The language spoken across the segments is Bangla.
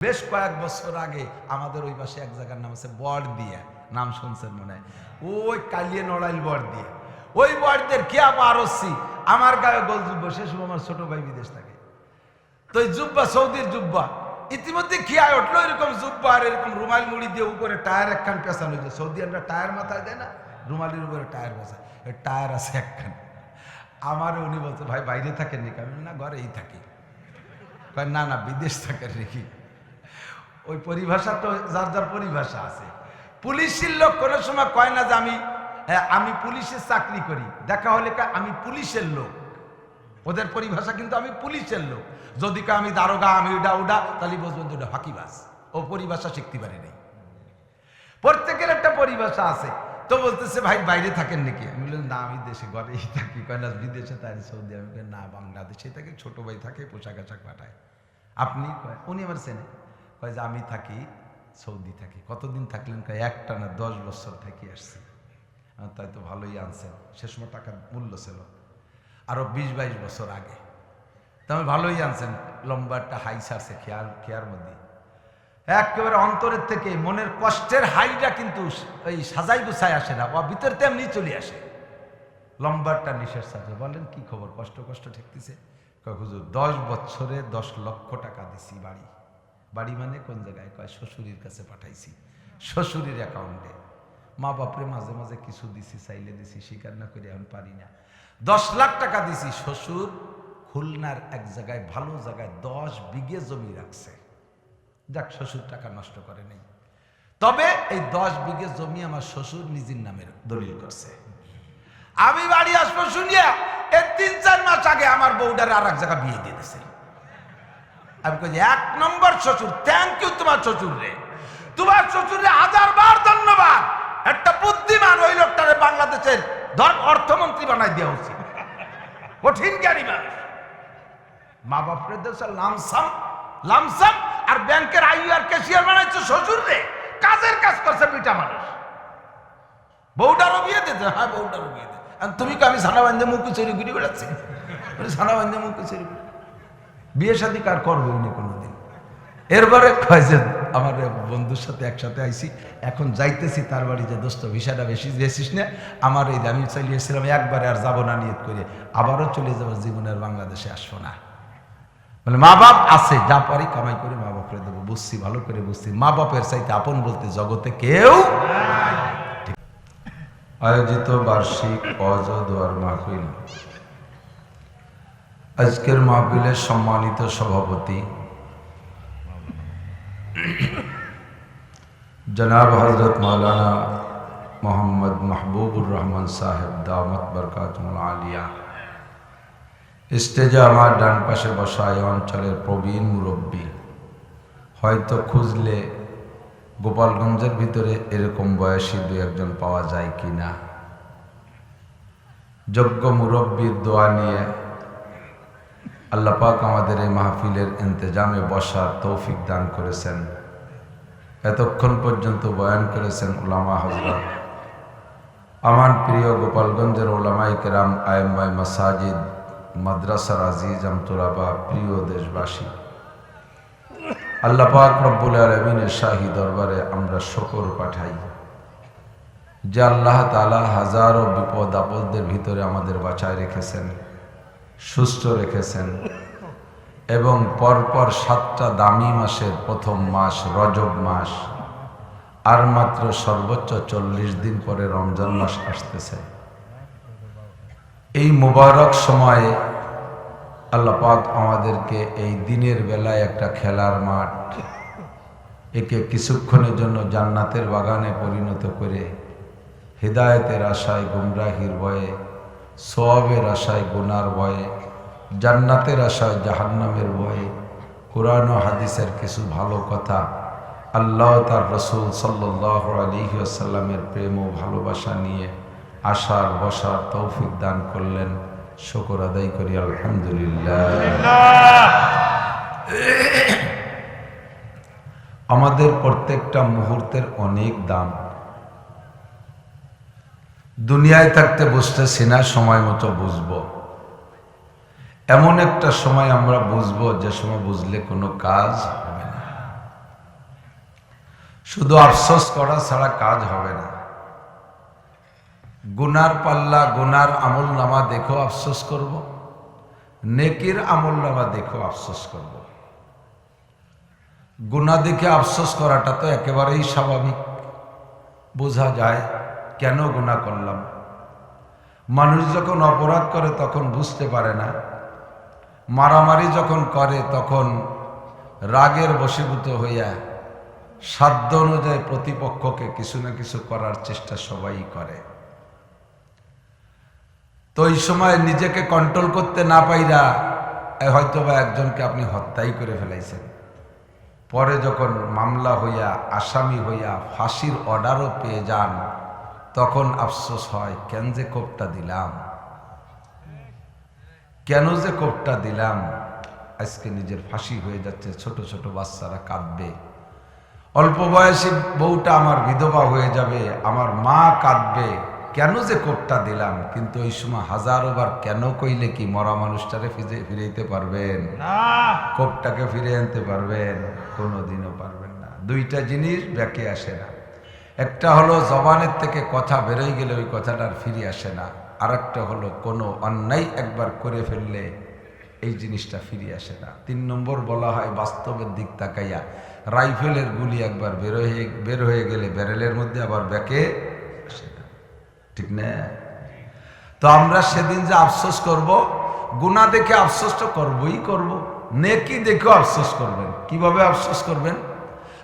বেশ কয়েক বছর আগে আমাদের ওই পাশে এক জায়গার নাম আছে বড়দিয়া, নাম শুনছেন মনে হয়, ওই কালিয়ে নড়াইল বড়দিয়া, ওই বড়দের কে পারছি আমার গায়ে গোল জুব্বা, সে সময় আমার ছোট ভাই বিদেশ থাকে, তো এই জুব্বা সৌদির জুব্বা ইতিমধ্যে খেয়াল উঠলো, এরকম জুব্বা আর এরকম রুমাল মুড়ি দিয়ে উপরে টায়ার একখান পেঁচানো, যে সৌদি আমরা টায়ার মাথায় দেয় না, রুমালের উপরে টায়ার পেঁচায়, টায়ার আছে একখান। আমার উনি বলছে ভাই বাইরে থাকেন নাকি? আমি না ঘরেই থাকি। না না বিদেশ থাকেন নাকি? ওই পরিভাষা তো যার যার পরিভাষা আছে। পুলিশের লোক কোনো সময় কয় না যে আমি পুলিশের চাকরি করি, দেখা হলে আমি পুলিশের লোক, ওদের পরিভাষা কিন্তু আমি পুলিশের লোক। যদি আমি দারোগা, আমি উডা তাহলে বুঝবেন ওটা ফাঁকিবাজ, ও পরিভাষা শিখতে পারি নাই। প্রত্যেকের একটা পরিভাষা আছে। তো বলতেছে ভাই বাইরে থাকেন নাকি? আমি বললাম না আমি দেশে ঘরেই থাকি। কয় না বিদেশে তাই সৌদি? আমি না বাংলাদেশে থাকি, ছোট ভাই থাকে, পোশাক আশাক পাঠায়। আপনি? উনি আমার চেনে। কয় যে আমি থাকি সৌদি থাকি। কতদিন থাকলেন? কয় একটানা 10 বছর থাকি আসছি। তাই তো ভালোই আনছেন, সে সময় টাকার মূল্য ছিল আরো 20-22 বছর আগে। তবে ভালোই আনছেন, লম্বা একটা হাই সারছে খেয়ার মধ্যে, একেবারে অন্তরের থেকে মনের কষ্টের হাইটা কিন্তু এই সাজাই গুছায় আসে না, ও ভিতর তেমনি চলে আসে। লম্বা একটা নিঃশ্বাস সাজে। বলেন কি খবর? কষ্ট ঠেকতেছে? কয় হুজুর 10 বছরে 10 লক্ষ টাকা দিছি বাড়ি। বাড়ি মানে কোন জায়গায়? কয় শ্বশুরের কাছে পাঠাইছি, শ্বশুরের অ্যাকাউন্টে। মা বাপরে মাঝে মাঝে কিছু দিছি, চাইলে দিছি, স্বীকার না করে এখন পারি না। 10 লাখ টাকা দিছি। শ্বশুর খুলনার এক জায়গায় ভালো জায়গায় 10 বিঘে জমি রাখছে। যাক, শ্বশুর টাকা নষ্ট করে নেই। তবে এই 10 বিঘে জমি আমার শ্বশুর নিজের নামের দলিল করছে। আমি বাড়ি আসবো শুনিয়া এর 3-4 মাস আগে আমার বউটার আর এক জায়গা বিয়ে দিয়ে দিছে। আমি কই 1 নম্বর শ্বশুর, থ্যাংক ইউ তোমার শ্বশুর রে, তোমার শ্বশুর রে 1000 বার ধন্যবাদ। একটা বুদ্ধিমান ওই লোকটারে বাংলাদেশের অর্থমন্ত্রী বানাই দেওয়া উচিত। কঠিন জ্ঞানী মানুষ, মা বাপরে দেশের লামসাম আর ব্যাংকের আইআর ক্যাশিয়ার বানাইছে শ্বশুর রে। কাজের কাজ করছে বিটা মানুষ। বউটারও বিয়ে দিতে, হ্যাঁ বউটারও বিয়ে দিতে। তুমি কি আমি ছানা বান্ধে মুখে চুরি ঘুরে বেড়াচ্ছি? ছানা বান্ধে মুখে চুরি, বিয়ে শাদী কার করবো উনি কোনোদিন? এরপরে কয়েছে আমার বন্ধুর সাথে একসাথে আইসি, এখন যাইতেছি তার বাড়ি, যে দোস্ত ভিসাটা বেশি দিয়েছিস না আমার, এই আমি চালিয়েছিলাম একবারে আর যাবো না নিয়ত করে, আবারও চলে যাবো, জীবনের বাংলাদেশে আসবো না। মানে মা বাপ আছে, যা পারি কামাই করে মা বাপরে দেবো। বুঝছি, ভালো করে বুঝছি, মা বাপের চাইতে আপন বলতে জগতে কেউ। আয়োজিত বার্ষিক ওয়াজ ও দোয়ার মাহফিল, আজকের মাহফিলের সম্মানিত সভাপতি জনাব হযরত মাওলানা মোহাম্মদ মাহবুবুর রহমান সাহেব দামাত বরকাতুল আলিয়া, স্টেজে আমার ডান পাশে বসা এই অঞ্চলের প্রবীণ মুরব্বী, হয়তো খুঁজলে গোপালগঞ্জের ভিতরে এরকম বয়সী 2-1 পাওয়া যায় কিনা। যোগ্য মুরব্বীর দোয়া নিয়ে আল্লাহ পাক আমাদের এই মাহফিলের ইন্তেজামে বসার তৌফিক দান করেছেন। এতক্ষণ পর্যন্ত বয়ান করেছেন উলামা হযরত, আমার প্রিয় গোপালগঞ্জের উলামায়ে কেরাম, আইম্মায়ে মাসাজিদ, মাদ্রাসার আজিজ আমতুরাবা, প্রিয় দেশবাসী, আল্লাহ পাক রব্বুল আলামিনের শাহী দরবারে আমরা শুকর পাঠাই যে আল্লাহ তাআলা হাজারো বিপদ আপদের ভিতরে আমাদের বাঁচায় রেখেছেন, সুস্থ রেখেছেন, এবং পরপর 7টা দামি মাসের প্রথম মাস রজব মাস, আর মাত্র সর্বোচ্চ 40 দিন পরে রমজান মাস আসতেছে। এই মুবারক সময়ে আল্লাহ পাক আমাদেরকে এই দিনের বেলায় একটা খেলার মাঠ, একে কিছুক্ষণের জন্য জান্নাতের বাগানে পরিণত করে হিদায়াতের আশায় গুমরাহির ভয়ে, সওয়াবের আশায় গুনার ভয়ে, জান্নাতের আশায় জাহান্নামের ভয়ে, কুরআন ও হাদিসের কিছু ভালো কথা, আল্লাহ তার রাসূল সাল্লাল্লাহু আলাইহি ওয়াসাল্লামের প্রেম ও ভালোবাসা নিয়ে আশার বসার তৌফিক দান করলেন। শুকর আদায় করি আলহামদুলিল্লাহ। আমাদের প্রত্যেকটা মুহূর্তের অনেক দাম। দুনিয়ায় থাকতে বুঝতেছি না, সময় মতো বুঝবো। এমন একটা সময় আমরা বুঝবো যে সময় বুঝলে কোনো কাজ হবে না। শুধু আফসোস করা ছাড়া কাজ হবে না। গুনার পাল্লা, গুনার আমল নামা দেখো আফসোস করব, নেকির আমল নামা দেখো আফসোস করব। গুনাহ দেখে আফসোস করাটা তো একেবারেই স্বাভাবিক, বোঝা যায় কেন গুনাহ করলাম। মানুষ যখন অপরাধ করে তখন বুঝতে পারে না, মারামারি যখন করে তখন রাগের বশীভূত হইয়া সাধ্য অনুযায়ী প্রতিপক্ষকে কিছু না কিছু করার চেষ্টা সবাই করে। তো এই সময় নিজেকে কন্ট্রোল করতে না পাইরা হয়তোবা একজনকে আপনি হত্যাই করে ফেলাইছেন। পরে যখন মামলা হইয়া, আসামি হইয়া ফাঁসির অর্ডারও পেয়ে যান, তখন আফসোস হয়, কেন যে কোপটা দিলাম, কেন যে কোপটা দিলাম। আজকে নিজের ফাঁসি হয়ে যাচ্ছে, ছোট ছোট বাচ্চারা কাঁদবে, অল্প বয়সী বউটা আমার বিধবা হয়ে যাবে, আমার মা কাঁদবে, কেন যে কোপটা দিলাম। কিন্তু ওই সময় হাজারো বার কেন কইলে কি মরা মানুষটারে ফিরাইতে পারবেন? কোপটাকে ফিরে আনতে পারবেন? কোনোদিনও পারবেন না। দুইটা জিনিস ব্যাকে আসে না। একটা হলো জবানের থেকে কথা বেরোয় গেলে ওই কথাটা আর ফিরে আসে না। আর একটা হলো কোনো অন্যায় একবার করে ফেললে এই জিনিসটা ফিরে আসে না। 3 নম্বর বলা হয় বাস্তবের দিক তাকাইয়া, রাইফেলের গুলি একবার বের হয়ে গেলে ব্যারেলের মধ্যে আবার ব্যাকে আসে না, ঠিক না? তো আমরা সেদিন যে আফসোস করব, গুনাহ দেখে আফসোস তো করবই করব, নেকি দেখেও আফসোস করবেন। কিভাবে আফসোস করবেন?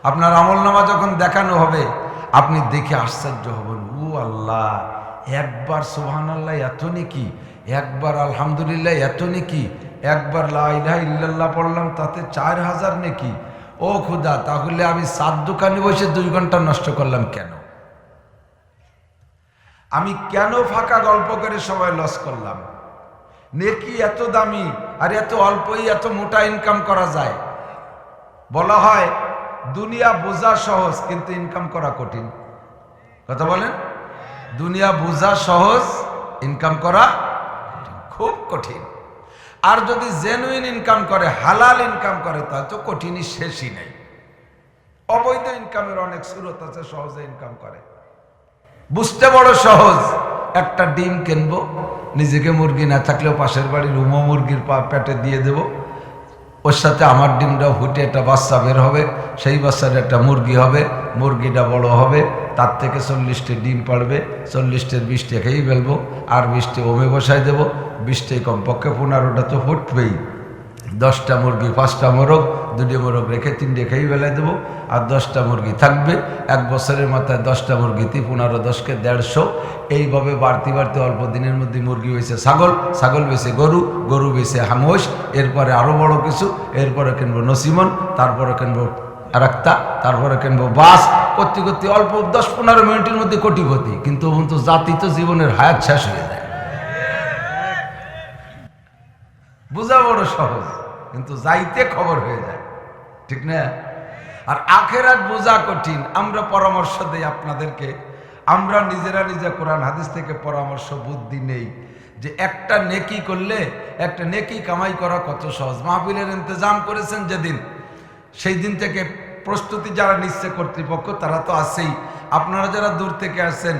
আপনার আমলনামা যখন দেখানো হবে, আপনি দেখে আশ্চর্য হবেন, ও আল্লাহ, একবার সুবহানাল্লাহ এত নেকি, একবার আলহামদুলিল্লাহ এত নেকি, একবার লা ইলাহা ইল্লাল্লাহ পড়লাম তাতে 4000 নেকি। ও খুদা, তাহলে আমি 7 দোকানে বসে 2 ঘন্টা নষ্ট করলাম কেন? আমি কেন ফাঁকা গল্প করে সময় লস করলাম? নেকি এত দামি আর এত অল্পই এত মোটা ইনকাম করা যায়। বলা হয় দুনিয়া বোঝা সহজ কিন্তু ইনকাম করা কঠিন। কথা বলেন, দুনিয়া বোঝা সহজ, ইনকাম করা খুব কঠিন। আর যদি জেনুইন ইনকাম করে, হালাল ইনকাম করে, তাহলে তো কঠিনই শেষই নেই। অবৈধ ইনকামের অনেক সুরত আছে, সহজে ইনকাম করে। বুঝতে বড় সহজ, একটা ডিম কিনবো, নিজেকে মুরগি না থাকলেও পাশের বাড়ির রুমো মুরগির পেটে দিয়ে দেব, ওর সাথে আমার ডিমটা ফুটে একটা বাচ্চা বের হবে, সেই বাচ্চার একটা মুরগি হবে, মুরগিটা বড় হবে, তার থেকে 40টি ডিম পাড়বে, 40টের 20টা খেয়েই ফেলবো, আর 20টি ওমে বসাই দেবো, 20টাই কমপক্ষে 15টা তো ফুটবেই। 10টা মুরগি 5টা মোরগ, 2টি মোরগ রেখে 3টে খেয়েই বেলায় দেবো, আর 10টা মুরগি থাকবে। 1 বছরের মাথায় 10টা মুরগিতে 15, 10কে 150, এইভাবে বাড়তি বাড়তি অল্প দিনের মধ্যে মুরগি হয়েছে ছাগল, ছাগল বেছে গরু, গরু বেছে হামোশ, এরপরে আরও বড় কিছু, এরপরে কিনবো নসিমন, তারপরে কিনবো আরেকটা, তারপরে কিনবো বাস, করতে করতে অল্প 10-15 মিনিটের মধ্যে কোটিপতি। কিন্তু জাতি তো জীবনের হায়াত শেষ হয়ে যায়। বোঝা বড় সহজ, কিন্তু যাইতে খবর হয়ে যায়, ঠিক না? আর আখেরাত বোঝা কঠিন। আমরা পরামর্শ দেই আপনাদেরকে, আমরা নিজেরা নিজে কোরআন হাদিস থেকে পরামর্শ বুদ্ধি নেই যে একটা নেকি করলে, একটা নেকি কামাই করা কত সহজ। মাহফিলের ইন্তজাম করেছেন যেদিন, সেই দিন থেকে প্রস্তুতি যারা নিচ্ছে কর্তৃপক্ষ, তারা তো আছেই। আপনারা যারা দূর থেকে আসছেন,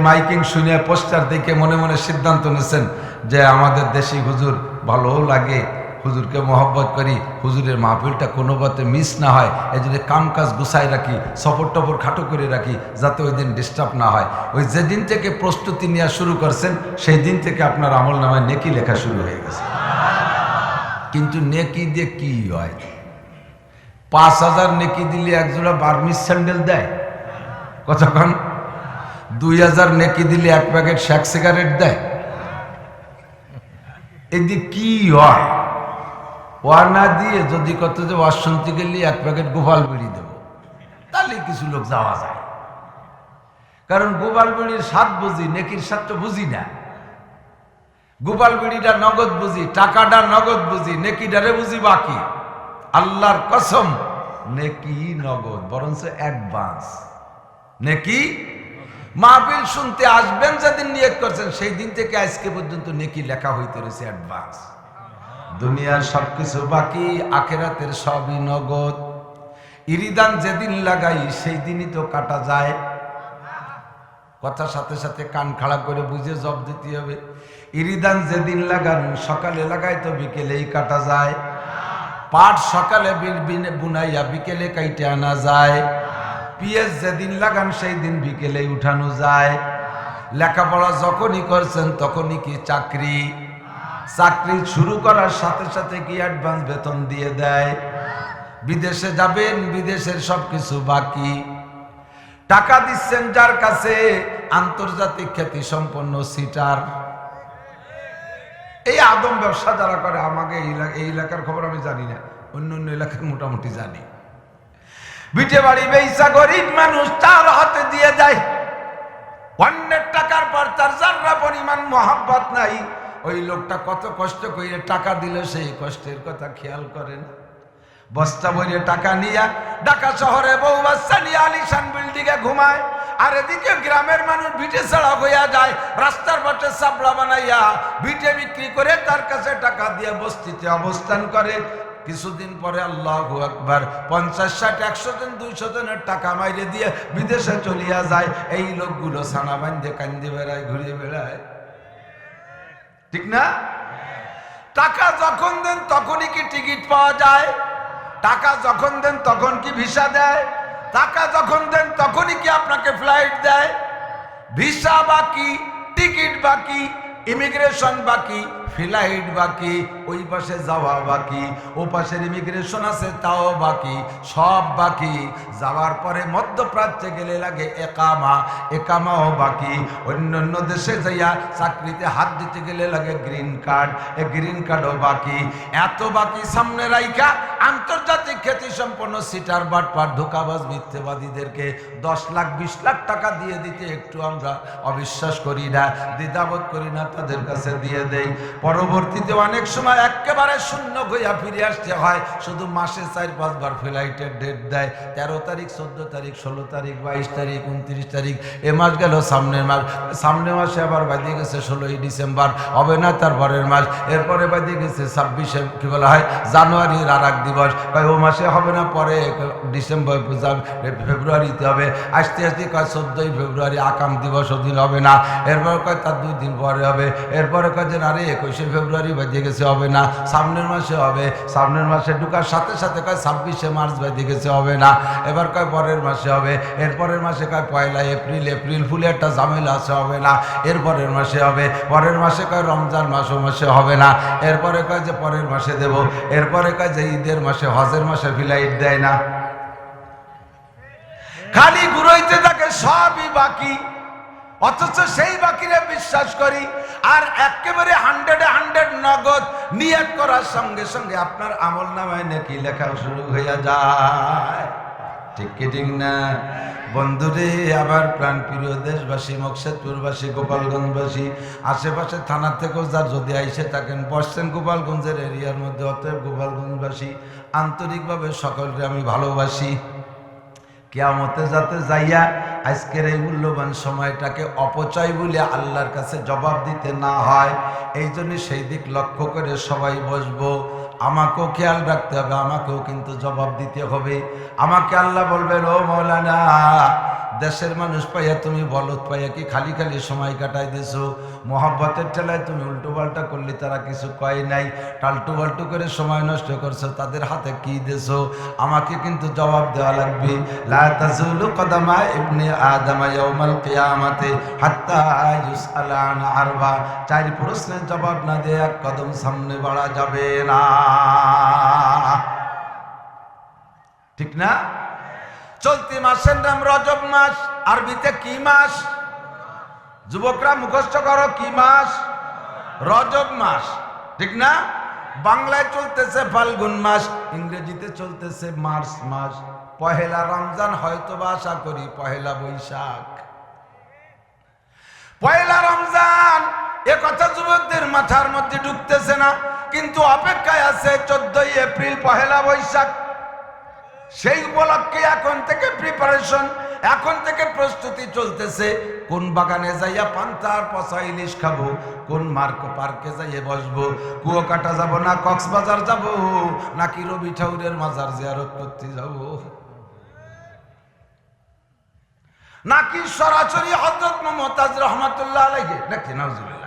মাইকিং শুনে পোস্টার দেখে মনে মনে সিদ্ধান্ত নিয়েছেন যে আমাদের দেশি হুজুর ভালোও লাগে, হুজুরকে মহব্বত করি, হুজুরের মাহফিলটা কোনো মতে মিস না হয়, এই জন্য কাম কাজ গুছাই রাখি, সফর টফর খাটো করে রাখি, যাতে ওই দিন ডিস্টার্ব না হয়। ওই যেদিন থেকে প্রস্তুতি নেওয়া শুরু করছেন, সেই দিন থেকে আপনার আমল নামায় নেকি লেখা শুরু হয়ে গেছে। কিন্তু নেকি দিয়ে কি হয়? 5000 নেকি দিলে একজোড়া বার্মিস স্যান্ডেল দেয়? কতক্ষণ? 2000 নেকি দিলে 1 প্যাকেট শ্যাক সিগারেট দেয়? এদিকে কি হয়? ওয়া না দিয়ে যদি কত যে ওয়াজ শুনতে গেলে 1 প্যাকেট গোপাল বিড়ি দেবো, তাহলে কিছু লোক যাওয়া যায়। কারণ গোপাল বিড়ির স্বাদ বুঝি, নেকির স্বাদ তো বুঝি না। গোপাল বিড়িটা নগদ বুঝি, টাকাটা নগদ বুঝি, নেকিটারে বুঝি বাকি। আল্লাহর কসম, নেকি নগদ, বরঞ্চ অ্যাডভান্স নেকি। মাহফিল শুনতে আসবেন যেদিন নিয়ত করছেন, সেই দিন থেকে আজকে পর্যন্ত নেকি লেখা হইতে রয়েছে অ্যাডভান্স। দুনিয়ার সবকিছু বাকি, আখেরাতের সবই নগদ। ইরিদান যেদিন লাগাই সেই দিনই তো কাটা যায়। কথার সাথে সাথে কান খাড়া করে বুঝে জব দিতে হবে। ইরিদান যেদিন লাগান সকালে লাগাই তো বিকেলেই কাটা যায়। পাট সকালে বুনাইয়া বিকেলে কাইটে আনা যায়। পিএস যেদিন লাগান সেই দিন বিকেলে উঠানো যায়। লেখাপড়া যখনই করছেন তখনই কি চাকরি শুরু করার সাথে সাথে কি অ্যাডভান্স বেতন দিয়ে দেয়। বিদেশে যাবেন, বিদেশের সবকিছু বাকি। টাকা দিচ্ছেন যার কাছে, আন্তর্জাতিক খ্যাতি সম্পন্ন সিটার। এই আদম ব্যবসা যারা করে, আমাকে এই এলাকার খবর আমি জানি না, অন্য অন্য এলাকার মোটামুটি জানি। বিটে বাড়ি বেইসা গরিব মানুষ তার হাতে দিয়ে দেয়। অন্যের টাকার পর তার যারা পরিমাণ মহাব্বত নাই। ওই লোকটা কত কষ্ট করে টাকা দিল, সেই কষ্টের কথা খেয়াল করেন। বস্তা ভরে টাকা নিয়ে ঢাকা শহরে বউ বাচ্চা নিয়ে আলিশান বিল্ডিং এ ঘুমায়, আর এদিকে গ্রামের মানুষ ভিটে ছাড়া হইয়া যায়। রাস্তার পাশে সাবলা বানাইয়া ভিটে বিক্রি করে তার কাছে টাকা দিয়ে বস্তিতে অবস্থান করে। কিছুদিন পরে আল্লাহু আকবার 50, 60, 100 জন 200 জনের টাকা মাইরে দিয়ে বিদেশে চলিয়া যায়। এই লোকগুলো ছানা বান্ধে কান্দে বেড়ায়, ঘুরে বেড়ায়, ঠিক না? টাকা যখন দেন তখনই কি টিকিট পাওয়া যায়? টাকা যখন দেন তখন কি ভিসা দেয়? টাকা যখন দেন তখনই কি আপনাকে ফ্লাইট দেয়? ভিসা বাকি, টিকিট বাকি, ইমিগ্রেশন বাকি, ফ্লাইট বাকি, ওই পাশে যাওয়া বাকি, ও পাশের ইমিগ্রেশন আছে তাও বাকি, সব বাকি। যাওয়ার পরে মধ্যপ্রাচ্যে গেলে লাগে একামা, একামাও বাকি। অন্যান্য দেশে যাইয়া চাকরিতে হাত দিতে গেলে লাগে গ্রিন কার্ড, এ গ্রিন কার্ডও বাকি। এত বাকি সামনে রাইখা আন্তর্জাতিক খ্যাতি সম্পন্ন সিটার বাটপার ধোঁকাবাজ মিথ্যেবাদীদেরকে 10 লাখ 20 লাখ টাকা দিয়ে দিতে একটু আমরা অবিশ্বাস করি না, দ্বিধাবোধ করি না, তাদের কাছে দিয়ে দেই। পরবর্তীতে অনেক সময় একেবারে শূন্য হইয়া ফিরে আসতে হয়। শুধু মাসে 4-5 বার ফ্লাইটের ডেট দেয়। 13 তারিখ, 14 তারিখ, 16 তারিখ, 22 তারিখ, 29 তারিখ। এ মাস গেল, সামনের মাস, সামনের মাসে আবার বাদিয়ে গেছে 16ই ডিসেম্বর, হবে না তারপরের মাস। এরপরে বাদিয়ে গেছে 26 কি বলা হয় জানুয়ারির আর এক দিবস, ও মাসে হবে না, পরে ডিসেম্বর ফেব্রুয়ারিতে হবে। আসতে আসতে কয় 14ই ফেব্রুয়ারি আকাম দিবস, ওদিন হবে না। এরপর কয় তার 2 দিন পরে হবে। এরপরে কয় যে আরে 21শে ফেব্রুয়ারি বাজে গেছে, হবে না, সামনের মাসে হবে। সামনের মাসে ঢুকার সাথে সাথে কয় 26শে মার্চ বাজে গেছে, হবে না। এবার কয় পরের মাসে হবে। এরপরের মাসে কয় 1 এপ্রিল, এপ্রিল ফুলে একটা ঝামেলা আছে, হবে না। এরপরের মাসে হবে। পরের মাসে কয় রমজান মাস, ও মাসে হবে না। এরপরে কয় যে পরের মাসে দেব। এরপরে কয় যে ঈদের মাসে, হজের মাসে ফ্লাইট দেয় না। খালি ঘুরাইতে থাকে, সবই বাকি। অথচ সেই বাকিরে বিশ্বাস করি, আর একেবারে 100 নগদ নিয়ত করার সঙ্গে সঙ্গে আপনার আমল নামায় নাকি লেখা শুরু হয়ে যায়। ঠিক কি ঠিক না বন্ধুরে? আবার প্রাণ প্রিয় দেশবাসী, মকসেদপুরবাসী, গোপালগঞ্জবাসী, আশেপাশে থানা থেকেও যার যদি আইসে থাকেন, বসছেন গোপালগঞ্জের এরিয়ার মধ্যে, অতএব গোপালগঞ্জবাসী আন্তরিকভাবে সকলকে আমি ভালোবাসি। কিয়ামতে যাতে যাইয়া আজকের এই মূল্যবান সময়টাকে অপচয় বলে আল্লাহর কাছে জবাব দিতে না হয়, এই জন্য সেই দিক লক্ষ্য করে সবাই বসবো। আমাকেও খেয়াল রাখতে হবে, আমাকেও কিন্তু জবাব দিতে হবে। আমাকে আল্লাহ বলবেন, ও মৌলানা, দেশের মানুষ পাইয়া তুমি বলদ পাইয়া কি খালি খালি সময় কাটাই দিছো? মোহাব্বতের ঠেলায় তুমি উল্টো পাল্টা করলে তারা কিছু কয় নাই, টাল্টু পাল্টু করে সময় নষ্ট করছো, তাদের হাতে কি দিছো? আমাকে কিন্তু জবাব দেওয়া লাগবে। লা তাজুলু কদামা ইবনে আদম ইয়াউমাল কিয়ামাতি হাত্তা ইউসআলা আন আরবা। 4 প্রশ্নের জবাব না দিয়ে 1 কদম সামনে বাড়া যাবে না, ঠিক না? চলতি মাসের নাম রজব মাস। আরবিতে কি মাস? যুবকরা মুখস্থ করো, কি মাস? রজব মাস, ঠিক না? বাংলায় চলতেছে ফাল্গুন মাস, ইংরেজিতে চলতেছে মার্চ মাস। পহেলা রমজান হয়তো বা আশা করি পহেলা বৈশাখ। পহেলা রমজান এ কথা যুবকদের মাথার মধ্যে ঢুকতেছে না, কিন্তু অপেক্ষায় আছে 14ই এপ্রিল পহেলা বৈশাখ। সেই উপলক্ষে এখন থেকে প্রিপারেশন, এখন থেকে প্রস্তুতি চলতেছে। কোন বাগানে যাইয়া পান্তার পচা ইলিশ খাবো, কোন পার্কে যাইয়ে বসবো, কুয়াকাটা যাব না কক্সবাজার যাব, নাকি রবি ঠাকুরের মাজার জিয়ারত করতে যাব। নাকি সরাসরি হযরত মুমতাজ রহমাতুল্লাহ আলাইহি নাকি নাউজুবিল্লাহ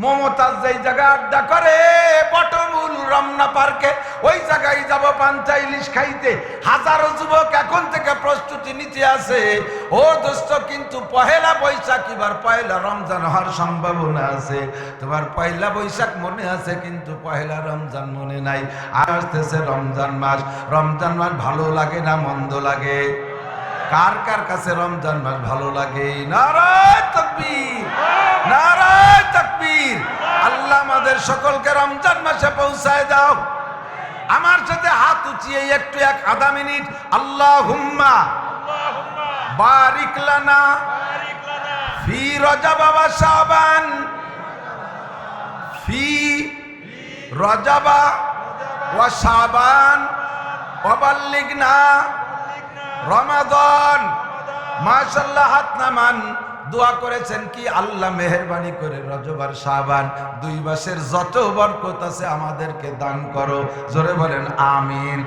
মমতাজ যেই জায়গায় আড্ডা করে বটমূল রমনা পার্কে, ওই জায়গায় যাব পান্তা ইলিশ খাইতে। হাজারো যুবক এখন থেকে প্রস্তুতি নিতে আছে। ও দোস্ত, কিন্তু পহেলা বৈশাখ এবার পয়লা রমজান হওয়ার সম্ভাবনা আছে। তোমার পয়লা বৈশাখ মনে আছে, কিন্তু পয়লা রমজান মনে নাই। আর আসতেছে রমজান মাস। রমজান মাস ভালো লাগে না মন্দ লাগে? কার কার কাছে রমজান মাস ভালো লাগে? নারায়ে তাকবীর, নারায়ে তাকবীর। আল্লাহ আমাদের সকলকে রমজান মাসে পৌঁছায় দাও। আমার সাথে হাত উঁচিয়ে একটু আধা মিনিট আল্লাহুম্মা বারিক লানা ফি রজব ওয়া শাবান, ফি রজব ওয়া শাবান ওয়া বাল্লিগনা রমাদান। মাশাআল্লাহ, হাত নামান। দোয়া করেছেন কি? আল্লাহ মেহেরবানি করে রজব আর শাবান 2 মাসের যত বরকত আছে আমাদেরকে দান করো। জোরে বলেন আমিন।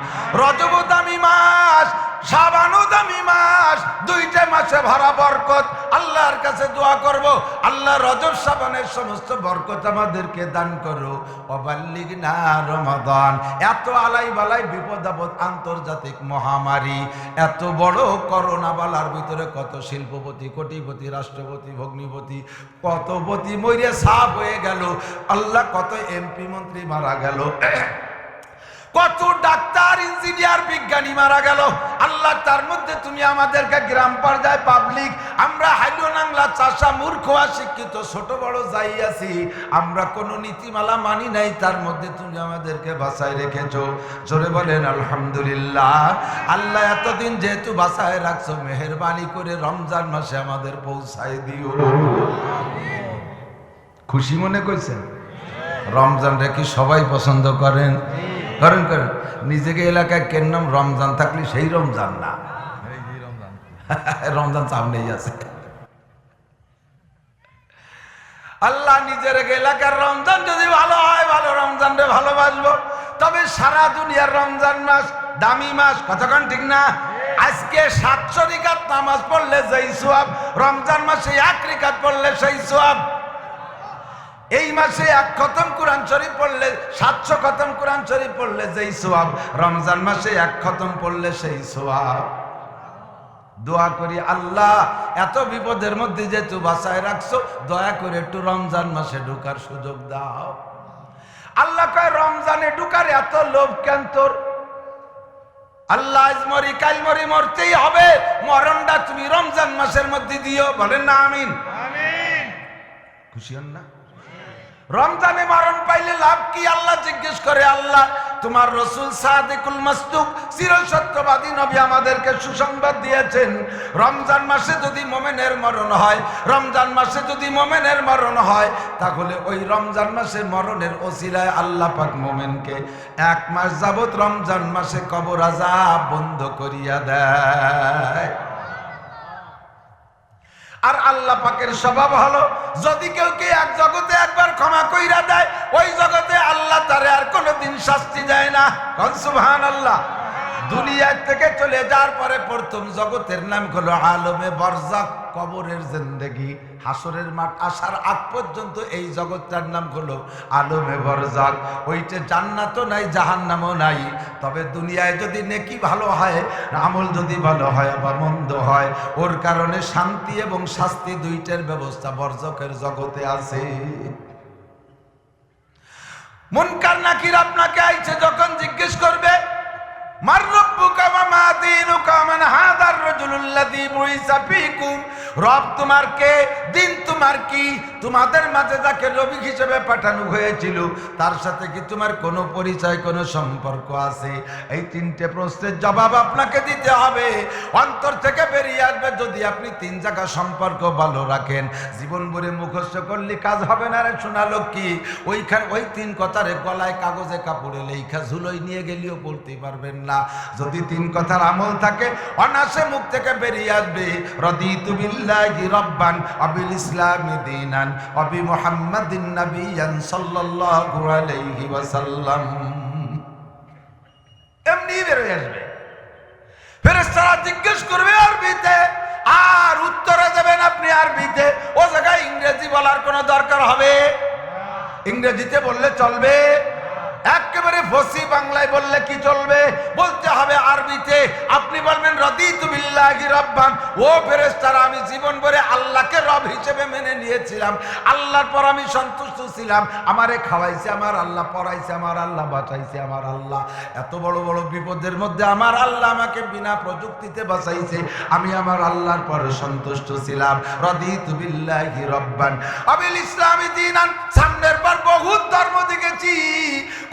রজব দামি মাস, শাবানও দামি মাস, 2টা মাসে ভরা বরকত। আল্লাহর কাছে দোয়া করব, আল্লাহ রজব শাবানের সমস্ত বরকত আমাদেরকে দান করো। ওয়াবাল্লিগনা রমাদান। এত আলাই বালাই বিপদ আপদ, আন্তর্জাতিক মহামারী, এত বড় করোনা বালার ভিতরে কত শিল্পপতি, কোটিপতি, রাষ্ট্রপতি, ভগ্নিপতি, কতপতি মইরে সাফ হয়ে গেল। আল্লাহ, কত এমপি মন্ত্রী মারা গেল, কত ডাক্তার, ইঞ্জিনিয়ার, বিজ্ঞানী মারা গেল। আল্লাহ, তার মধ্যে তুমি আমাদেরকে গ্রাম পর্যায়ে পাবলিক, আমরা হাইলো নাংলা চাষা মূর্খ অশিক্ষিত ছোট বড় যাই আছি, আমরা কোনো নীতিমালা মানি নাই, তার মধ্যে তুমি আমাদেরকে বাঁচায় রেখেছো। জোরে বলেন আলহামদুলিল্লাহ। আল্লাহ, এতদিন যেহেতু বাঁচায় রাখছো, মেহেরবানি করে রমজান মাসে আমাদের পৌঁছায় দিও। খুশি মনে কইছেন? রমজান রে কি সবাই পছন্দ করেন? করেন করেন। নিজেকে এলাকায় কেন নাম রমজান থাকলে সেই রমজান না, রমজান সামনেই আছে। আল্লাহ, নিজের এলাকার রমজান যদি ভালো হয়, ভালো রমজান রে ভালোবাসবো। তবে সারা দুনিয়ার রমজান মাস দামি মাস, কতক্ষণ ঠিক না? আজকে 700 রিকাত নামাজ পড়লে যেই সওয়াব, রমজান মাসে 1 রিকাত পড়লে সেই সওয়াব। এই মাসে 1 খতম কোরআন শরীফ পড়লে 700 খতম কোরআন শরীফ পড়লে যেই সওয়াব, রমজান মাসে 1 খতম পড়লে সেই সওয়াব। দোয়া করি, আল্লাহ, এত বিপদের মধ্যে যেহেতু বাঁচায় রাখছো, দয়া করে একটু রমজান মাসে ঢোকার সুযোগ দাও। আল্লাহ কয়, রমজানে ঢোকার এত লোভ কেন তোর? আল্লাহ, আজ মরি কাল মরি, মরতেই হবে, মরণটা তুমি রমজান মাসের মধ্যে দিও। বলেন না আমিন? আমিন। খুশি হন না? রমজানে মরণ পাইলে লাভ কি? আল্লাহ জিজ্ঞেস করে, আল্লাহ, তোমার রাসূল সাদিকুল মাসদুক চিরসত্যবাদী নবী আমাদেরকে সুসংবাদ দিয়েছেন, রমজান মাসে যদি মুমিনের মরণ হয়, রমজান মাসে যদি মুমিনের মরণ হয়, তাহলে ওই রমজান মাসে মরণের ওসিলায় আল্লাহ পাক মুমিনকে 1 মাস যাবত রমজান মাসে কবর আযাব বন্ধ করিয়া দেয়। আর আল্লাহ পাকের স্বভাব হলো, যদি কেউ এক জগতে একবার ক্ষমা কইরা দেয়, ওই জগতে আল্লাহ তারে আর কোনোদিন শাস্তি দেয় না। কোন সুবহানাল্লাহ। দুনিয়া থেকে চলে যাওয়ার পরে প্রথম জগতের নাম হলো আলমে বরজাক, কবরের জিন্দেগি। হাসরের মাঠ আসার আগ পর্যন্ত এই জগৎটার নাম হলো আলমে বরজাক। ওইটা জান্নাতও নাই, জাহান্নামও নাই। তবে দুনিয়ায় যদি নেকি ভালো হয়, আমল যদি ভালো হয় বা মন্দ হয়, ওর কারণে শান্তি এবং শাস্তি 2টার ব্যবস্থা বরজাকের জগতে আছে। মুনকার নাকির আপনাকে আইছে যখন জিজ্ঞেস করবে, মার রব্বুকা ওয়া মা দীনুকা মান হাদার রাজুলুল্লাযী বুইসা ফীকুম, রব তোমার কে, দিন তোমার কি, তোমাদের মাঝে যাকে নবী হিসেবে পাঠানো হয়েছিল তার সাথে কি তোমার কোনো পরিচয়, কোনো সম্পর্ক আছে? এই 3টে প্রশ্নের জবাব আপনাকে দিতে হবে। অন্তর থেকে বেরিয়ে আসবে যদি আপনি 3 জায়গা সম্পর্ক ভালো রাখেন। জীবন ভরে মুখস্থ করলে কাজ হবে না রে সোনা লক্ষ্মী। ওইখানে ওই 3 কথারে গলায় কাগজে কাপড়ে লেখা ঝুলোই নিয়ে গেলেও পড়তে পারবেন না। যদি 3 কথার আমল থাকে, অনাসে মুখ থেকে বেরিয়ে আসবে, রাদিতু বিল্লাহি রাব্বান ওয়া বিল ইসলামি দীনান ওয়া বি মুহাম্মাদিন নাবিয়্যান সাল্লাল্লাহু আলাইহি ওয়াসাল্লাম। এমনি বেরিয়ে আসবে। ফেরেশতারা জিজ্ঞেস করবে আরবিতে, আপনি আরবিতে, ও জায়গায় ইংরেজি বলার কোনো দরকার হবে? ইংরেজিতে বললে চলবে? একেবারে ফসি বাংলায় বললে কি চলবে? বলতে হবে আরবিতে। আপনি বলবেন রাদিতু বিল্লাহি রাব্বান, ও ফেরেশতারা আমি জীবন ভরে আল্লাহকে রব হিসেবে মেনে নিয়েছিলাম, আল্লাহর পর আমি সন্তুষ্ট ছিলাম, আমারে খাওয়াইছে আমার আল্লাহ, পড়াইছে আমার আল্লাহ, বাঁচাইছে আমার আল্লাহ, এত বড় বড় বিপদের মধ্যে আমার আল্লাহ আমাকে বিনা প্রযুক্তিতে বাঁচাইছে, আমি আমার আল্লাহর পর সন্তুষ্ট ছিলাম। রাদিতু বিল্লাহি রাব্বান আবিল ইসলামি দীনান। সামনের পর বহুত ধর্ম দেখেছি,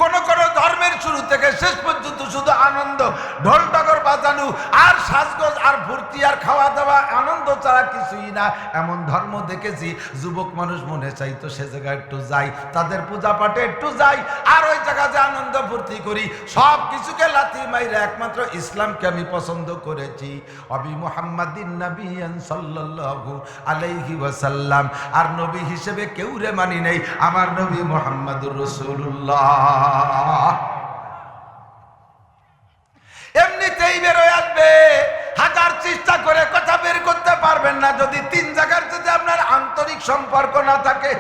কোন কোন ধর্মের শুরু থেকে শেষ পর্যন্ত শুধু আনন্দ, ঢোল ডগর বাজানো আর সাজগোজ আর ফুর্তি আর খাওয়া দাওয়া, আনন্দ ছাড়া কিছুই না। এমন ধর্ম দেখেছি যুবক মানুষ মনে চাইতো সে জায়গায় একটু যাই, তাদের পূজা পাঠে একটু যাই, আর ওই জায়গাতে আনন্দ ফুর্তি করি, সব কিছুকে লাথি মাইরা একমাত্র ইসলামকে আমি পছন্দ করেছি। অবি মুহাম্মাদিন নাবিয়ান সাল্লাল্লাহু আলাইহি ওয়াসাল্লাম, আর নবী হিসেবে কেউ রে মানি নেই, আমার নবী মুহাম্মাদুর রাসূলুল্লাহ। এমনিতেই বের হয়ে আসবে, হাজার চেষ্টা করে কথা বের করতে পারবেন না যদি তিন জায়গার সাথে আপনার আন্তরিক সম্পর্ক না থাকে,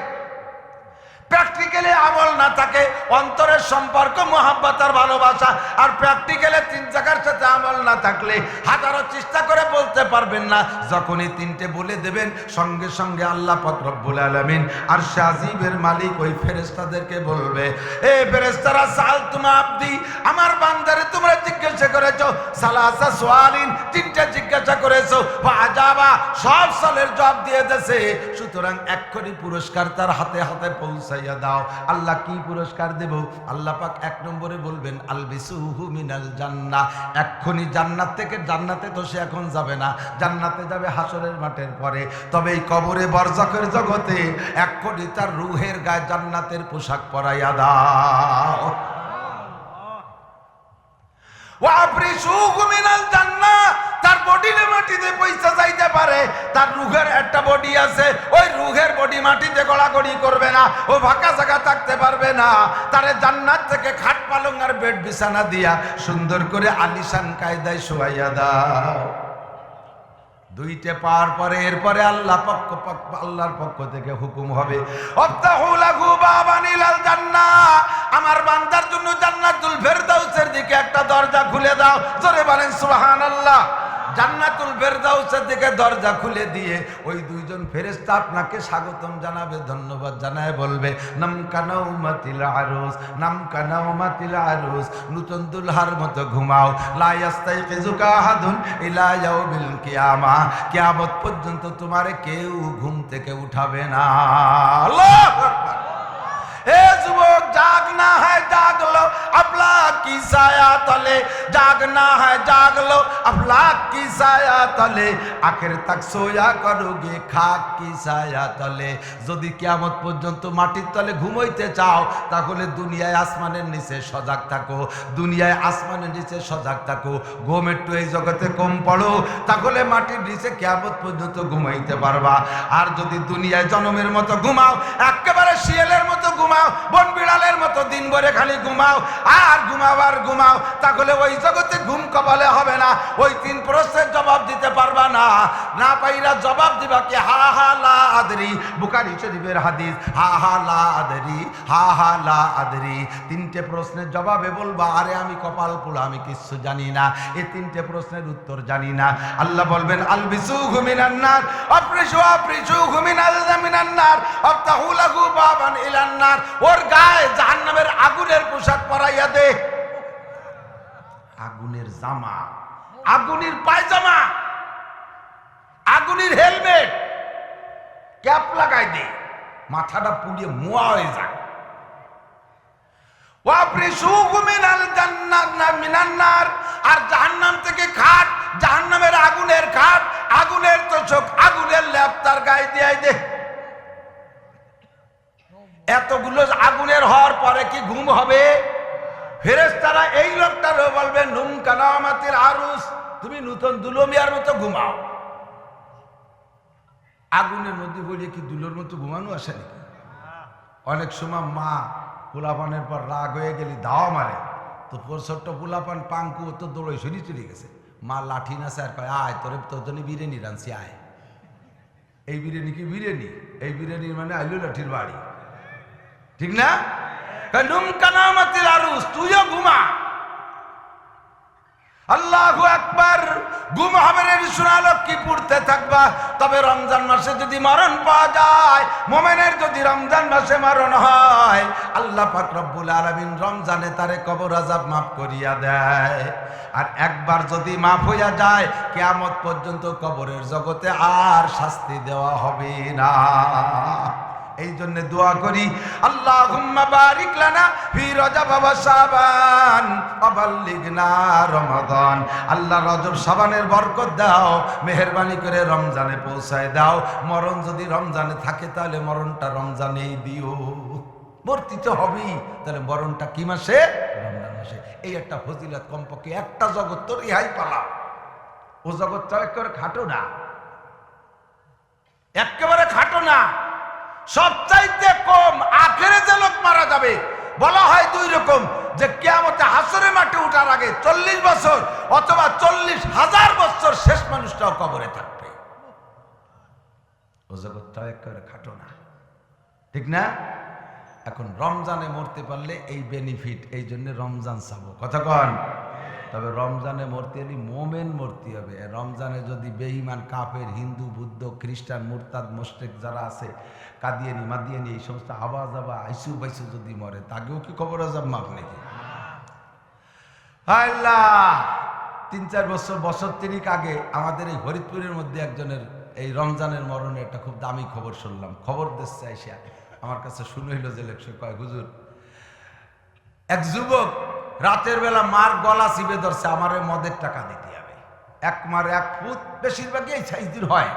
প্র্যাকটিক্যালি আমল না থাকে, অন্তরের সম্পর্ক মহাব্বত আর ভালোবাসা, আর প্র্যাকটিক্যালি তিন জায়গার সাথে আমল না থাকলে হাজারো চেষ্টা করে বলতে পারবেন না। যখনই তিনটে বলে দেবেন সঙ্গে সঙ্গে আল্লাহ পাক রব্বুল আলামিন আর আজিবের মালিক ওই ফেরেশতাদেরকে বলবে, এ ফেরেশতারা সালতুম আবদি, আমার বান্দারে তোমরা জিজ্ঞাসা করেছো, সালাসা সুয়ালিন, তিনটা জিজ্ঞাসা করেছো, ফাজাবা, সব সালের জবাব দিয়ে দেছে, সুতরাং এক্ষুনি পুরস্কার তার হাতে হাতে পৌঁছাইয়া দাও। আল্লাহ কি পুরস্কার দেব? আল্লাহ পাক এক নম্বরে বলবেন আলবিসুহু মিনাল জান্নাহ, এক্ষুনি জান্নাত থেকে, জান্নাতে তো সে এখন যাবে না, জান্নাতে যাবে হাসরের মাঠের পরে, তবে এই কবরে বরজাখের জগতে এক্ষুনি তার রূহের গায়ে জান্নাতের পোশাক পরাইয়া দাও। ওয়াফরিশুহু মিনাল জান্নাহ, তার বডিতে মাটিতে পয়সা যাইতে পারে, তার রুহের একটা বডি আছে, ওই রুহের বডি মাটিতে গড়াগড়ি করবে না, ও ফাঁকা জায়গা থাকতে পারবে না, তারে জান্নাত থেকে খাট পালং আর বেড বিছানা দিয়া সুন্দর করে আলিশান কায়দায় শোয়াইয়া দাও। দুইটা পার পরে এরপরে আল্লাহর পক্ষ থেকে হুকুম হবে, আফতাহু লাহু বাবান ইলাল জান্নাহ, আমার বান্দার জন্য জান্নাতুল ফেরদাউসের দিকে একটা দরজা খুলে দাও। জোরে বলেন সুবহানাল্লাহ। জান্নাতুল ফেরদাউসের দিকে দরজা খুলে দিয়ে ওই দুইজন ফেরেশতা আপনাকে স্বাগতম জানাবে, ধন্যবাদ জানায় বলবে, নাম কানাউমাতিল আরুস, নাম কানাউমাতিল আরুস, নতুন দুলহার মতো ঘুমাও, লা ইয়াস্তাইকিজুকা আহাদুন ইলা ইয়াউমিল কিয়ামা, কিয়ামত পর্যন্ত তোমারে কেউ ঘুম থেকে উঠাবে না। আল্লাহু আকবার। হে যুবক, জাগনা है जाग लो अफलाक की साया तले, जागना है जाग लो अफलाक की साया तले, आखिर तक सोया करोगे खाक की साया तले। যদি কিয়ামত পর্যন্ত মাটির তলে ঘুমাইতে চাও তাহলে দুনিয়ায় আসমানের নিচে সজাগ থাকো, দুনিয়ায় আসমানের নিচে সজাগ থাকো, ঘুম একটু এই জগতে কম পড়ো, তাহলে মাটির নিচে কিয়ামত পর্যন্ত ঘুমাইতে পারবা। আর যদি দুনিয়ায় জনমের মতো ঘুমাও, একেবারে শিয়ালের মতো ঘুমাও, বন বিড়ালের মতো দিন ভরে খালি ঘুমাও আর ঘুমাও আর ঘুমাও, তাহলে ওই জগতে ঘুম কপালে হবে না, ওই তিন প্রশ্নের জবাব দিতে পারবা না। না পাইরা জবাব দিবা কি হা হা লা আদরি, বুখারী শরীফের হাদিস, হা হা লা আদরি, হা হা লা আদরি। তিনটে প্রশ্নের জবাবে বলবা, আরে আমি কপাল পোড়া, আমি কিচ্ছু জানি না, এই তিনটে প্রশ্নের উত্তর জানি না। আল্লাহ বলবেন আলবিসুহু মিনান নার, আফরিশুহু মিনান নার, আফতাহু লাহু বাবান ইলান নার, ওর গায়ে জাহান্নামের আগুনের পোশাক পরাইয়া দে, আগুনের জামা, আগুনের পায়জামা, আগুনের হেলমেট, ক্যাপ লাগাই দে, মাথাটা পুড়িয়ে মোয়া হয়ে যায়। ওয়াফরিশুহু মিনাল জান্নাহ মিনান নার, আর জাহান্নাম থেকে খাট, জাহান্নামের আগুনের খাট, আগুনের তোষক, আগুনের লেপ তার গায়ে দিয়ে দে। এতগুলো আগুনের হওয়ার পরে কি ঘুম হবে? ফেরেশতারা এই লোকটারও বলবে নুম কানামাতিল আরুস, তুমি নতুন দুলমিয়ার মতো ঘুমাও। আগুনের মধ্যে বলে কি দুলোর মতো ঘুমানো আসে নাকি? অনেক সময় মা পোলাপানের পর রাগ হয়ে গেলি দাওয়া মারে, তো ছোট্ট পোলাপান পাঙ্কু তো দৌড়ে সরিয়ে চলে গেছে, মা লাঠি নাচে আর কয় আয় তোর জন্য বিরিয়ানি রাঁধছি আয়। এই বিরিয়ানি কি বিরিয়ানি? এই বিরিয়ানি মানে আইলু লাঠির বাড়ি, ঠিক না? নুম কানামাতিল আরুস, তুইও ঘুমা। আল্লাহু আকবার। ঘুম হবে রে শোনালো কি পড়তে থাকবা। তবে রমজান মাসে যদি মরণ পাওয়া যায়, মুমিনের যদি রমজান মাসে মরণ হয়, আল্লাহ পাক রব্বুল আলামিন রমজানে তারে কবর আযাব মাফ করিয়া দেয়। আর একবার যদি মাফ হইয়া যায়, কিয়ামত পর্যন্ত কবরের জগতে আর শাস্তি দেওয়া হবে না। এই জন্য দোয়া করি, আল্লাহুম্মা বারিক লানা ফি রজব ওয়া শাবান ওয়া বাল্লিগনা রমাদান। আল্লাহ রজব শাবানের বরকত দাও, মেহেরবানি করে রমজানে পৌঁছায় দাও। মরণ যদি রমজানে থাকে তাহলে মরণটা রমজানেই দিও। মরতে তো হবেই, তাহলে মরণটা কি মাসে? রমজান মাসে। এই একটা ফজিলত, কমপক্ষে একটা জগৎ তো রেহাই পালা। ও জগৎটা একেবারে খাটো না, একেবারে খাটো না। সবচাইতে কম আখেরে যে লোক মারা যাবে বলা হয় দুই রকম, যে কিয়ামতে হাসরের মাঠে উঠার আগে 40 বছর অথবা 40,000 বছর শেষ মানুষটাও কবরে থাকবে। ও জগৎটা একেবারে খাটো না, ঠিক না? এখন রমজানে মরতে পারলে এই বেনিফিট, এই জন্য রমজান চাবো, কথা কন। তবে রমজানে মরতে হলে মোমেন মরতে হবে। রমজানে যদি বেঈমান, কাফের, হিন্দু, বুদ্ধ, খ্রিস্টান, মুরতাদ, মুশরিক যারা আছে, কাদিয়ানি, মাদিয়ানি, এই সমস্ত আবা আইসু বাইসু যদি মরে, তাকেও কি কবর আযাব মাফ নাকি? আল্লাহ! 3-4 বছর তিনিক আগে আমাদের এই ফরিদপুরের মধ্যে একজনের এই রমজানের মরণে একটা খুব দামি খবর শুনলাম। খবর দিচ্ছে আইসা আমার কাছে শুনে হইল যে লেখছে, কয় হুজুর, এক যুবক রাতের বেলা মার গলা চিপে ধরছে, আমারে মদের টাকা দিতে হবে। এক মার এক ফুট, বেশিরভাগই এই সাইজের হয়,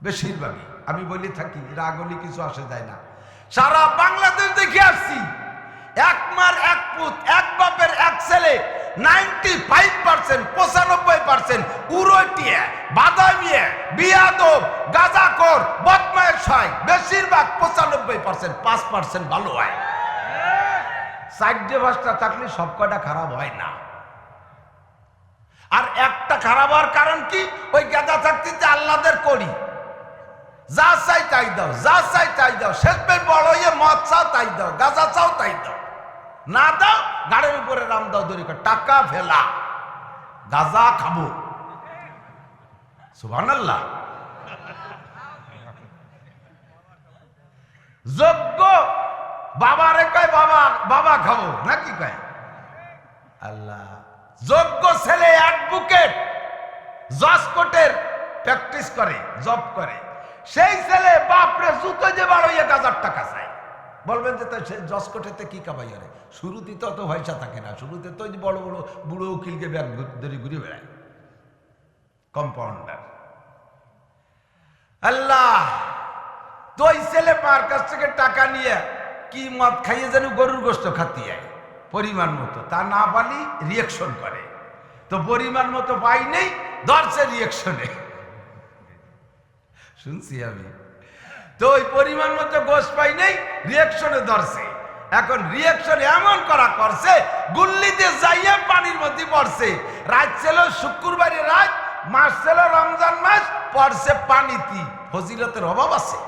বেশিরভাগই আমি বলি থাকি, রাগলি কিছু আসে যায় না। সারা বাংলাদেশ দেখে আসছি, এক মার এক ফুট, এক বাপের এক ছেলে, 95%, 95% উরটিয়া, বাদামিয়া, বিয়াদব, গাঁজাখোর, বদমাইশ হয়। বেশিরভাগ 95%, 5% ভালো হয়। 4-5টা থাকলে সব কয়টা খারাপ হয় না। আর একটা খারাপ হওয়ার কারণ কি? ওই গাঁজা থাকতে আল্লাহদের করি, যা চাই তাই দাও, যা চাই তাই দাও। শেষ পেট বড় হয়ে মদ চাও তাই দাও, গাঁজা চাও তাই দাও, না দাও গাড়ির উপরে রাম দাও, দড়ি টাকা ফেলা, গাঁজা খাবো। সুবহানাল্লাহ। যোগ্য বাবারে কয় বাবা, বাবা খাবো নাকি কয়? আল্লাহ। যোগ্য ছেলে অ্যাডভোকেট, জজ কোর্টের প্র্যাকটিস করে, জব করে, সেই ছেলে বাপরে জুতো যে বাড়াইয়া গাজার টাকা চায়। বলবেন যে তাই জজ কোর্টেতে কি কামাই আরে? শুরুতে তো অত পয়সা থাকে না, শুরুতে তো বড় বড় বুড়ো উকিলকে ব্যাগ ধরে ঘুরে বেড়ায়, কম্পাউন্ডার। আল্লাহ। তো ওই ছেলে মার কাছ থেকে টাকা নিয়ে কি মদ খাইয়ে যেন গরুর গোস্ত খাতি যায় পরিমাণ মতো, তা না পালি রিয়েকশন করে। তো পরিমাণ মতো পাই নেই, ধরছে রিয়েকশনে, শুনছি আমি। তো ওই পরিমাণ মতো গোস্ত পাই নেই, রিয়েকশনে ধরছে। এখন রিয়েকশন এমন করা করছে, গুল্লিতে যাইয়া পানির মধ্যে পড়ছে। রাত ছিল শুক্রবারের রাত, মাস ছিল রমজান মাস, পড়ছে পানিতে। ফজিলতের অভাব আছে?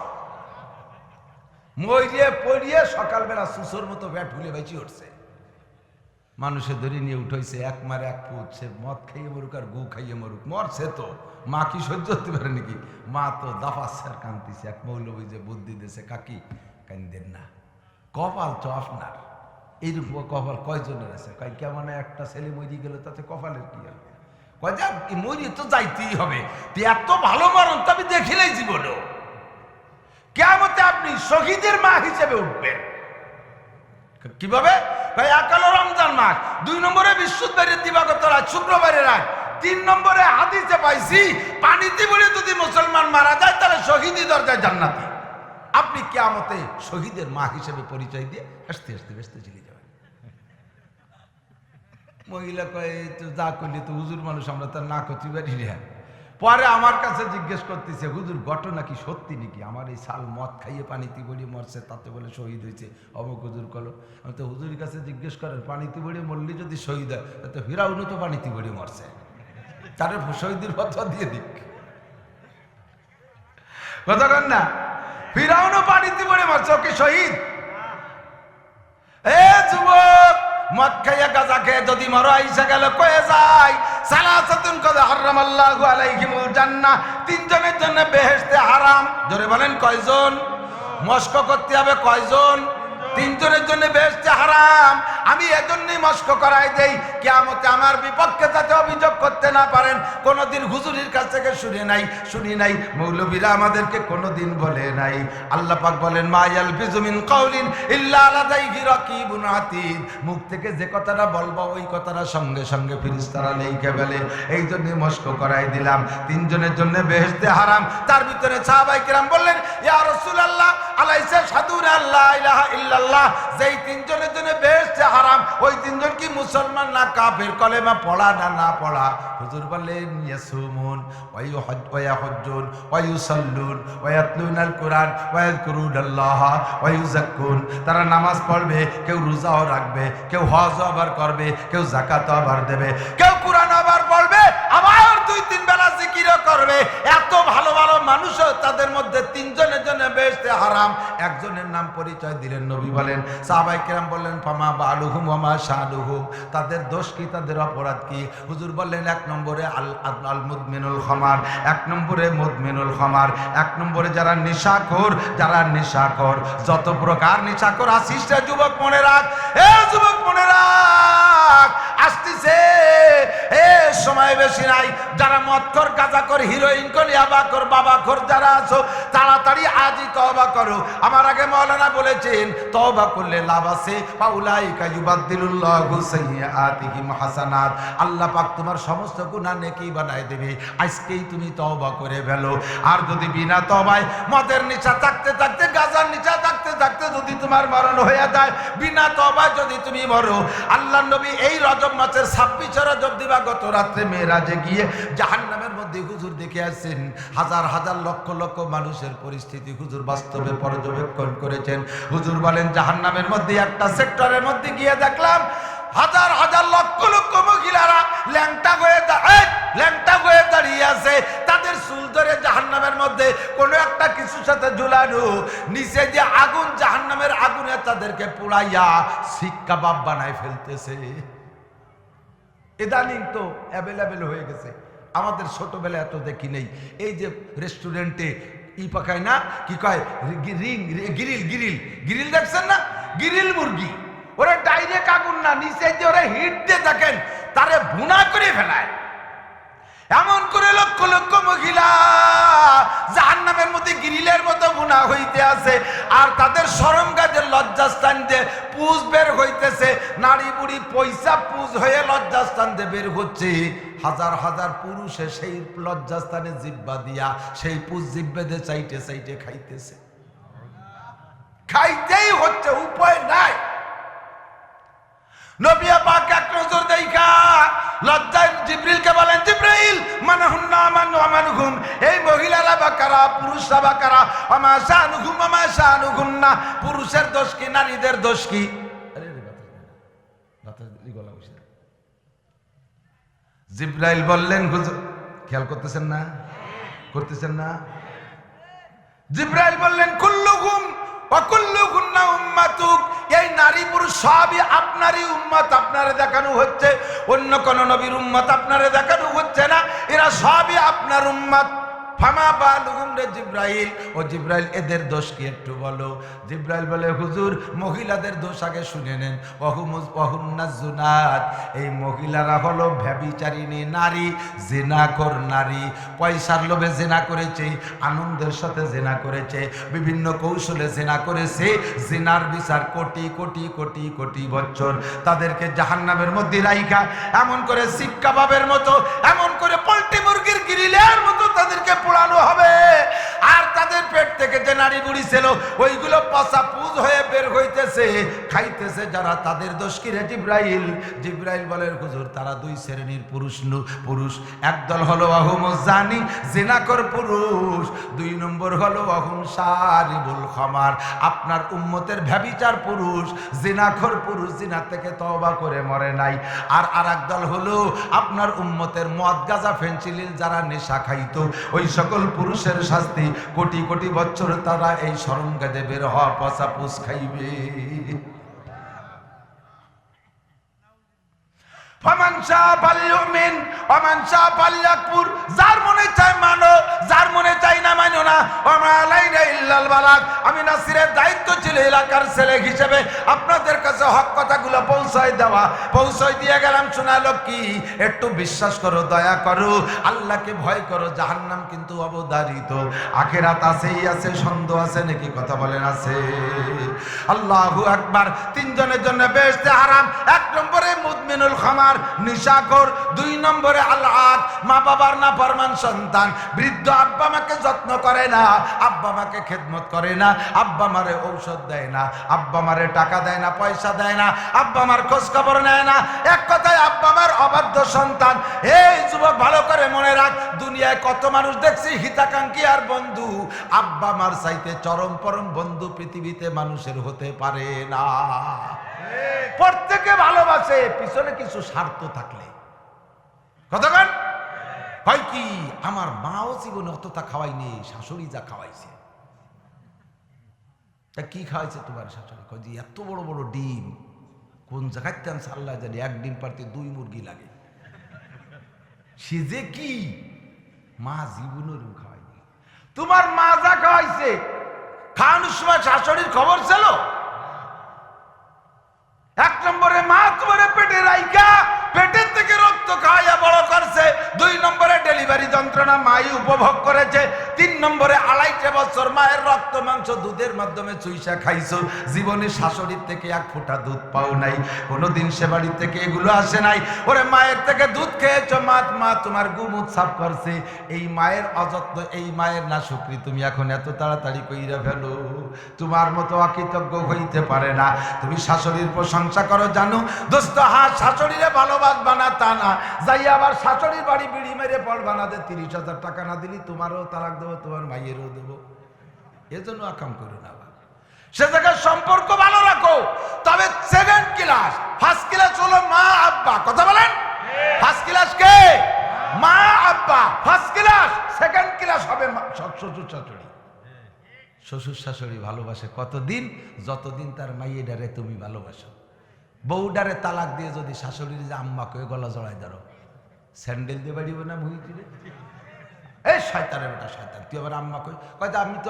মরিয়ে পড়িয়ে সকালবেলা সুসোর মতো ব্যাট ভুলে বেঁচে উঠছে। মানুষের ধরে নিয়ে উঠেছে, এক মারে এক ফুট। সে মদ খাইয়ে মরুক আর গু খাইয়ে মরুক, মরছে তো। মা কি সহ্য করতে পারে নাকি? মা তো দাফাচ্ছে আর কান্দিছে। এক মৌলবী যে বুদ্ধি দিয়েছে, কাকি কান্দেন না, কপাল তো আপনার। এইরকম কপাল কয়জনের আছে? কয় কেমন একটা ছেলে মরি গেল, তাতে কপালের কি হবে? কয় যা মরি তো যাইতেই হবে। এত ভালো মরণ তো আমি দেখিলেই জীবনেও। কিয়ামতে আপনি শহীদের মা হিসেবে উঠবেন। কিভাবে? একালো রমজান মাস, 2 নম্বরে বৃহস্পতিবারের দিবাগত রাত, শুক্রবারের রাত, 3 নম্বরে হাদিসে পাইছি পানিতে পড়ে যদি মুসলমান মারা যায় তাহলে শহীদি দরজায় জান্নাতি। আপনি কিয়ামতে শহীদের মা হিসেবে পরিচয় দিয়ে হাসতে হাসতে ব্যস্ত চলে যাবেন। মহিলা কয় তো যা করলি তো হুজুর মানুষ, আমরা তার না করতে পারি না। পরে আমার কাছে জিজ্ঞেস করতেছে, হুজুর ঘটনা কি সত্যি নাকি? আমার এই সাল মদ খাইয়ে পানিতে পড়ে মরছে, তাতে বলে শহীদ হয়েছে। অমুক হুজুর কলো। আমি তো হুজুরের কাছে জিজ্ঞেস করেন, পানিতে পড়ে মরলে যদি শহীদ হয়, তো ফিরাউনও তো পানিতে পড়ে মরছে, তার শহীদের ফতোয়া দিয়ে দিক। কতক্ষণ না ফিরাউনও পানিতে পড়ে মারছে, ওকে শহীদ। এ যুবক, মদ খাইয়া গাঁজা খেয়ে যদি মরো আইসা গেল কয়ে যায় সালাসাতুন কদ হারামাল্লাহু আলাইহিমুল জান্নাহ, তিনজনের জন্য বেহেশতে হারাম। জোরে বলেন কয়জন? মস্ক করতে হবে কয়জন? তিনজনের জন্য বেহেশতে হারাম। আমি এজন্যই মস্ক করাই দেই, কিয়ামতে আমার বিপক্ষে যাতে অভিযোগ করতে না পারেন। কোনদিন হুজুরের কাছ থেকে শুনি নাই, মৌলবীরা আমাদেরকে কোনদিন বলে নাই। আল্লাহ পাক বলেন মা ইয়ালফিজু মিন কাউলিন ইল্লা লাদাইহি রাকিবুন আতীদ, মুখ থেকে যে কথাটা বলবো ওই কথাটা সঙ্গে সঙ্গে ফেরেশতারা লিখে ফেলে। এই জন্যই মস্ক করাই দিলাম। তিনজনের জন্য বেহেশতে হারাম। তার ভিতরে সাহাবায়ে কেরাম বললেন ইয়া রাসূলুল্লাহ আলাইসা শাহাদুরা লা ইলাহা ইল্লাল্লাহ, যেই তিনজনের জন্য বেহেশতে হারাম ওই তিনজন কি মুসলমান না কাফের? কলেমা পড়া না না পড়া? হুজুর বললেন ইয়াসুমুন ওয়া ইয়াহুজ্জুন ওয়া ইউসাল্লুন ওয়া ইয়াতলুনাল কুরআন ওয়া ইয়াযকুরুনাল্লাহ ওয়া ইউযাক্কুন। তারা নামাজ পড়বে, কেউ রোজাও রাখবে, কেউ হজও আবার করবে, কেউ যাকাতও আবার দেবে, কেউ কুরআন আবার পড়বে, আবার 2-3 বেলা জিকিরও করবে। এত ভালো ভালো মানুষও তাদের মধ্যে তিনজনের জন্য বেহেশতে হারাম। একজনের নাম পরিচয় দিলেন নবী, বলেন সাহাবায়ে কেরাম বললেন ফামা বালুহুম ওয়া মা শানুহুম, তাদের দোষ কি, তাদের অপরাধ কি? হুজুর বললেন 1 নম্বরে আল মুদমিনুল খামার, 1 নম্বরে মুদমিনুল খামার, 1 নম্বরে যারা নেশাখোর, যত প্রকার নেশাখোর আসিস রে যুবক মনে রাখ, এ যুবক মনে রাখ, আসতেছে এ সময় বেশি নাই। যারা মদখোর, গাঁজাখোর, হিরোইনখোর, ইয়াবাখোর, বাবাখোর যারা আছো তাড়াতাড়ি আজই তওবা করো। আমার আগে মাওলানা বলেছেন তওবা করলে লাভ আছে, ফাউলাইকা ইউবাদদিলুল্লাহু সাইয়্যাতিহিম হাসানাত, আল্লাহ পাক তোমার সমস্ত গুনাহ নেকি বানায় দেবে। আজকেই তুমি তওবা করে ফেলো। আর যদি বিনা তওবায় মদের নেশা থাকতে থাকতে, গাঁজার নেশা থাকতে থাকতে যদি তোমার মরণ হয়ে যায়, বিনা তওবায় যদি তুমি মরো, আল্লাহর নবী এই রজব মাসের 26 রজব দিবাগত রাত্রে মেরাজে গিয়ে জাহান্নামের মধ্যে হুজুর দেখে আসছেন হাজার হাজার লক্ষ লক্ষ মানুষের পরিস্থিতি হুজুর বাস্তবে পর্যবেক্ষণ করেছেন। হুজুর বলেন জাহান্নামের মধ্যে একটা সেক্টরের মধ্যে গিয়ে দেখলাম হাজার হাজার লক্ষ লক্ষ মহিলারা ল্যাংটা হয়ে দাঁড়িয়ে আছে। তাদের চুল ধরে জাহান্নামের মধ্যে কোনো একটা কিছুর সাথে ঝুলানো, নিচে যে আগুন, জাহান্নামের আগুনে তাদেরকে পোড়াইয়া শিক কাবাব বানায় ফেলতেছে। ইদানিং তো অ্যাভেলেবেল হয়ে গেছে, আমাদের ছোটবেলায় এত দেখি নেই। এই যে রেস্টুরেন্টে পাকায় না, কি কয়, গ্রিল দেখছেন না, গ্রিল মুরগি, ওরা ডাইরেক্ট আগুন না, নিচে যে ওরা হিট দিয়ে দেখেন তারে ভুনা করে ফেলায়। এমন করে লক্ষ লক্ষ মহিলা জাহান্নামের মধ্যে গ্রিলের মতো ভুনা হইতে আছে। আর তাদের শরম গাজের লজ্জাস্থান দিয়ে পুজ বের হইতেছে, নারী বুড়ি পয়সা পুজ হয়ে লজ্জাস্থান দিয়ে বের হচ্ছে। হাজার হাজার পুরুষে সেই লজ্জাস্থানে জিব্বা দিয়া সেই পুজ জিব্বে দিয়ে চাইটে চাইটে খাইতেছে, খাইতেই হচ্ছে, উপায় নাই। নবী পাক এক নজর দেখা লজ্জায় জিবরিলকে বলেন জিবরাইল মানহুন্না মানহুম, এই মহিলারা বা কারা, পুরুষরা বা কারা, আমা শানুহুম আমা শানুহুন্না, পুরুষের দোষ কি, নারীদের দোষ কি? জিবরাইল বললেন হুজুর, খেয়াল করতেছেন না? জিবরাইল বললেন কুল্লুহুম ওয়া কুল্লুহুন্না উম্মাতুক, এই নারী পুরুষ সবই আপনারই উম্মত, আপনারে দেখানো হচ্ছে। অন্য কোন নবীর উম্মত আপনারে দেখানো হচ্ছে না, এরা সবই আপনার উম্মত। ফামা বালুহুম রে জিবরাইল, ও জিবরাইল এদের দোষ কি একটু বলো। জিবরাইল বলে হুজুর মহিলাদের দোষ আগে শুনে নেন। ওয়াহুন্নাজ জুনাত, এই মহিলারা হলো ব্যভিচারিণী নারী, জিনাখোর নারী, পয়সার লোভে জিনা করেছে, আনন্দের সাথে জিনা করেছে, বিভিন্ন কৌশলে জিনা করেছে। জিনার বিচার কোটি কোটি কোটি কোটি বছর তাদেরকে জাহান্নামের মধ্যে রাইখা এমন করে শিক কাবাবের মতো, এমন করে পোল্ট্রি মুরগির গ্রিলের মতো তাদেরকে পোড়ানো হবে। আর তাদের পেট থেকে থেকে যে নারী বুড়ি ছিল ওইগুলো পচা পুজ হয়ে বের হইতেছে, খাইতেছে যারা, তাদের দোষ কি রে জিব্রাইল? জিব্রাইল বলেন হুজুর তারা দুই শ্রেণীর পুরুষ, একদল হলো আহুমুজ জানি, জিনাকর পুরুষ, দুই নম্বর হলো আহুম শারিবুল খামার, আপনার উম্মতের ব্যভিচার পুরুষ, জিনাখোর পুরুষ, জিনা থেকে তওবা করে মরে নাই। আর আরেক দল হলো আপনার উম্মতের মদ গাঁজা ফেন্সিলিন যারা নেশা খাইতো, ওই সকল পুরুষের শাস্তি কোটি কোটি বছর তারা এই শরম গাদে বের হওয়া পচা পুষ খাইবে। ফামান শাআ ফালইউমিন ওয়া মান শাআ ফালইয়াকফুর, যার মনে চায় মানো, যার মনে চায় না মানো না। ওয়া মা আলাইনা ইল্লাল বালাগ, আমি নাসিরের দায়িত্ব ছিল এলাকার ছেলে হিসেবে আপনাদের কাছে হক কথাগুলো পৌঁছায় দেওয়া। পৌঁছায় দিয়ে গেলাম, শোনালো কি? একটু বিশ্বাস করো, দয়া করো, আল্লাহকে ভয় করো, জাহান্নাম কিন্তু অবধারিত, আখিরাত আছেই আছে, সন্দেহ আছে নাকি? কথা বলেন আছে। আল্লাহু আকবার। তিনজনের জন্য বেহেশতে হারাম। এক নম্বরে মুদমিনুল খামার নিশাখোর, দুই নম্বরে আল-আক মা বাবার নাফরমান সন্তান, বৃদ্ধ আব্বা মাকে যত্ন করে না, আব্বা মাকে খেদমত করে না, আব্বা মারে ঔষধ দেয় না, আব্বা মারে টাকা দেয় না, পয়সা দেয় না, আব্বা মার খোঁজ খবর নেয় না, এক কথায় আব্বা মার অবাধ্য সন্তান। এই যুবক ভালো করে মনে রাখ, দুনিয়ায় কত মানুষ দেখছি হিতাকাঙ্ক্ষী আর বন্ধু, আব্বা মার চাইতে চরম পরম বন্ধু পৃথিবীতে মানুষের হতে পারে না। প্রত্যেকে ভালোবাসে পিছনে কিছু স্বার্থ থাকলে। কতক্ষণ হয় কি, আমার মাও জীবনে অতটা খাওয়াইনি, শাশুড়ি যা খাওয়াইছে। তা কি খাওয়াইছে তোমার শাশুড়ি? কয় যে এত বড় বড় ডিম, কোন জায়গায় আনছে আল্লাহ জানে, এক ডিম পারতে 2 মুরগি লাগে। সে যে কি মা জীবনের খাওয়াইনি। তোমার মা যা খাওয়াইছে, খাওয়ানোর সময় শাশুড়ির খবর ছিল? এক নম্বরে মা তোমার পেটে রাইখা পেটের থেকে রক্ত খাওয়াইয়া বড় করছে, 2 নম্বরে ডেলিভারি যন্ত্রণা মাই উপভোগ করেছে, 3 নম্বরে 2.5 বছর মায়ের রক্ত মাংস দুধের মাধ্যমে চুইসা খাইছো, জীবনে শাশুড়ির থেকে এক ফোঁটা দুধ পাও নাই, কোনোদিন সে বাড়ির থেকে এগুলো আসে নাই। ওরে মায়ের থেকে দুধ খেয়েছো, মা তোমার গুমুত সাফ করছে, এই মায়ের অযত্ন, এই মায়ের না শুকরি তুমি এখন এত তাড়াতাড়ি কইরা ফেলো। তোমার মতো অকৃতজ্ঞ হইতে পারে না। তুমি শাশুড়ির প্রশংসা করো জানো দোস্ত, হ্যাঁ শাশুড়িরে ভালোবাসবা না তা না, যাই আবার শাশুড়ির বাড়ি বিড়ি মেরে ফল বানাতে 30,000 টাকা না দিলি তোমারও তালাক দেবো, তোমার মাইয়েরও দেবো। এজন্য আকাম করো না, সে জায়গায় সম্পর্ক ভালো রাখো। তবে সেকেন্ড ক্লাস, ফার্স্ট ক্লাস হলো মা আব্বা। কথা বলেন, ফার্স্ট ক্লাস কে? মা আব্বা। ফার্স্ট ক্লাস, সেকেন্ড ক্লাস হবে শ্বশুর শাশুড়ি। শ্বশুর শাশুড়ি ভালোবাসে কতদিন? যতদিন তার মাইয়েডারে তুমি ভালোবাসো। বউডারে তালাক দিয়ে যদি শাশুড়ির যে আম্মা কয়ে গলা জড়াই ধরো, স্যান্ডেল দিয়ে বাড়িব না মুহিটিরে, এই শয়তানের বেটা শয়তান, তুই আবার আম্মা কই? কয় আমি তো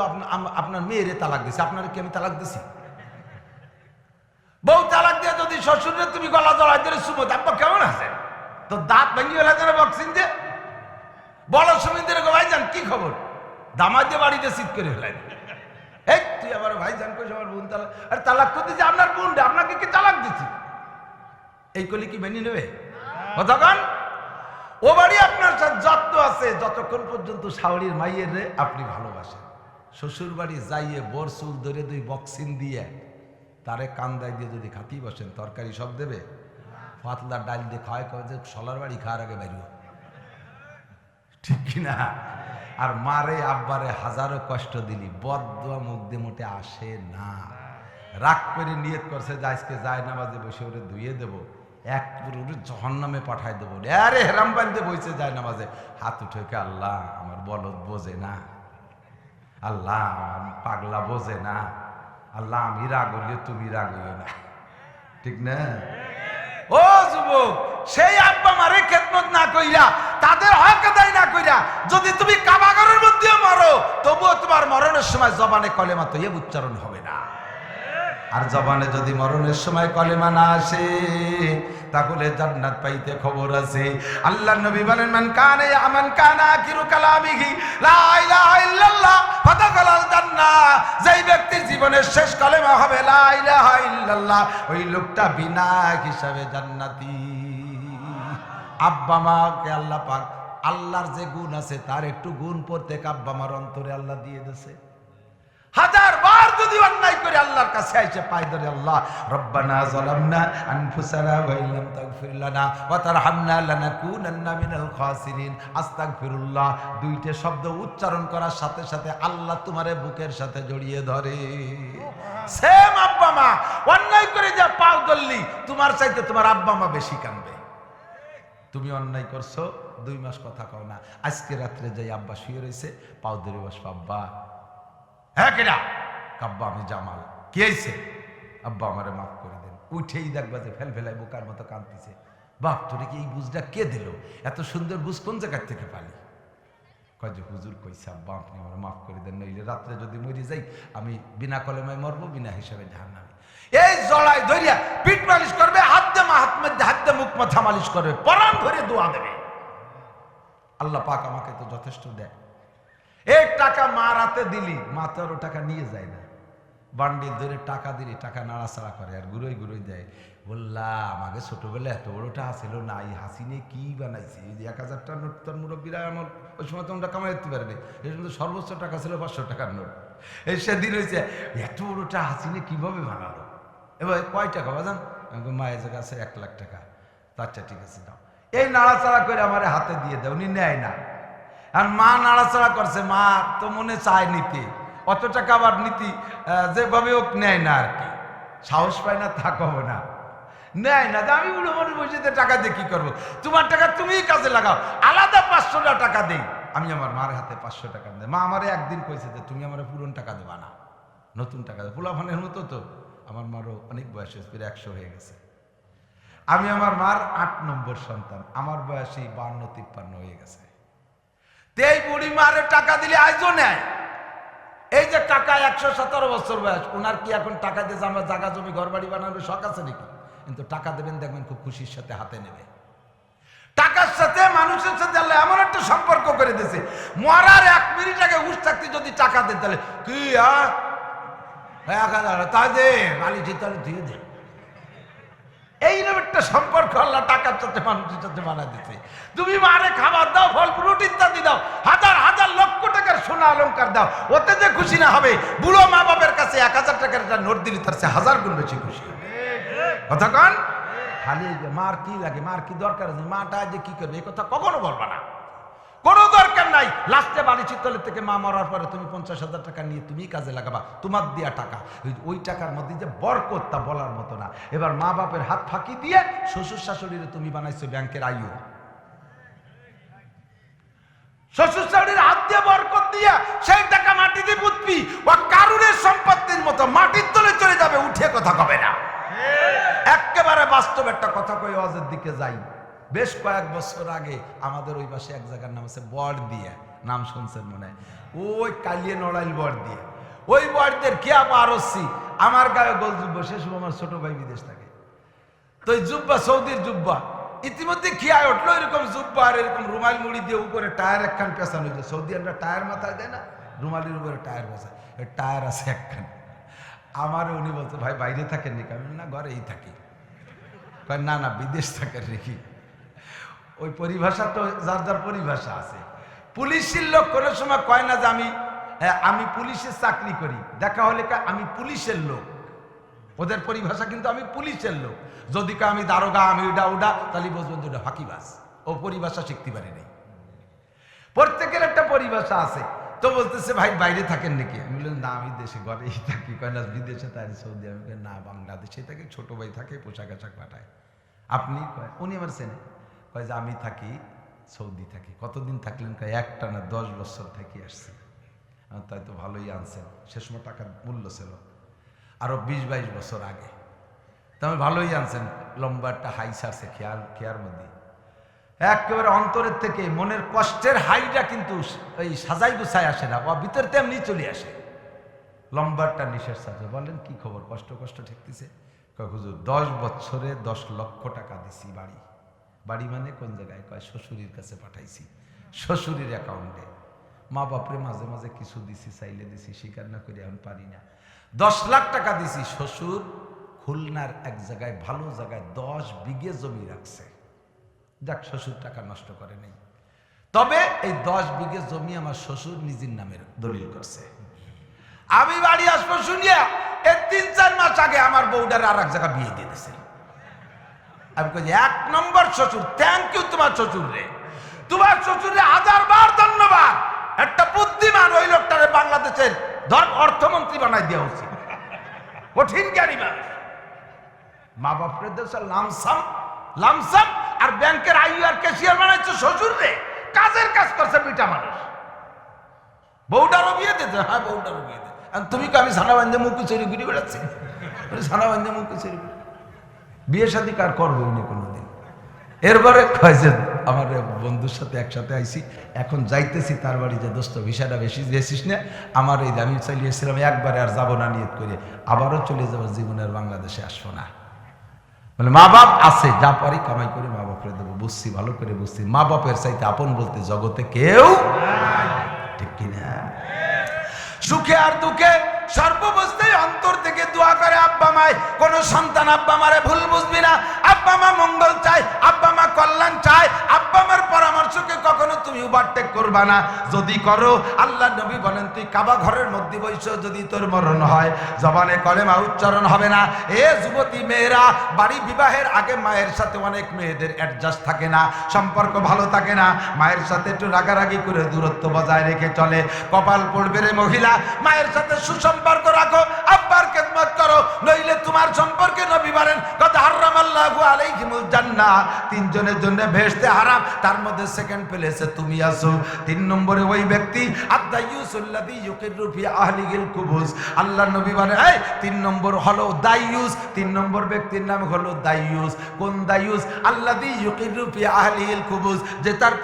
আপনার মেয়েরে তালাক দিছি, আপনার কি আমি তালাক দিছি? বউ তালাক দিয়ে যদি শ্বশুরে তুমি গলা জড়াই ধরে সুমত, আব্বা কেমন আছে? তো দাঁত ভেঙে গেলে যেন বক্সিং যে বড় সুমিন্দের ভাইজান কি খবর, দামাই দিয়ে বাড়িতে সিট করে ফেলাই। এই তুই আবার ভাইজান কইস আমার বোন তালাক, আরে তালাক তো দিছি আপনার বোন, আপনাকে কি তালাক দিছি? এই কলি কি মেনে নেবে? কতক্ষণ ও বাড়ি আপনার সাথে যত্ন আছে যতক্ষণ পর্যন্ত শাওড়ির মাইয়ের রে আপনি ভালোবাসেন। শ্বশুর বাড়ি যাইয়ে বোর চুল ধরে 2 বক্সিং দিয়ে তারে কান্দায় দিয়ে যদি খাতি বসেন, তরকারি সব দেবে, পাতলা ডাল দিয়ে খাওয়াই কবে যে সলার বাড়ি খাওয়ার আগে বাইর, ঠিক কিনা? আর মারে আব্বারে হাজারো কষ্ট দিলি, বদদুয়া মুখ দিয়ে মোটে আসে না। রাগ করে নিয়ত করছে যে আজকে যায় নামাজে বসে ওরে ধুয়ে দেবো, এক পুরো জাহান্নামে পাঠায় দেবো। আরে হেরাম বান্ধে বইছে যায় নামাজে, হাত উঠে কে, আল্লাহ আমার বলদ বোঝে না, আল্লাহ পাগলা বোঝে না, আল্লাহ আমি রাগ হইলে তুমি রাগ হইও না, ঠিক না? ও যুবক, সেই আব্বা মারে খেদমত না কইরা, তাদের হক আদায় না কইরা যদি তুমি কাবাগরের মধ্যে মরো, তবুও তোমার মরণের সময় জবানে কলেমা তৈয়ব উচ্চারণ হবে না। আর জবানে যদি মরণের সময় কলেমা না আসে, তাহলে জান্নাত পাইতে খবর আছে। আল্লাহর নবী বলেন, মান কানা ইয়ামান কানা আখিরু কালামিহি লা ইলাহা ইল্লাল্লাহ ফাদাখালাল জান্নাহ, যেই ব্যক্তির জীবনের শেষ কলেমা হবে লা ইলাহা ইল্লাল্লাহ, ওই লোকটা বিনা হিসাবে জান্নাতি। আব্বা মাকে আল্লাহ পাক, আল্লাহর যে গুণ আছে তার একটু গুণ প্রত্যেক আব্বা মার অন্তরে আল্লাহ দিয়ে দিয়েছে। যদি অন্যায় করে আল্লাহর কাছে আইসে পায় ধরে আল্লাহ রব্বানা যালামনা আনফুসানা ওয়া ইল্লাম তাগফির লানা ওয়া তারহামনা লানাকুনান্না মিনাল খাসিরিন। আস্তাগফিরুল্লাহ দুইটা শব্দ উচ্চারণ করার সাথে সাথে আল্লাহ তোমারে বুকের সাথে জড়িয়ে ধরে। সেম আব্বা মা অন্যায় করে যা পাও ধরলি, তোমার চাইতে তোমার আব্বা মা বেশি কাঁদবে। তুমি অন্যায় করছো, 2 মাস কথা কও না, আজকে রাত্রে যাই আব্বা শুয়ে রয়েছে, পাও ধরে বসবো, আব্বা হ্যাঁ কেডা? আব্বা আমি জামাল। কি হয়েছে? আব্বা আমারে মাফ করে দেন। উঠেই দেখবা যে ফেলফেলায় বোকার মতো কাঁদতেছে। বাপ তোরে কি এই বুঝটা কে দিল? এত সুন্দর বুঝ কোন জায়গার থেকে পালি? কয় যে হুজুর কইছে আব্বা আপনি আমার মাফ করে দেন, নইলে রাত্রে যদি মরে যাই আমি বিনা কলেমায় মরবো, বিনা হিসাবে জাহান্নামে। এই জড়াই ধরিয়া পিঠ মালিশ করবে, হাত দিয়ে মুখ মাথা মালিশ করবে, পরাণ ধরে দোয়া দেবে। আল্লাহ পাক আমাকে তো যথেষ্ট দেয়। 1 টাকা মার হাতে দিলি, মা তো আর টাকা নিয়ে যায় না, বান্ডিল ধরে টাকা দিলি, টাকা নাড়াচাড়া করে আর ঘুরোই ঘুরোই দেয়। বললাম আগে ছোটবেলায় এত বড়টা হাসিল না, এই হাসি নিয়ে কি বানাইছে? এই যে 1000 টাকার নোট তোর মুরব্বীরা আমার ওই সময় তোমরা কামাই করতে পারবে, এর মধ্যে সর্বোচ্চ টাকা ছিল 500 টাকার নোট। এই সেদিন হয়েছে এত বড়টা হাসি নিয়ে কিভাবে বানালো? এবার কয় টাকা বাজান? মায়ের জায়গা আছে 1 লাখ টাকা। আচ্ছা ঠিক আছে দাও। এই নাড়াচাড়া করে আমার হাতে দিয়ে দেয়, উনি নেয় না। আর মা নাড়াচাড়া করছে, মা তো মনে চায় নিতে, অত টাকা আবার নীতি যেভাবে হোক নেয় না আর কি, সাহস পায় না, তা কবে না, নেয় না। আমি বুড়ো মানুষ বসে টাকা দিয়ে কি করবো? তোমার টাকা তুমিই কাজে লাগাও, আলাদা 500 টাকা দেই। আমি আমার মার হাতে 500 টাকা দেয়। মা আমারে একদিন কইছে যে তুমি আমার পুরনো টাকা দেবা না, নতুন টাকা দেবো। পোলাফানের মতো তো, আমার মারও অনেক বয়স হয়েছে, 100 হয়ে গেছে। আমি আমার মার 8 নম্বর সন্তান, আমার বয়সী 52-53 হয়ে গেছে। এই বুড়ি মারে টাকা দিলে আজও নেয়। এই যে টাকা 117 বছর বয়স, ওনার কি এখন টাকা দিয়ে আমরা জায়গা জমি ঘর বাড়ি বানানোর শখ আছে নাকি? কিন্তু টাকা দেবেন, দেখবেন খুব খুশির সাথে হাতে নেবে। টাকার সাথে মানুষের সাথে আল্লাহ এমন একটা সম্পর্ক করে দিয়েছে, মরার 1 মিনিট আগে হুশ থাকতে যদি টাকা দেন তাহলে কি 1000 তা দে মালিক তাহলে দিয়ে দে। এইরকম একটা সম্পর্ক আল্লাহ টাকার সাথে মানুষের সাথে বানা দিতে। তুমি মারে খাবার দাও, ফল ফ্রুট ইত্যাদি দাও, হাজার হাজার লক্ষ টাকার সোনা অলংকার দাও, ওতে যে খুশি না হবে, বুড়ো মা বাপের কাছে 1000 টাকার একটা নোট দিলে তার চেয়ে 1000 গুণ বেশি খুশি হবে। কথা কন? খালি মার কি লাগে, মার কি দরকার আছে, মাটা যে কি করবে এই কথা কখনো বলবা না, কোনো দরকার নাই। লাস্টে বাড়ি চিত্তলের থেকে মা মরার পরে তুমি 50,000 টাকা নিয়ে তুমি কাজে লাগাবা, তোমার দেয়া টাকা, ওই টাকার মধ্যে যে বরকত তা বলার মতো না। এবার মা বাপের হাত ফাঁকি দিয়ে শ্বশুর শাশুড়িরে তুমি বানাইছো ব্যাংকের আইও, শ্বশুর শাশুড়ির হাত দিয়ে বরকত দিয়ে সেই টাকা মাটিতে পুঁতবি, ও কারুরের সম্পত্তির মতো মাটির তলে চলে যাবে, উঠে কথা কবে না। একেবারে বাস্তব একটা কথা কই, ওয়াজের দিকে যাই। বেশ কয়েক বছর আগে আমাদের ওই পাশে এক জায়গার নাম আছে বড়দিয়া, নাম শুনছেন মনে হয়? ওই কালিয়ে নড়াইল বড়দিয়া, ওই বড়দের খেয়া পারছি আমার গায়ে গোল জুব্বা, সে সময় আমার ছোট ভাই বিদেশ থাকে, তো ওই জুব্বা সৌদির জুব্বা ইতিমধ্যে খেয়ায় উঠলো, এরকম জুব্বা আর এরকম রুমাল মুড়ি দিয়ে উপরে টায়ার একখান পেঁচানো হয়েছে। সৌদিয়ানরা টায়ার মাথায় দেয় না, রুমালের উপরে টায়ার বসায়, টায়ার আছে একখান। আমার উনি বলতো ভাই বাইরে থাকেন নাকি? আমি না ঘরেই থাকি। না না বিদেশ থাকেন নাকি? ওই পরিভাষা তো যার যার পরিভাষা আছে। পুলিশের লোক কোনো সময় কয় না যে আমি পুলিশের চাকরি করি, দেখা হলে আমি পুলিশের লোক, ওদের পরিভাষা কিন্তু আমি পুলিশের লোক। যদি আমি দারোগা, আমি উডা তাহলে বুঝবেন যে ওটা ফাঁকিবাজ, ও পরিভাষা শিখতে পারি নাই। প্রত্যেকের একটা পরিভাষা আছে। তো বলতেছে ভাই বাইরে থাকেন নাকি? আমি বললাম না আমি দেশে ঘরেই থাকি। কয় না বিদেশে তাই সৌদি? আমি না বাংলাদেশে থাকি, ছোট ভাই থাকে, পোশাক আশাক পাঠায়। আপনি? কয় উনি আমার চেনে। কয় যে আমি থাকি সৌদি থাকি। কতদিন থাকলেন? কয় একটানা 10 বছর থেকে আসছি। তাই তো ভালোই আনছেন, সে সময় টাকার মূল্য ছিল আরো 20-22 বছর আগে, তো আমি ভালোই আনছেন। লম্বা একটা হাই ছাড়ছে খেয়ার মধ্যে, একেবারে অন্তরের থেকে মনের কষ্টের হাইটা কিন্তু এই সাজাই গুছাই আসে না, বা ভিতর তেমনি চলে আসে। লম্বারটা নিঃশ্বাস ছাড়ছে। বলেন কি খবর? কষ্ট ঠেকতেছে? কয় হুজুর 10 বছরে 10 লক্ষ টাকা দিছি বাড়ি। বাড়ি মানে কোন জায়গায়? কয় শ্বশুরের কাছে পাঠাইছি, শ্বশুরের অ্যাকাউন্টে। মা বাপরে মাঝে মাঝে কিছু দিছি, চাইলে দিছি, স্বীকার না করে এখন পারি না। 10 লাখ টাকা দিছি। শ্বশুর খুলনার এক জায়গায় ভালো জায়গায় 10 বিঘে জমি রাখছে। যাক, শ্বশুর টাকা নষ্ট করে নেই। তবে এই 10 বিঘে জমি আমার শ্বশুর নিজের নামের দলিল করছে। আমি বাড়ি আসবো শুনিয়া এর 3-4 মাস আগে আমার বউটার আর এক জায়গায় বিয়ে দিয়ে দিয়েছে। আমি কই 1 নম্বর শ্বশুর, থ্যাংক ইউ তোমার শ্বশুর রে, তোমার শ্বশুরে 1000বার ধন্যবাদ। একটা বুদ্ধিমান ওই লোকটারে বাংলাদেশের অর্থমন্ত্রী বানাই দেওয়া উচিত। কঠিন জ্ঞানী মানুষ, মা বাপের দেশের লামসাম আর ব্যাংকের আইআর ক্যাশিয়ার বানাইছে শ্বশুর রে, কাজের কাজ করছে বিটা মানুষ। বউটারও বিয়ে দিতে, হ্যাঁ বউটারও বিয়ে দিতে। তুমি কি আমি সানা বান্ধে মুখ চুরি ঘুরি বেড়াচ্ছি? সানা বান্ধে মুখ চুরি বিয়ে শাদী কার করবো উনি কোনোদিন। এরপরে কয়েছে আমার বন্ধুর সাথে একসাথে আইসি, এখন যাইতেছি তার বাড়ি, যে দোস্ত ভিসাটা বেশি দিয়েছিস না, আমার এই আমি চালিয়েছিলাম একবারে আর যাবো না নিয়ত করে, আবারও চলে যাবো, জীবনের বাংলাদেশে আসবো না। বলে মা বাপ আছে, যা পারি কামাই করে মা বাপরে দেবো। বুঝছি, ভালো করে বুঝছি, মা বাপের চাইতে আপন বলতে জগতে কেউ, ঠিক কিনা? সুখে আর দুঃখে সর্ববস্থায় অন্তর থেকে দোয়া করে আব্বা মায়। কোন সন্তান আব্বা মারে ভুল বুঝবি না, আব্বা মা মঙ্গল চায়, আব্বা মা কল্যাণ চায়, আব্বা মার পরামর্শকে কখনো তুমি ওভারটেক করবা না। যদি করো, আল্লাহ নবী বলেন তুই কাবা ঘরের মধ্যে বসে যদি তোর মরণ হয়, জবানে কলেমা উচ্চারণ হবে না। এ যুবতী মেয়েরা, বাড়ি বিবাহের আগে মায়ের সাথে অনেক মেয়েদের অ্যাডজাস্ট থাকে না, সম্পর্ক ভালো থাকে না, মায়ের সাথে একটু রাগারাগি করে দূরত্ব বজায় রেখে চলে। কপাল পড়বে রে মহিলা, মায়ের সাথে সুসম্পর্ক রাখো, আব্বার খেদমত করো, নইলে তোমার সম্পর্কে নবী বলেন কদ হারামাল্লাহু আলাইহিমুল জান্নাহ, 3 জনের জন্য বেহেশতে হারাম, তার মধ্যে সেকেন্ড প্লেসে তুমি আছো। 3 নম্বরে ওই ব্যক্তি আদ-দাইয়ুসুল্লাযী ইউকিরু ফি আহলিহিল কুবুজ। আল্লাহ নবী বলেন এই 3 নম্বর হলো দাইয়ুস, 3 নম্বর ব্যক্তির নাম হলো দাইয়ুস। কোন দাইয়ুস? আল্লাযী ইউকিরু ফি আহলিহিল কুবুজ, যে তার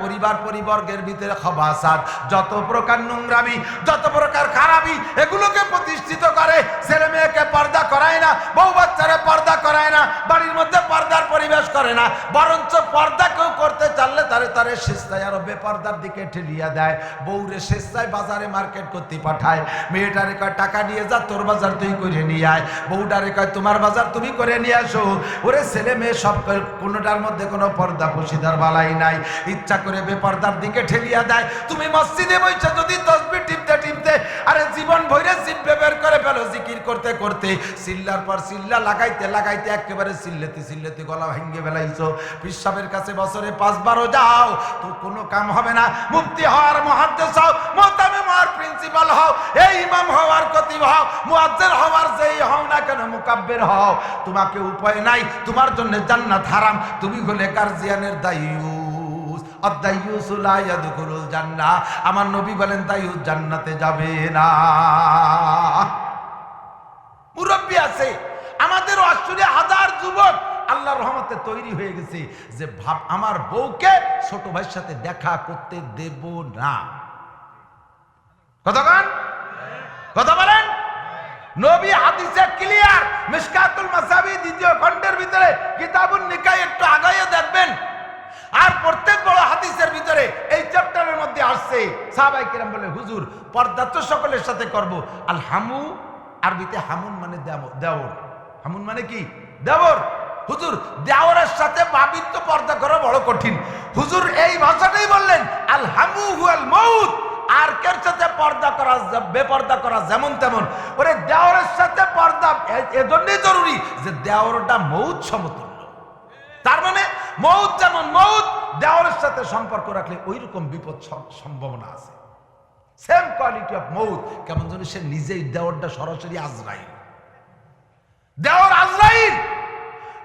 পরিবর্গের ভিতরে খবাসাত, যত প্রকার নোংরামি, যত প্রকার খারাপি, এগুলোকে প্রতিষ্ঠিত করে। ছেলে মেয়েকে পর্দা করায় না, বউ বাচ্চারে পর্দা করায় না, বাড়ির মধ্যে পর্দার পরিবেশ করে না, বরঞ্চ পর্দা কেউ করতে চাইলে তারে স্বেচ্ছায় আরো বেপর্দার দিকে ঠেলিয়া দেয়। বউরে স্বেচ্ছায় বাজারে মার্কেট করতে পাঠায়, মেয়েটারে কয় টাকা নিয়ে যা, তোর বাজার তুই করে নিয়ে আয়, বউটারে কয় তোমার বাজার তুমি করে নিয়ে আসো। ওরে ছেলে মেয়ে সব কোনোটার মধ্যে কোনো পর্দা পশিদার বালাই নাই, ইচ্ছা করে বেপর্দার দিকে ঠেলিয়া দেয়। তুমি মসজিদে বইছো যদি তসবিহ টিপতে আরে জীবন ভরে জিভে বের করে ফেলো জিকির করতে করতে, সিল্লার পর সিল্লা লাগাইতে একেবারে সিল্লেতে গলা ভেঙে ফেলাইছো। পিসাবের কাছে বছরে 5-12 যাও, তো কোনো কাম হবে না। মুফতি হওয়ার, মুহাদ্দিস হও, মুহতামিম হওয়ার, প্রিন্সিপাল হও, এই ইমাম হওয়ার, খতিব হও, মুয়াজ্জিন হওয়ার, যেই হও না কেন, মুকাব্বির হও, তোমাকে উপায় নাই, তোমার জন্য জান্নাত হারাম। তুমি হলে গার্জিয়ানের দাইয়ুস, আদ-দাইয়ুসু লা ইয়াদখুলুল জান্নাহ। আমার নবী বলেন দাইয়ুস জান্নাতে যাবে না। মুরব্বী আছে আমাদের অষ্টে হাজার যুবক আল্লাহর রহমতে তৈরি হয়ে গেছে যে ভাব আমার বউকে ছোট ভাইয়ের সাথে দেখা করতে দেব না। কথা বলেন। নবী হাদিসে ক্লিয়ার, মিশকাতুল মাসাবি 2য় খণ্ডের ভিতরে কিতাবুন নিকাহ একটু আগাইয়ে দেখবেন। আর প্রত্যেক বড় হাদিসের ভিতরে এই চ্যাপ্টারের মধ্যে আসছে সাহাবায়ে কেরাম বলে হুজুর পর্দা তো সকলের সাথে করব। আল হামু, আরবিতে হামুন মানে দেওর, হামুন মানে কি? দেওর। হুজুর দেওরের সাথে ভাবির তো পর্দা করা বড় কঠিন। হুজুর এই ভাষাটাই বললেন আল হামু হুয়াল মাউত। আর কের সাথে পর্দা করা, বেপর্দা করা যেমন তেমন। ওরে দেওরের সাথে পর্দা এজন্যই জরুরি যে দেওরটা মউত সমতুল্য। তার মানে মউত যেমন মউত, দেওরের সাথে সম্পর্ক রাখলে ওই রকম বিপদ সম্ভাবনা আছে। সেম কোয়ালিটি অফ মউত। কেমন যেন সে নিজেই দেওরটা সরাসরি আজরাইল। দেওর আজরাইল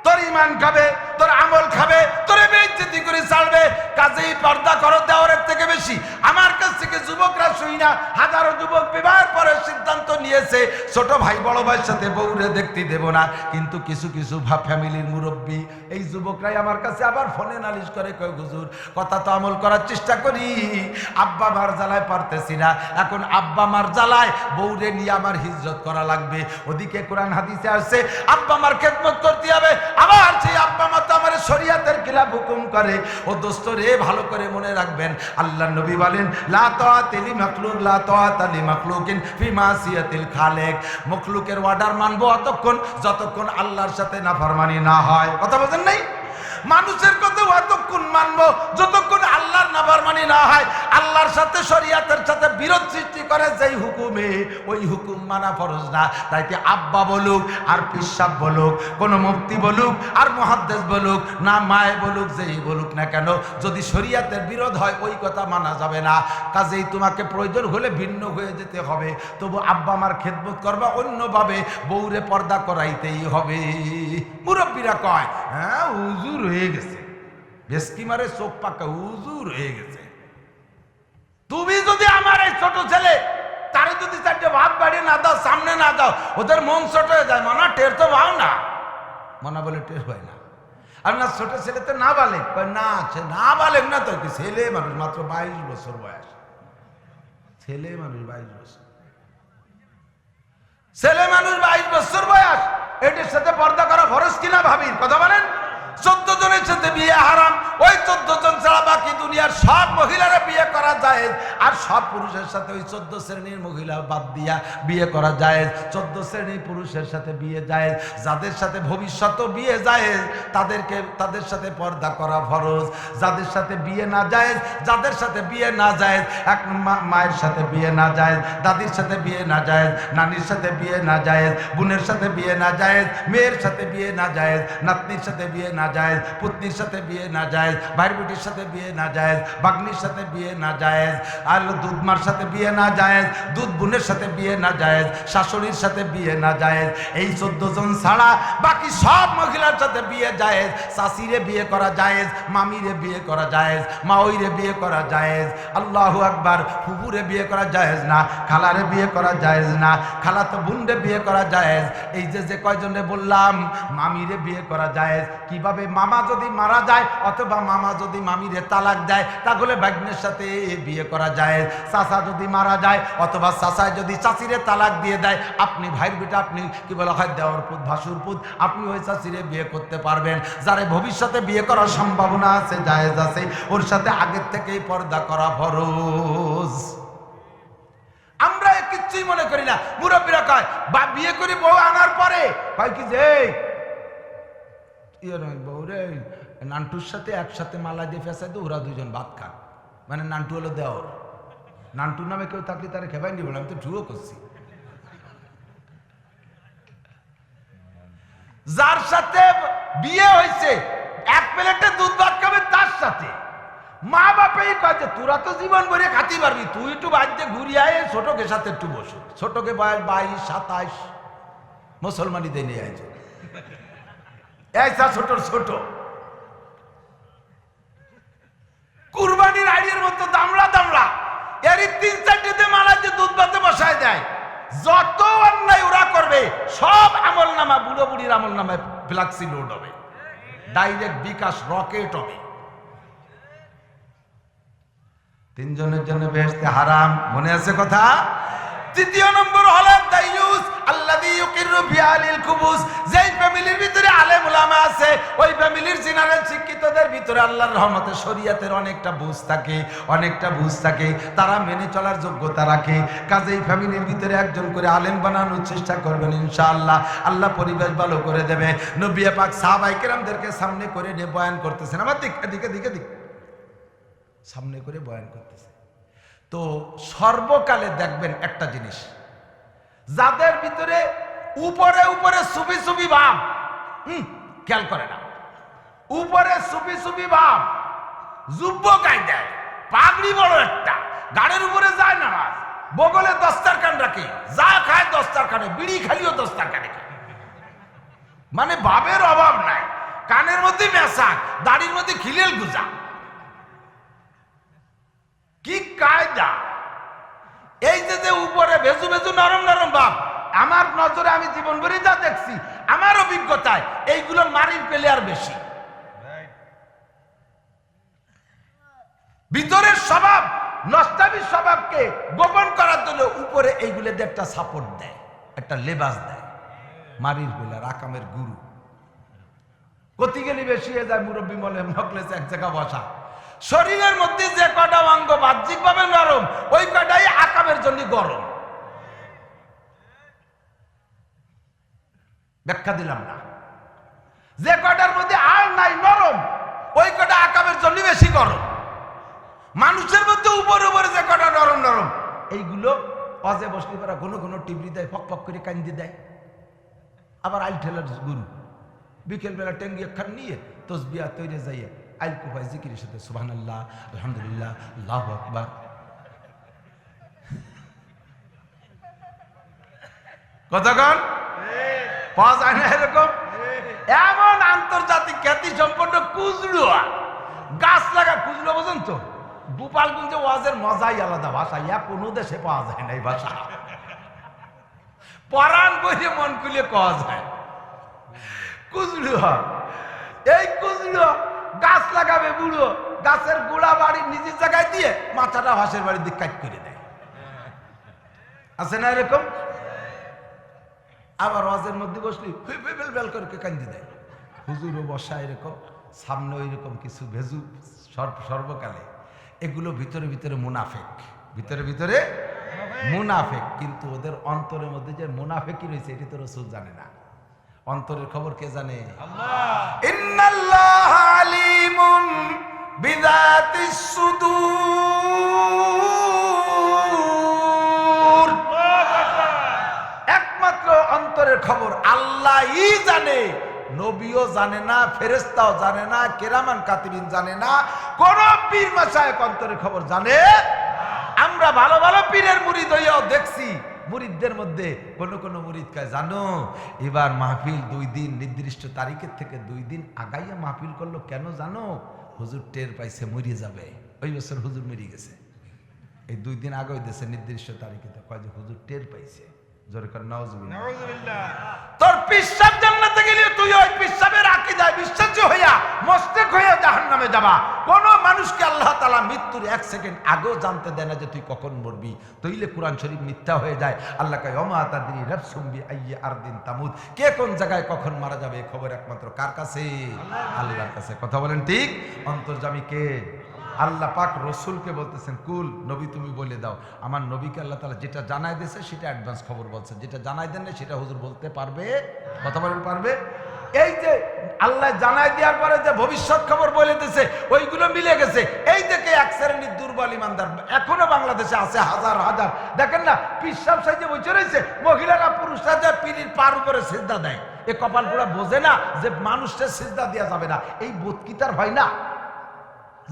তোর ইমান খাবে, তোর আমল খাবে, তোরে বেইজ্জতি করে ছাড়বে। কাজেই পর্দা করো দেওরের থেকে বেশি। আমার কাছ থেকে যুবকরা শুই না, হাজারো যুবক বিবাহের পরে সিদ্ধান্ত নিয়েছে ছোট ভাই বড় ভাইয়ের সাথে বউরে দেখতে দেব না। কিন্তু কিছু ফ্যামিলির মুরব্বী এই যুবকরাই আমার কাছে আবার ফোনে নালিশ করে, কয় হুজুর কথা তো আমল করার চেষ্টা করি, আব্বা মার জ্বালায় পারতেছি না। এখন আব্বা মার জ্বালায় বউরে নিয়ে আমার হিজরত করা লাগবে। ওদিকে কোরআন হাদিসে আসছে আব্বা মার খেদমত করতে হবে, আবার সেই আব্বা মা তো আমার শরীয়তের খিলাফ হুকুম করে। ও দোস্ত রে, ভালো করে মনে রাখবেন আল্লাহর নবী বলেন লা তাআতা লি মাখলুক, লা তাআতা লি মাখলুকিন ফি মাসিয়াতিল খালিক। মাখলুকের অর্ডার মানবো অতক্ষণ যতক্ষণ আল্লাহর সাথে নাফরমানি না হয়। কথা বলেন নাই? মানুষের কথা অতক্ষণ মানবো যতক্ষণ আল্লাহর নাফরমানি না হয়। আল্লাহ আল্লাহর সাথে শরীয়তের সাথে বিরোধ সৃষ্টি করে যেই হুকুমে, ওই হুকুম মানা ফরজ না। তাইতে আব্বা বলুক আর পিসাব বলুক, কোন মুফতি বলুক আর মুহাদ্দিস বলুক, না মায়ে বলুক, যেই বলুক না কেন, যদি শরীয়তের বিরোধ হয় ওই কথা মানা যাবে না। কাজেই তোমাকে প্রয়োজন হলে ভিন্ন হয়ে যেতে হবে, তবু আব্বা আমার খেদমত করবা অন্যভাবে, বউরে পর্দা করাইতেই হবে। মুরব্বীরা কয় হ্যাঁ হুজুর হয়ে গেছে, ভেস্কি মারে চোখ পাকা, হুজুর হয়ে গেছে। তুমি যদি আমার এই ছোট ছেলে তারে যদি চারটে ভাত বাড়িয়ে না দাও, সামনে না দাও, ওদের মন ছোট হয়ে যায়, মানা টের তো পাও না, মানা বলে টের হয় না। আর না ছোট ছেলে তো না বালে, না না বালেক না তো কি, ছেলে মানুষ মাত্র 22 বছর বয়স, ছেলে মানুষ 22 বছর, ছেলে মানুষ 22 বছর বয়স, এটির সাথে পর্দা করা ফরজ কিনা ভাবির কথা বলেন। 14 জনের সাথে বিয়ে হারাম, ওই 14 জন ছাড়া বাকি দুনিয়ার সব মহিলারা বিয়ে করা যায়, আর সব পুরুষের সাথে ওই 14 শ্রেণীর মহিলা বাদ দিয়া বিয়ে করা যায়। 14 শ্রেণীর পুরুষের সাথে বিয়ে যায়, যাদের সাথে ভবিষ্যতে বিয়ে যায় তাদের সাথে পর্দা করা ফরজ। যাদের সাথে বিয়ে না যায়, যাদের সাথে বিয়ে না যায়, এক মায়ের সাথে বিয়ে না যায়, দাদির সাথে বিয়ে না যায়, নানির সাথে বিয়ে না যায়, বোনের সাথে বিয়ে না যায়, মেয়ের সাথে বিয়ে না যায়, নাতনির সাথে বিয়ে না যায়, পুত্নির সাথে বিয়ে না যায়, ভাইয়ের বেটির সাথে বিয়ে না যায়, বাগ্নির সাথে বিয়ে না যায়, আর দুধ মার সাথে বিয়ে না যায়, দুধ বোনের সাথে বিয়ে না যায়, শাশুড়ির সাথে বিয়ে না যায়। এই 14 জন ছাড়া বাকি সব মহিলার সাথে বিয়ে যায়। চাচিরে বিয়ে করা যায়, মামিরে বিয়ে করা যায়, মাওইরে বিয়ে করা যায়, আল্লাহু আকবার, ফুফুরে বিয়ে করা যায় না, খালারে বিয়ে করা যায় না, খালাতো বোনরে বিয়ে করা যায়। এই যে কয়জনে বললাম, মামিরে বিয়ে করা যায়। কিভাবে? মামা যদি মারা যায় অথবা মামা যদি মামিরে তালাক দেয়, তাহলে ভাগ্নের সাথে বিয়ে করা যায়। চাচা যদি মারা যায় অথবা চাচায় যদি চাচিরে তালাক দিয়ে দেয়, আপনি ভাইয়ের বেটা, আপনি কি বলা হয় দেওর পুত, ভাসুর পুত, আপনি ওই চাচিরে বিয়ে করতে পারবেন। যারে ভবিষ্যতে বিয়ে করার সম্ভাবনা আছে, জায়েজ আছে, ওর সাথে আগের থেকেই পর্দা করা ফরজ। আমরা কিচ্ছুই মনে করি না। মুরব্বীরা কয় বা বিয়ে করে বউ আনার পরে কয় কি যে বউরে নান্টুর সাথে একসাথে মালা দিয়ে ফেসাই তো ওরা দুজন ভাত খান, মানে নান্টু হলো দেওর, নান্টুর নামে কেউ থাকলে তারা খেপাই নিব না, আমি তো ঠুয়ো করছি। যার সাথে বিয়ে হয়েছে এক প্লেটে দুধ ভাত খাবে, তার সাথে মা বাপেই কয় যে তোরা তো জীবন ভরে খাতে পারবি, তুই একটু বাড়িতে ঘুরিয়ে আয়, ছোটকে সাথে একটু বসো। ছোটকে বয়স 22, 27, মুসলমানি দিয়ে নিয়ে আইছো, এইসা ছোট ছোট কুরবানির আইডির মতো দামড়া দামড়া, এরই 3-4টিতে মালা দিয়ে দুধ ভাতে বসায় দেয়। যত অন্যায় ওরা করবে সব আমল নামা, বুড়ো বুড়ির আমল নামায় ফ্লাক্সি লোড হবে, ডাইরেক্ট বিকাশ রকেট হবে। 3 জনের জন্য বেহেশতে হারাম, মনে আছে কথা? 3য় নম্বর হলো দাইয়ুস আল্লাযী ইউকিরু বিআলিল কুবুস। যেই ফ্যামিলির ভিতরে আলেম উলামা আছে, ওই ফ্যামিলির জেনারেল শিক্ষিতদের ভিতরে আল্লাহর রহমতে শরীয়তের অনেকটা বুঝ থাকে, তারা মেনে চলার যোগ্যতা রাখে। কাজেই ফ্যামিলির ভিতরে একজন করে আলেম বানানোর চেষ্টা করবেন, ইনশাআল্লাহ আল্লাহ পরিবেশ ভালো করে দেবে। নবী পাক সাহাবায়ে কেরামদেরকে সামনে করে নিয়ে বয়ান করতেছেন, আমার দিক সামনে করে বয়ান করতেছে। তো সর্বকালে দেখবেন একটা জিনিস, যাদের ভিতরে উপরে উপরে সুফি সুফি ভাব, খেয়াল করে না, উপরে সুফি সুফি ভাব, যুব্য কায়দায়, পাগড়ি বড় একটা, গাড়ির উপরে যায় নামাজ, বগলে দস্তারখান রাখে, যা খায় দস্তারখানে, বিড়ি খালিও দস্তারখানে খায়, মানে ভাবের অভাব নাই, কানের মধ্যে মেশাক, দাড়ির মধ্যে খিলেল গুজা, কি কায়দা! এই যে উপরে ভেজু ভেজু নরম নরম ভাব, আমার নজরে আমি জীবন ভরে যা দেখছি, আমার অভিজ্ঞতায় এইগুলো মারির প্লেয়ার বেশি। ভিতরের স্বভাব, নষ্টামির স্বভাবকে গোপন করার জন্য উপরে এইগুলোতে একটা সাপোর্ট দেয়, একটা লেবাস দেয়। মারির প্লেয়ার, আকামের গুরু। কতি গেলি বেশি হয়ে যায়, মুরব্বী মলে নকলেস এক জায়গা বসা। শরীরের মধ্যে যে কটা অঙ্গ বাহ্যিকভাবে নরম, ওই কটাই আকামের জন্য গরম। ব্যাখ্যা দিলাম না? যে কটার মধ্যে আর নাই নরম, ওই কটা আকামের জন্য বেশি গরম। মানুষের মধ্যে উপরে উপরে যে কটা নরম নরম, এইগুলো অজে বসলে পরে ঘন ঘন টিবরি দেয়, ফক ফক করে কান্দি দেয়। আবার আইল ঠেলার গুরু বিকেলবেলা টেঙ্গি একখান নিয়ে তসবিয়া তৈরি যাইয়ে আইল কুপায় জিকিরের সাথে সুবহানাল্লাহ, আলহামদুলিল্লাহ, আল্লাহু আকবার। কতক্ষণ পাওয়া যায় না এরকম? এমন আন্তর্জাতিক খ্যাতি সম্পন্ন কুজলুয়া গাছ লাগা কুজলুয়া বোঝেন তো? গোপালগঞ্জে ওয়াজের মজাই আলাদা, ভাষা ইয়া কোনো দেশে পাওয়া যায় না এই ভাষা। পরাণ বইয়ে মন খুলে পাওয়া যায় কুজলুয়া। এই কুজলুয়া গাছ লাগাবে বুড়ো, গাছের গোড়া বাড়ির নিজের জায়গায় দিয়ে মাথাটা হাঁসের বাড়ির দিকে কাট করে দেয়। আছে না এরকম? আবার ওয়াজের মধ্যে বসলি বেল করে কান্দি দেয়। হুজুরও বসা এরকম, সামনে ওইরকম কিছু ভেজু সর্বকালে। এগুলো ভিতরে ভিতরে মুনাফেক, ভিতরে ভিতরে মুনাফেক। কিন্তু ওদের অন্তরের মধ্যে যে মুনাফেকই রয়েছে এটি তো রাসূল জানে না। অন্তরের খবর কে জানে? আল্লাহ। ইন্নাল্লাহ আলিমুন বিযাতিস সুদূর। একমাত্র অন্তরের খবর আল্লাহই জানে। নবীও জানে না, ফেরেশতাও জানে না, কিরামান কাতিবিন জানে না, কোন পীর মাশায়েখ অন্তরের খবর জানে। আমরা ভালো ভালো পীরের মুরিদ হইয়াও দেখছি মুরিদদের মধ্যে কোন কোন মুরিদ কয় জানো এবার মাহফিল 2 দিন নির্দিষ্ট তারিখের থেকে 2 দিন আগাইয়া মাহফিল করলো, কেন জানো? হুজুর টের পাইছে মরিয়ে যাবে। ওই বছর হুজুর মরিয়ে গেছে, এই 2 দিন আগে হইতেছে নির্দিষ্ট তারিখে। কয় যে হুজুর টের পাইছে। জোরে করে নাউজুবিল্লাহ। তোর পিসাব জান্নাতে গেলে তুই ওই পিসাবের আকীদায় বিশ্বাসী হইয়া মুশরিক হইয়া জাহান্নামে যাবা। কোন মানুষকে আল্লাহ তাআলা মৃত্যুর 1 সেকেন্ড আগেও জানতে দেয় না যে তুই কখন মরবি, তইলে কোরআন শরীফ মিথ্যা হয়ে যায়। আল্লাহ কয় ওমা তাদরি নাফসুম বিআইয়ি আরদিন তামুত। কে কোন জায়গায় কখন মারা যাবে এই খবর একমাত্র কার কাছে? আল্লাহর কাছে। কথা বলেন ঠিক? অন্তর্যামী কে? আল্লাহ পাক রসুলকে বলতেছেন কুল নবী তুমি বলে দাও। আমার নবীকে আল্লাহ তাআলা যেটা জানাই দিয়েছে সেটা অ্যাডভান্স খবর বলছে, যেটা জানাই দেন না সেটা হুজুর বলতে পারবে? কথা বলেন পারবে? এই যে আল্লাহ জানাই দেওয়ার পরে যে ভবিষ্যৎ খবর বলে দিয়েছে ওইগুলো মিলে গেছে। এই দেখে এক শ্রেণীর দুর্বল ইমানদার এখনো বাংলাদেশে আছে হাজার হাজার। দেখেন না পিসাব সাইজে বসে রয়েছে, মহিলারা পুরুষরা যে পীরের পার উপরে সিজদা দেয়, এ কপাল পুরা বোঝে না যে মানুষটা সিজদা দেওয়া যাবে না। এই বোধ কি তার হয় না?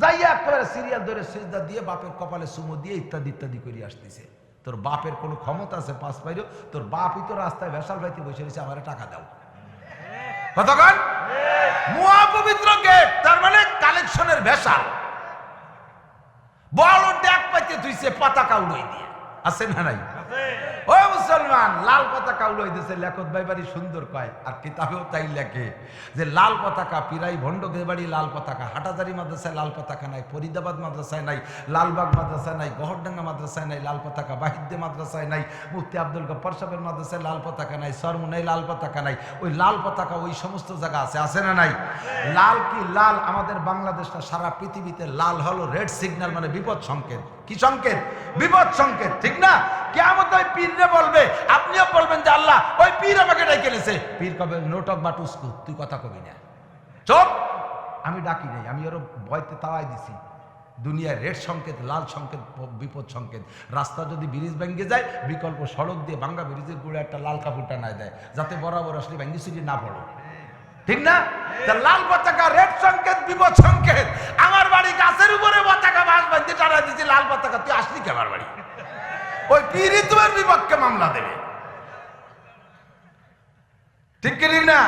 যাইয়া একেবারে সিরিয়াল ধরে সিজদা দিয়ে বাপের কপালে চুমো দিয়ে ইত্যাদি ইত্যাদি করে আসতেছে। তোর বাপের কোনো ক্ষমতা আছে পাঁচ পাইরো? তোর বাপই তো রাস্তায় ভেসাল ভাইতে বসে রয়েছে, আমার টাকা দাও। কতক্ষণ মুয়া পবিত্র গেট, তার মানে কালেকশনের ভেসাল। বড় ড্যাক পাইতে তুইছে পতাকা উড়াই দিয়ে। আছে না নাই? ও মুসলমান, লাল পতাকা উড়াই দিয়েছে। লেখত ভাই বাড়ি সুন্দর কয়, আর কিতাবেও তাই লেখে যে লাল পতাকা পিরাই ভণ্ডকে বাড়ি লাল পতাকা, হাটাজারি মাদ্রাসায় লাল পতাকা নাই, ফরিদাবাদ মাদ্রাসায় নাই, লালবাগ মাদ্রাসায় নাই, গহরডাঙ্গা মাদ্রাসায় নাই লাল পতাকা, বাহিদ্দে মাদ্রাসায় নাই, মুফতি আব্দুল গফফার সাহেবের মাদ্রাসায় লাল পতাকা নাই, সরমুনাই লাল পতাকা নাই। ওই লাল পতাকা ওই সমস্ত জায়গা আছে, আছে না নাই? লাল কি লাল? আমাদের বাংলাদেশটা সারা পৃথিবীতে লাল হলো রেড সিগন্যাল, মানে বিপদ সংকেত। কি সংকেত? বিপদ সংকেত, ঠিক না? কিয়ামত ওই পীররে বলবে, আপনিও বলবেন যে আল্লাহ ওই পীর আমাকে ডেকে এনেছে। পীর কবে নোটক বা টুসকু, তুই কথা কবি না, চুপ। আমি ডাকি নাই, আমি ওর ভয়তে তাওয়াই দিছি। দুনিয়ায় রেড সংকেত, লাল সংকেত, বিপদ সংকেত। রাস্তা যদি ব্রিজ ভেঙে যায়, বিকল্প সড়ক দিয়ে ভাঙ্গা ব্রিজের গুঁড়ে একটা লাল কাপড় টানায় দেয়, যাতে বরাবর আসলে ভেঙে চুরি না পড়ো, ঠিক না? লাল পতাকা রেড সংকেত, বিপদ সংকেত। আমার বাড়ি গাছের উপরে পতাকা বাস বাঁধতে টানা দিচ্ছি, লাল পতাকা, তুই আসলি কে আমার বাড়ি? ওই পীরই তোমার বিপক্ষে মামলা দেবে, ঠিক কি না?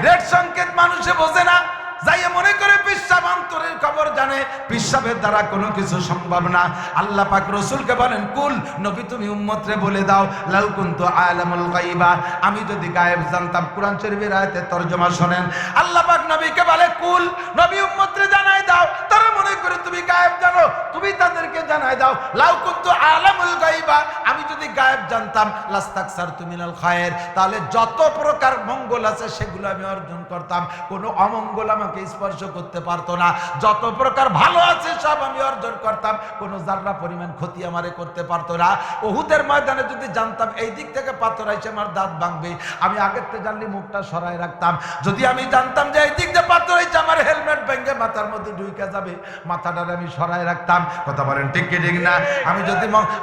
রেড সংকেত মানুষে বোঝে না, যাইয়া মনে করে পিসাব অন্তরের খবর জানে। পিসাবের দ্বারা কোনো কিছু সম্ভব না। আল্লাহ পাক রসুলকে বলেন কুল নবী তুমি উম্মতরে বলে দাও লাউ কুনতু আলামুল গায়বা, আমি যদি গায়েব জানতাম। কুরআন শরীফের আয়াতে তরজমা শুনেন, আল্লাহ পাক নবীকে বলে কুল নবী উম্মতরে জানাই দাও। তারা মনে করে তুমি গায়েব জানো, তুমি তাদেরকে জানাই দাও লাউ কুনতু আলামুল গায়বা, আমি যদি গায়েব জানতাম লাস্তাকসারতু মিনাল খায়র, তাহলে যত প্রকার মঙ্গল আছে সেগুলো আমি অর্জন করতাম, কোনো অমঙ্গল আমাকে স্পর্শ করতে পারতো না। যত প্রকার ভালো আছে সব আমি অর্জন করতাম, কোনো জাররা পরিমাণ ক্ষতি আমারে করতে পারতো না। উহুদের ময়দানে যদি জানতাম এই দিক থেকে পাথর আইছে আমার দাঁত ভাঙবে, আমি আগের থেকে জানলে মুখটা সরাই রাখতাম। যদি আমি জানতাম যে এই দিক দিয়ে পাথর আইছে আমার হেলমেট ভেঙে মাথার মধ্যে ঢুকে যাবে, মাথাটারে আমি সরায় রাখতাম। কথা বলেন ঠিক কি ঠিক না?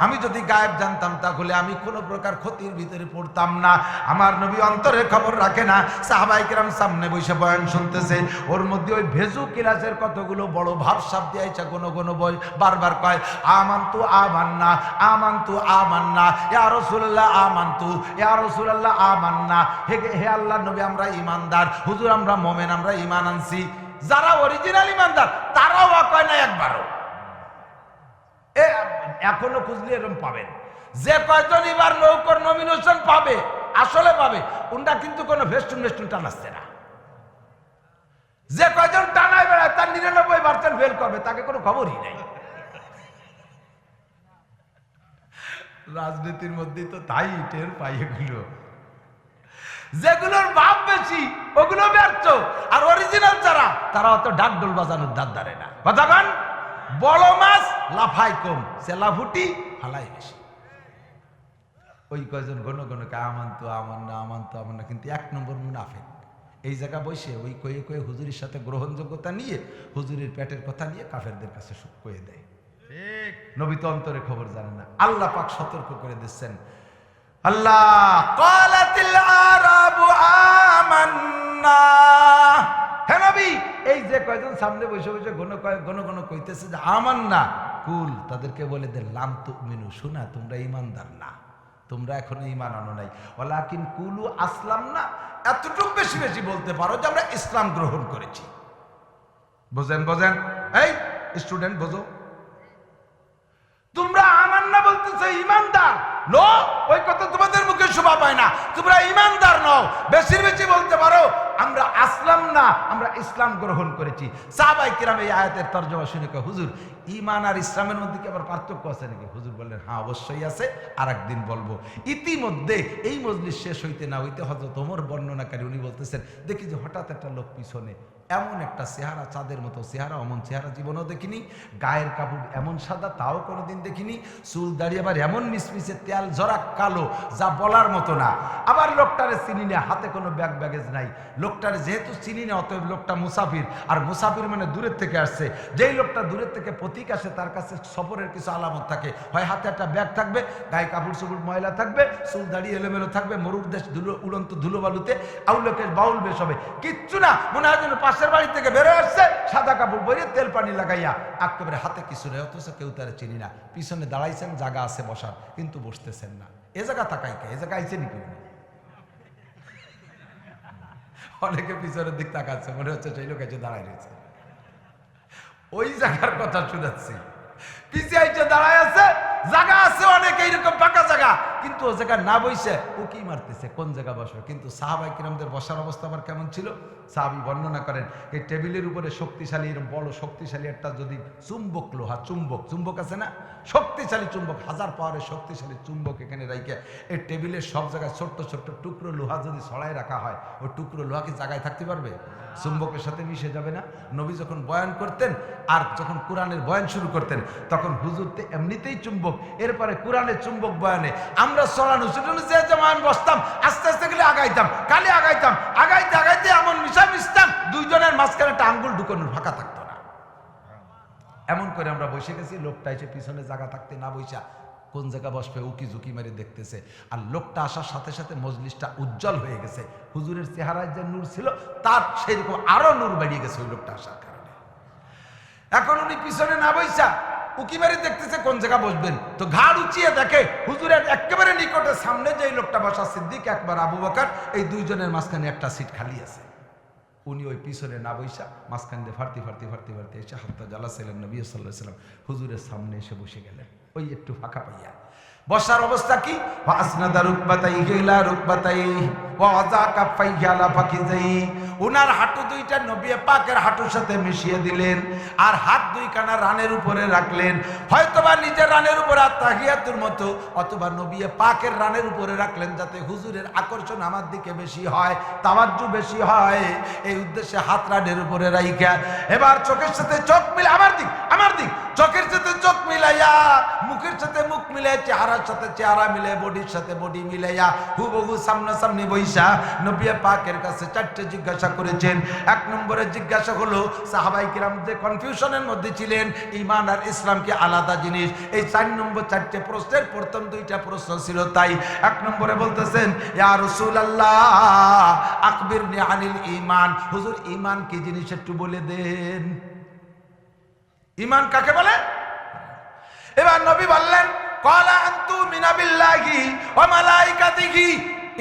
আমি যদি গায়েব জানতাম তাহলে আমি কোনো প্রকার ক্ষতির ভিতরে পড়তাম না। আমার নবী অন্তরের খবর রাখে না। সাহাবায়ে কেরাম সামনে বসে বয়ান শুনতেছে, ওর মধ্যে ওই ভেজু ক্লাসের কতগুলো বড় ভাবসাব দিয়েছে, কোনো বই বারবার কয় আমানতু আমান্না, আমানতু আমান্না, ইয়া রাসূলুল্লাহ আমানতু, ইয়া রাসূলুল্লাহ আমান্না। হে আল্লাহর নবী আমরা ঈমানদার, হুজুর আমরা মুমিন, আমরা ঈমান আনছি। যারা অরিজিনাল ঈমানদার তারাও কয় না একবারও। এখনো খুঁজলে এরকম পাবেন। যে কয়জন এবার নৌকর নমিনেশন পাবে, আসলে পাবে, ওনটা কিন্তু কোনো ফেস্টুন টানাচ্ছে না। যে কয়জন টানায় বেড়ায় তার 99% ফেল করবে, তাকে কোনো খবরই নেই। রাজনীতির মধ্যে তো তাই টের পাই। এগুলো যেগুলোর ভাব বেশি ওগুলো ব্যর্থ, আর অরিজিনাল যারা তারা অত ডাকডোল বাজানোর দাঁত ধারে না। কথা কন, বড় মাছ লাফাই কম, সে লাফুটি ফালাই বেশি। ওই কয়জন ঘন ঘনকে আমানতু আমান্না, আমানতু আমান্না, কিন্তু 1 নম্বর মুনাফিক। এই জায়গা বসে ওই কয়ে কয়ে হুজুরের সাথে গ্রহণযোগ্যতা নিয়ে, হুজুরের পেটের কথা নিয়ে কাফেরদের কাছে কয়ে দেয়। নবী তো অন্তরে খবর জানে না। আল্লাহ পাক সতর্ক করে দিচ্ছেন। আল্লাহ ক্বালাতিল আরাবু আমান্না, হে নবী এই যে কয়জন সামনে বসে বসে ঘন ঘন কইতেছে যে আমান্না, কুল তাদেরকে বলে দে লাম তুমিনু, শোনা তোমরা ঈমানদার না, তোমরা এখনো ঈমান আনো নাই। ওয়ালাকিন কুলু আসলাম না, এতটুকু বেশি বেশি বলতে পারো যে আমরা ইসলাম গ্রহণ করেছি। বোঝেন বোঝেন, এই স্টুডেন্ট বোঝো, তোমরা আমান্না বলতেছো ঈমানদার নো, ওই কথা তোমাদের মুখে শোভা পায় না। তোমরা ঈমানদার নও, বেশি বেশি বলতে পারো আমরা আসলাম না, আমরা ইসলাম গ্রহণ করেছি। সাহাবায়ে কেরাম এই আয়াতের তরজমা শুনে কয় হুজুর ঈমান আর ইসলামের মধ্যে কি আবার পার্থক্য আছে নাকি? হুজুর বললেন হ্যাঁ অবশ্যই আছে, আর একদিন বলবো। ইতিমধ্যে এই মজলিস শেষ হইতে না হইতে হযরত ওমর বর্ণনাকারী উনি বলতেছেন, দেখি যে হঠাৎ একটা লোক পিছনে, এমন একটা চেহারা, চাঁদের মতো চেহারা, অমন চেহারা জীবনেও দেখিনি। গায়ের কাপড় এমন সাদা তাও কোনোদিন দেখিনি। চুল দাঁড়িয়ে আবার এমন মিসমিসে তেল জরা কালো যা বলার মতো না। আবার লোকটারে চিনি না, হাতে কোনো ব্যাগেজ নাই। লোকটারে যেহেতু চিনি না, অতএব লোকটা মুসাফির, আর মুসাফির মানে দূরের থেকে আসছে। যেই লোকটা দূরের থেকে প্রতীক আসে তার কাছে সফরের কিছু আলামত থাকে, হয় হাতে একটা ব্যাগ থাকবে, গায়ে কাপড় চোপড় ময়লা থাকবে, চুল দাঁড়িয়ে এলোমেলো থাকবে, মরুর দেশ উড়ন্ত ধুলো বালুতে আউলকেশ বাউল বেশ হবে, কিচ্ছু না, মনে হয় যেন পাশের বাড়ি থেকে বেরো আসছে, সাদা কাপড় পরে তেল পানি লাগাইয়া, একেবারে হাতে কিছু নেই, অথচ কেউ তারা চিনি না। পিছনে দাঁড়াইছেন, জায়গা আছে বসার, কিন্তু বসতেছেন না। এ জায়গা তাকাই কে? এ জায়গা আইছে নাকি? অনেকে পিছনের দিক তাকাচ্ছে, মনে হচ্ছে সেই লোক এসে দাঁড়াই রয়েছে। ওই জায়গার কথা শুনাচ্ছি, পিছিয়ে আইছে দাঁড়ায় আছে, জায়গা আছে অনেক এইরকম ফাঁকা জায়গা, কিন্তু ও জায়গা না বসে ও কি মারতেছে কোন জায়গা বসবে। কিন্তু সাহাবায়ে কিরামদের বসার অবস্থা আবার কেমন ছিল? সাহাবী বর্ণনা করেন, এই টেবিলের উপরে শক্তিশালী, এরকম বড় শক্তিশালী একটা যদি চুম্বক, লোহা চুম্বক আছে না, শক্তিশালী চুম্বক, 1000 পাওয়ারের শক্তিশালী চুম্বক এখানে রাইখে এই টেবিলের সব জায়গায় ছোট্ট ছোট্ট টুকরো লোহা যদি ছড়াই রাখা হয়, ওই টুকরো লোহা কি জায়গায় থাকতে পারবে? চুম্বকের সাথে মিশে যাবে না? নবী যখন বয়ান করতেন আর যখন কোরআনের বয়ান শুরু করতেন, তখন হুজুর এমনিতেই চুম্বক, এরপরে কোরআনের চুম্বক বয়ানে আমরা ছড়ানো ছুটানো যে যেমন বসতাম, আস্তে আস্তে গেলে আগাইতাম, খালি আগাইতাম, আগাইতে আগাইতে এমন মিশতাম, দুইজনের মাঝখানে একটা আঙ্গুল ঢুকানোর ফাঁকা থাকতো না। এমন করে আমরা বসে গেছি, লোকটা এসে পিছনে জায়গা থাকতে না বইসা কোন জায়গা বসবে উকি ঝুঁকি মেরে দেখতেছে। আর লোকটা আসার সাথে সাথে মজলিসটা উজ্জ্বল হয়ে গেছে। হুজুরের চেহারায় যে নূর ছিল তার সেইরকম আরো নূর বেরিয়ে গেছে ওই লোকটা আসার কারণে। এখন উনি পিছনে না বইসা উকি মেরে দেখতেছে কোন জায়গা বসবেন, তো ঘাড় উঁচিয়ে দেখে হুজুরের একেবারে নিকটে সামনে যে লোকটা বসা, সিদ্দিক আকবর, আবু বকর, এই দুইজনের মাঝখানে একটা সিট খালি আছে। উনি ওই পিছনে না বইসা মাঝখান দিয়ে ফার্তি এসে হাত্তা জালাছিলেন নবী সাল্লাল্লাহু আলাইহি ওয়াসাল্লাম হুজুরের সামনে এসে বসে গেলেন ওই একটু ফাঁকা পাইয়া। বসার অবস্থা কি? আসনাদা রুকবাতাইহি ইলা রুকবাতাইহি ওয়া ওয়াযা কাফাইহি আলা ফাকিজাইহি, উনার হাঁটু দুইটা নবী পাকের হাঁটুর সাথে মিশিয়ে দিলেন, আর হাত দুইখানা রানের উপরে রাখলেন। হয়তোবা নিজের রানের উপরে তাহিয়াতুর মতো, অথবা নবী পাকের রানের উপরে রাখলেন, যাতে হুজুরের আকর্ষণ আমার দিকে বেশি হয়, তাওয়াজ্জু বেশি হয়, এই উদ্দেশ্যে হাত রানের উপরে রাইখা এবার চোখের সাথে চোখ মিলে আমার দিক চোখের সাথে চোখ মিলাইয়া মুখের সাথে মুখ মিলে, চেহারার সাথে চেহারা মিলে, বডির সাথে বডি মিলাইয়া হুবহু সামনাসামনি বইসা নবী পাকের কাছে 4টে জিজ্ঞাসা করেছেন। 1 নম্বরে জিজ্ঞাসা হলো, সাহাবায়ে কিরাম যে কনফিউশনের মধ্যে ছিলেন, ঈমান আর ইসলাম কি আলাদা জিনিস। এই 4 নম্বর 4টে প্রশ্নের প্রথম 2টা প্রশ্ন ছিল তাই। 1 নম্বরে বলতেছেন, ইয়া রাসূলুল্লাহ আখবিরনি আনিল ঈমান, হুজুর ঈমান কি জিনিস একটু বলে দেন। ঈমান কাকে বলে? এবার নবী বললেন, ক্বালা আনতুমিনা বিল্লাহি ওয়া মালাইকাতিহি।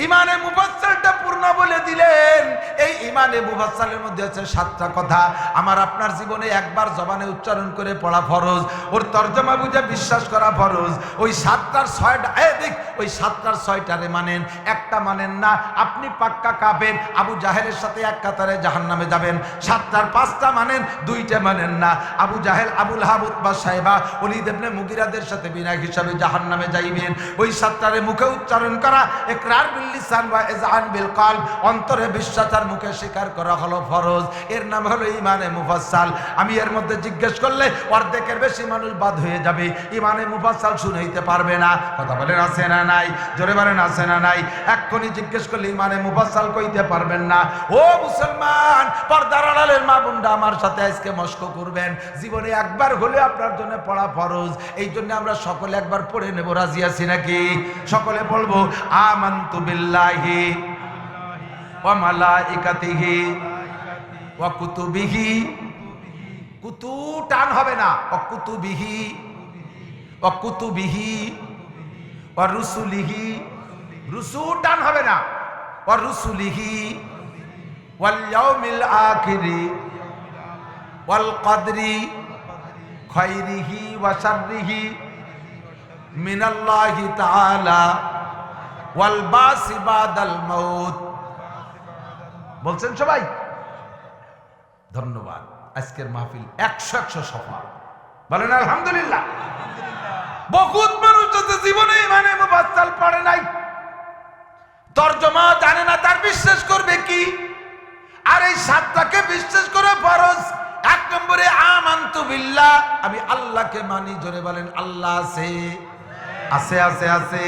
ঈমানে মুফাসসালটা পূর্ণ বলে দিলেন। এই ঈমানে মুফাসসালের মধ্যে আছে 7টা কথা, আমার আপনার জীবনে একবার জবানে উচ্চারণ করে পড়া ফরজ, ওর তরজমা বুঝে বিশ্বাস করা ফরজ। ওই 7টার 6টা ওই 7টার 6টারে মানেন, একটা মানেন না, আপনি পাক্কা কাফের, আবু জাহেলের সাথে এক কাতারে জাহান্নামে যাবেন। 7টার 5টা মানেন, 2টা মানেন না, আবু জাহেল, আবু লাহাব, উতবা, সাইবা, ওলীদ ইবনে মুগিরাদের সাথে বিনা হিসাবে জাহান্নামে যাইবেন। ওই 7টারে মুখে উচ্চারণ করা, ইকরার বিল লিসান ওয়া ইযআন বিল কলব, অন্তরে বিশ্বাস আর মুখে স্বীকার করা হলো ফরজ। এর নাম হলো ঈমানে মুফাসসাল। আমি এর মধ্যে জিজ্ঞেস করলে অর্ধেকের বেশি মানুষ বাদ হয়ে যাবে, ঈমানে মুফাসসাল শুনাইতে পারবে না। কথা বলেন আছে না নাই? জোরে বলেন আছে না নাই? এক্ষুনি জিজ্ঞেস করলে ঈমানে মুফাসসাল কইতে পারবেন না। ও মুসলমান, পর্দার আড়ালের মা বোনরা আমার সাথে আজকে মস্ক করবেন, জীবনে একবার হলে আপনার জন্য পড়া ফরজ। এই জন্য আমরা সকলে একবার পড়ে নেব, রাজি আছি নাকি? সকলে বলবো, আমানতু বিল্লাহি ওয়া মালাইকাতিহি ওয়া কুতুবিহি। কুতু টান হবে না, ওয়া কুতুবিহি ওয়া কুতুবিহি ওয়া রুসুলিহি, রুসু টান হবে না, ওয়া রুসুলিহি ওয়াল ইয়াউমিল আখিরি ওয়াল কদরি খায়রিহি ওয়া শাররিহি মিনাল্লাহি তাআলা ওয়াল বাসি বাদাল মাউত। বলছেন সবাই? ধন্যবাদ। আজকের মাহফিল 100 সফল, বলেন আলহামদুলিল্লাহ। বহুত মানুষ জীবনে ঈমানে মুফাসসাল পড়ে নাই, তরজমা জানে না, তার বিশ্বাস করবে কি? আর এই 7টাকে বিশ্বাস করে ফরজ। 1 নম্বরে আমানতু বিল্লাহ, আমি আল্লাহকে মানি। জোরে বলেন আল্লাহ আছে, আছে আছে আছে।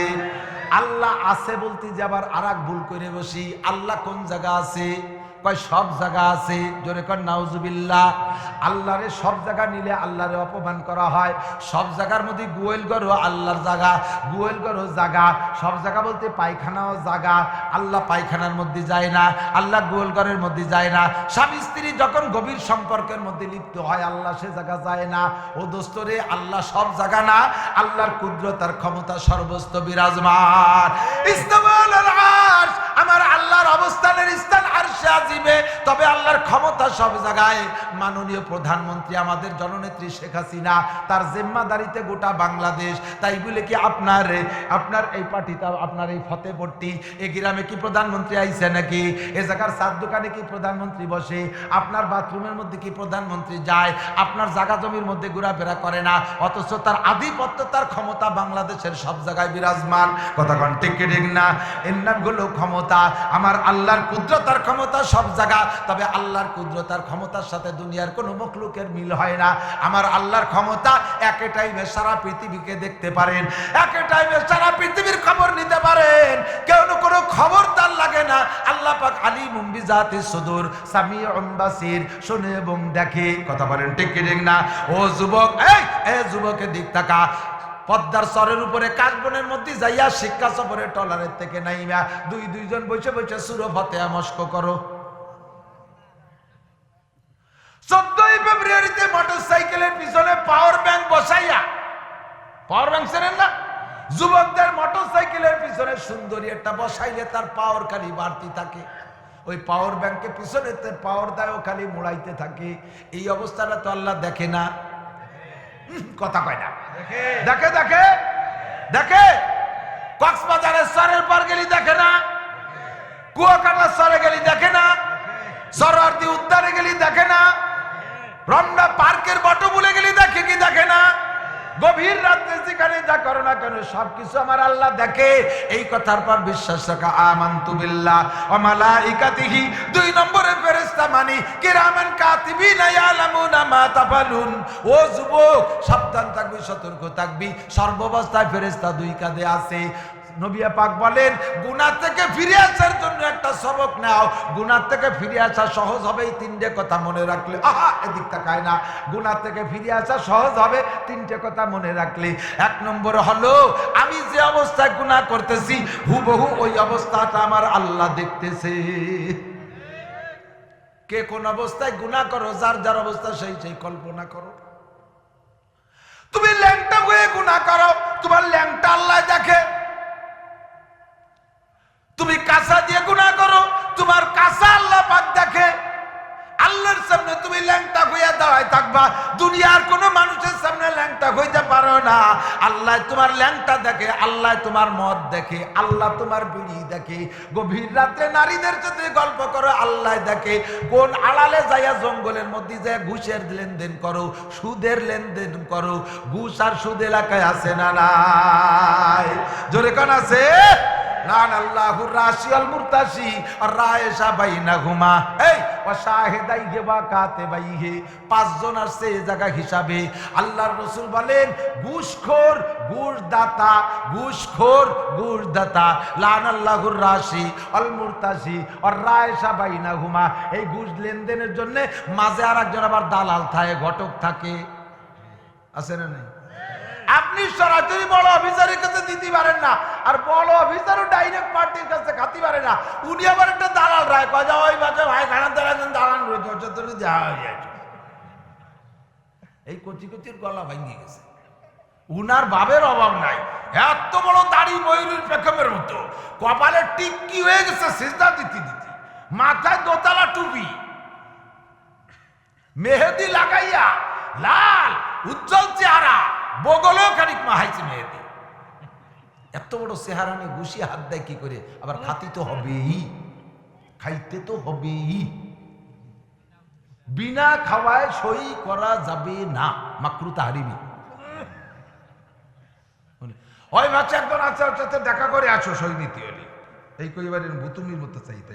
আল্লাহ আছে বলতে যে আবার আরেক ভুল করে বসি, আল্লাহ কোন জায়গা আছে? কয় সব জায়গা আছে। জোরে কর নাউজুবিল্লাহ। আল্লাহরে সব জায়গা নিলে আল্লাহরে অপমান করা হয়। সব জায়গার মধ্যে গোয়েল ঘরও আল্লাহর জায়গা, গোয়েল ঘরও জায়গা। সব জায়গা বলতে পায়খানাও জায়গা, আল্লাহ পায়খানার মধ্যে যায় না, আল্লাহ গোয়েল ঘরের মধ্যে যায় না। স্বামী স্ত্রী যখন গভীর সম্পর্কের মধ্যে লিপ্ত হয়, আল্লাহ সে জায়গা যায় না। ও দোস্তরে, আল্লাহ সব জায়গা না, আল্লাহর কুদরত আর ক্ষমতা সর্বস্ত বিরাজমান। ইস্তাওয়াল আল আরশ, আমার আল্লাহর অবস্থানের স্থান আরশে আজিমে, তবে আল্লাহর ক্ষমতা সব জায়গায়। মাননীয় প্রধানমন্ত্রী আমাদের জননেত্রী শেখ হাসিনা, তার জিম্মাদারিতে গোটা বাংলাদেশ। তাই বলে কি আপনার এই পার্টিটা, আপনার এই ফতেপট্টি, এই গ্রামে কি প্রধানমন্ত্রী আইছে নাকি? এ জায়গার চার দোকানে কি প্রধানমন্ত্রী বসে? আপনার বাথরুমের মধ্যে কি প্রধানমন্ত্রী যায়? আপনার জায়গা জমির মধ্যে ঘোরাফেরা করে না, অথচ তার আধিপত্য, তার ক্ষমতা বাংলাদেশের সব জায়গায় বিরাজমান। কথা কন ঠিক কি ঠিক না? এর নাম হলো ক্ষমতা। আমার আল্লাহর কুদরত আর ক্ষমতা সব জায়গা, তবে আল্লাহর কুদরত আর ক্ষমতার সাথে দুনিয়ার কোনো মখলুকের মিল হয় না। আমার আল্লাহর ক্ষমতা একে টাইমে সারা পৃথিবীকে দেখতে পারেন, একে টাইমে সারা পৃথিবীর খবর নিতে পারেন, কেউ কোনো খবর তার লাগে না। আল্লাহ পাক আলিমুম বিজাতিস সুদূর সামিউন বাসির, শুনে এবং দেখে। কথা বলেন ঠিক কি ঠিক না? ও যুবক, এই যুবকের দিক তাকা। পদ্মার সরের উপরে কাশবনের মধ্যে যাইয়া শিক্ষা সফরে টলারের থেকে নাইমা দুইজন বসে বসে সূরা ফাতিহা মস্ক করো। 14 ফেব্রুয়ারিতে মোটরসাইকেলের পিছনে পাওয়ার ব্যাংক বসাইয়া, পাওয়ার ব্যাংক চেনেন না? যুবকদের মোটরসাইকেলের পিছনে সুন্দরী একটা বসাইলে তার পাওয়ার খালি বাড়তি থাকে। ওই পাওয়ার ব্যাংকের পিছনে পাওয়ার দায়ও খালি মোড়াইতে থাকে। এই অবস্থাটা তো আল্লাহ দেখে না? কথা কয় না? দেখে দেখে দেখে। কক্সবাজারের সরের পর গেলি দেখে না? কুয়াকাটার সরে গেলি দেখে না? সরোয়ার্দী উদ্যানে গেলি দেখে না? রমনা পার্কের বটমূলে গেলি দেখে কি দেখে না? গভীর রাতে যেখানে যা করো না কেন সবকিছু আমার আল্লাহ দেখে। এই কথার পর বিশ্বাস রাখা। আমানতু বিল্লাহ ওয়া মালাইকাতিহি, 2 নম্বরে ফেরেশতা মানি কিরামান কাতিবিনা ইয়ালামুনা মা তাফালুন। ও যুবক, সাবধান থাকবি, সতর্ক থাকবি, সর্বাবস্থায় ফেরেশতা 2 কাঁধে আছে। নবী পাক বলেন, গুনাহ থেকে ফিরে আসার জন্য একটা সবক নাও। গুনাহ থেকে ফিরে আসা সহজ হবে এই 3টে কথা মনে রাখলে। আহা, এদিক তাকায় না। গুনাহ থেকে ফিরে আসা সহজ হবে 3টে কথা মনে রাখলে। 1 নম্বর হলো, আমি যে অবস্থায় গুনাহ করতেছি হুবহু ওই অবস্থাটা আমার আল্লাহ দেখতেছে। কে কোন অবস্থায় গুনাহ করো, যার যার অবস্থা সেই সেই কল্পনা করো। তুমি ল্যাংটা হয়ে গুনাহ করো, তোমার ল্যাংটা আল্লাহ দেখে। তুমি কাঁচা দিয়ে গুনাহ করো, তোমার কাঁচা আল্লাহ পাক দেখে। আল্লাহর সামনে তুমি ল্যাংটা হইয়া দাঁড়ায় থাকবা, দুনিয়ার কোন মানুষের সামনে ল্যাংটা হইতে পারো না। আল্লাহ তোমার ল্যাংটা দেখে, আল্লাহ তোমার মদ দেখে, আল্লাহ তোমার বিড়ি দেখে। গভীর রাতে নারীদের সাথে গল্প করো, আল্লাহ দেখে। কোন আড়ালে যাইয়া জঙ্গলের মধ্যে যায় ঘুষের লেনদেন করো, সুদের লেনদেন করো। ঘুষ আর সুদ এলাকায় আছে না নাই? জোরে কোন আছে? লান আল্লাহুর রাশি আল মুরতাশি আর রায়েশা বাইনাহুমা। এই ওয়া শাহিদাইহি ওয়া কাতিবাইহি, 5 জন আসছে এই জায়গা হিসাবে। আল্লাহর রাসূল বলেন, ঘুষখোর ঘুষদাতা, ঘুষখোর ঘুষদাতা, লান আল্লাহুর রাশি আল মুরতাশি আর রায়েশা বাইনাহুমা। এই ঘুষ লেনদেনের জন্য মাঝে আরেকজন আবার দালাল থাকে, ঘটক থাকে, আছে না নাই? আপনি সরাসরি বড় অফিসারের কাছে দিতে পারেন না, আর বড় অফিসারও ডাইরেক্ট পার্টির কাছে খাতে পারে না। উনি আবার একটা দালাল রায় কয়, ওই বাচ্চা ভাই খানা দাঁড়াচ্ছেন, দালাল দেওয়া হয়ে যায়। এই কচি কচির গলা ভাঙিয়ে গেছে। উনার ভাবের অভাব নাই, এত বড় দাড়ি ময়ূরের পেখমের মতো, কপালে টিক্কি হয়ে গেছে সিজদা দিতে দিতে, মাথায় দোতলা টুপি, মেহেদি লাগাইয়া, লাল উজ্জ্বল চেহারা, বগলেও খানিক মাহাইছে মেহেদি। এত বড় চেহারা নিয়ে ঘুষিয়ে হাত দেয় কি করে? আবার খাতি তো হবেই, খাইতে তো হবেই। বিনা খাওয়ায় সই করা যাবে না, মাকরু তাহরিমি। ওই বাচ্চা একজন আছে, ওর সাথে দেখা করে আসো, সই নীতি হলি। এই কইবারের বুতুমির মতো চাইতে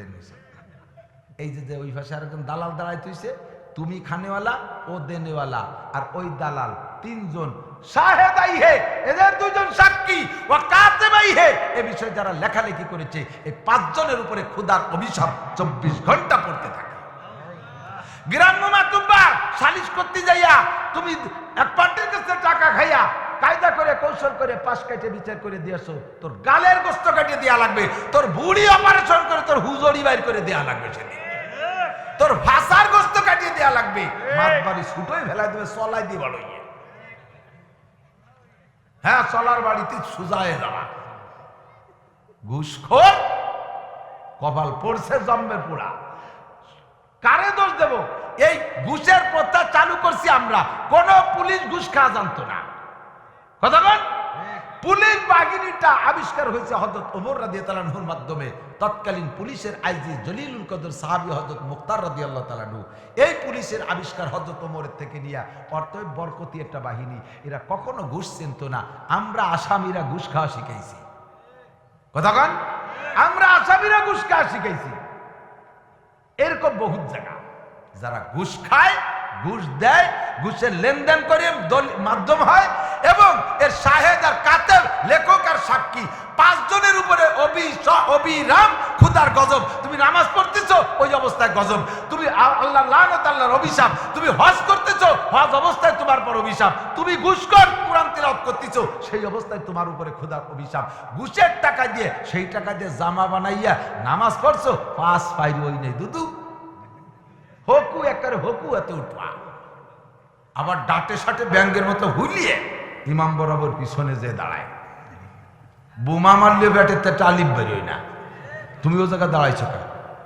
এই যে ওই ভাষায় আরেকজন দালাল দাঁড়াই তুইছে, তুমি খানেওয়ালা, ও দেনেওয়ালা, আর ওই দালাল 3 জন শাহেদাই হে, এদের 2 জন সাক্ষী, ও কাতেবাই হে। এই বিষয়ে যারা লেখালেখি করেছে, এই 5 জনের উপরে খোদার অভিশাপ 24 ঘন্টা পড়তে থাকে। গ্রাম্য মাতুব্বার সালিশ করতে যাইয়া তুমি এক পার্টির কাছে টাকা খাইয়া কায়দা করে কৌশল করে 5 কেটে বিচার করে দিয়েছো, তোর গালের গোস্ত কাটিয়ে দেওয়া লাগবে, তোর বুড়ি অপারেশন করে তোর হুজড়ি বাইর করে দেওয়া লাগবে, সেদিন তোর ভাষার গোস্ত কাটিয়ে দেওয়া লাগবে। মাতবাড়ি ছুটোই ফেলাই দেবে, চলাই দিয়ে বড় ইয়ে। হ্যাঁ, চলার বাড়িতে সুজায় যাওয়া। ঘুষখোর কপাল পড়ছে জম্বের পোড়া। কারে দোষ দেব? এই ঘুষের প্রথা চালু করছি আমরা, কোন পুলিশ ঘুষ খাওয়া জানতো না। কথা বল। পুলিশ বাহিনীটা আবিষ্কার হয়েছে হযরত ওমর রাদিয়াল্লাহু আনহুর মাধ্যমে। তৎকালীন পুলিশের আইজি জলিলুল কদর সাহাবী হযরত মুখতার রাদিয়াল্লাহু তাআলা আনহু, এই পুলিশের আবিষ্কার হযরত ওমরের থেকে নিয়া। অর্থাৎ বরকতি একটা বাহিনী, এরা কখনো ঘুষ চিনতো না। আমরা আসামিরা ঘুষ খাওয়া শিখাইছি। কথা বল। আমরা আসামিরা ঘুষ খাওয়া শিখাইছি। এরকম বহু জায়গা যারা ঘুষ খায়, ঘুষ দেয়, ঘুষের লেনদেন করে মাধ্যম হয়, এবং এর শাহেদ আর কাতেব, লেখক আর সাক্ষী, 5 জনের উপরে অবিরাম খুদার গজব। তুমি নামাজ পড়তেছো, ওই অবস্থায় গজব। তুমি আল্লাহ লানত, আল্লাহর অভিশাপ। তুমি হজ করতেছো, হজ অবস্থায় তোমার পর অভিশাপ। তুমি ঘুষখোর কুরআন তিলাওয়াত করতেছো, সেই অবস্থায় তোমার উপরে খুদার অভিশাপ। ঘুষের টাকা দিয়ে, সেই টাকা দিয়ে জামা বানাইয়া নামাজ পড়ছো, 5 পাইর ওই নেই দুদু, হকু একারে হকু এত উঠবা। আবার ডাটে সাটে ব্যাঙ্গের মতো হুলিয়ে ইমাম বরাবর পিছনে যে দাঁড়ায়। বোমা মারলে ব্যাটের তো টালিপ বেরোয় না। তুমি ও জায়গায় দাঁড়াইছো কেন?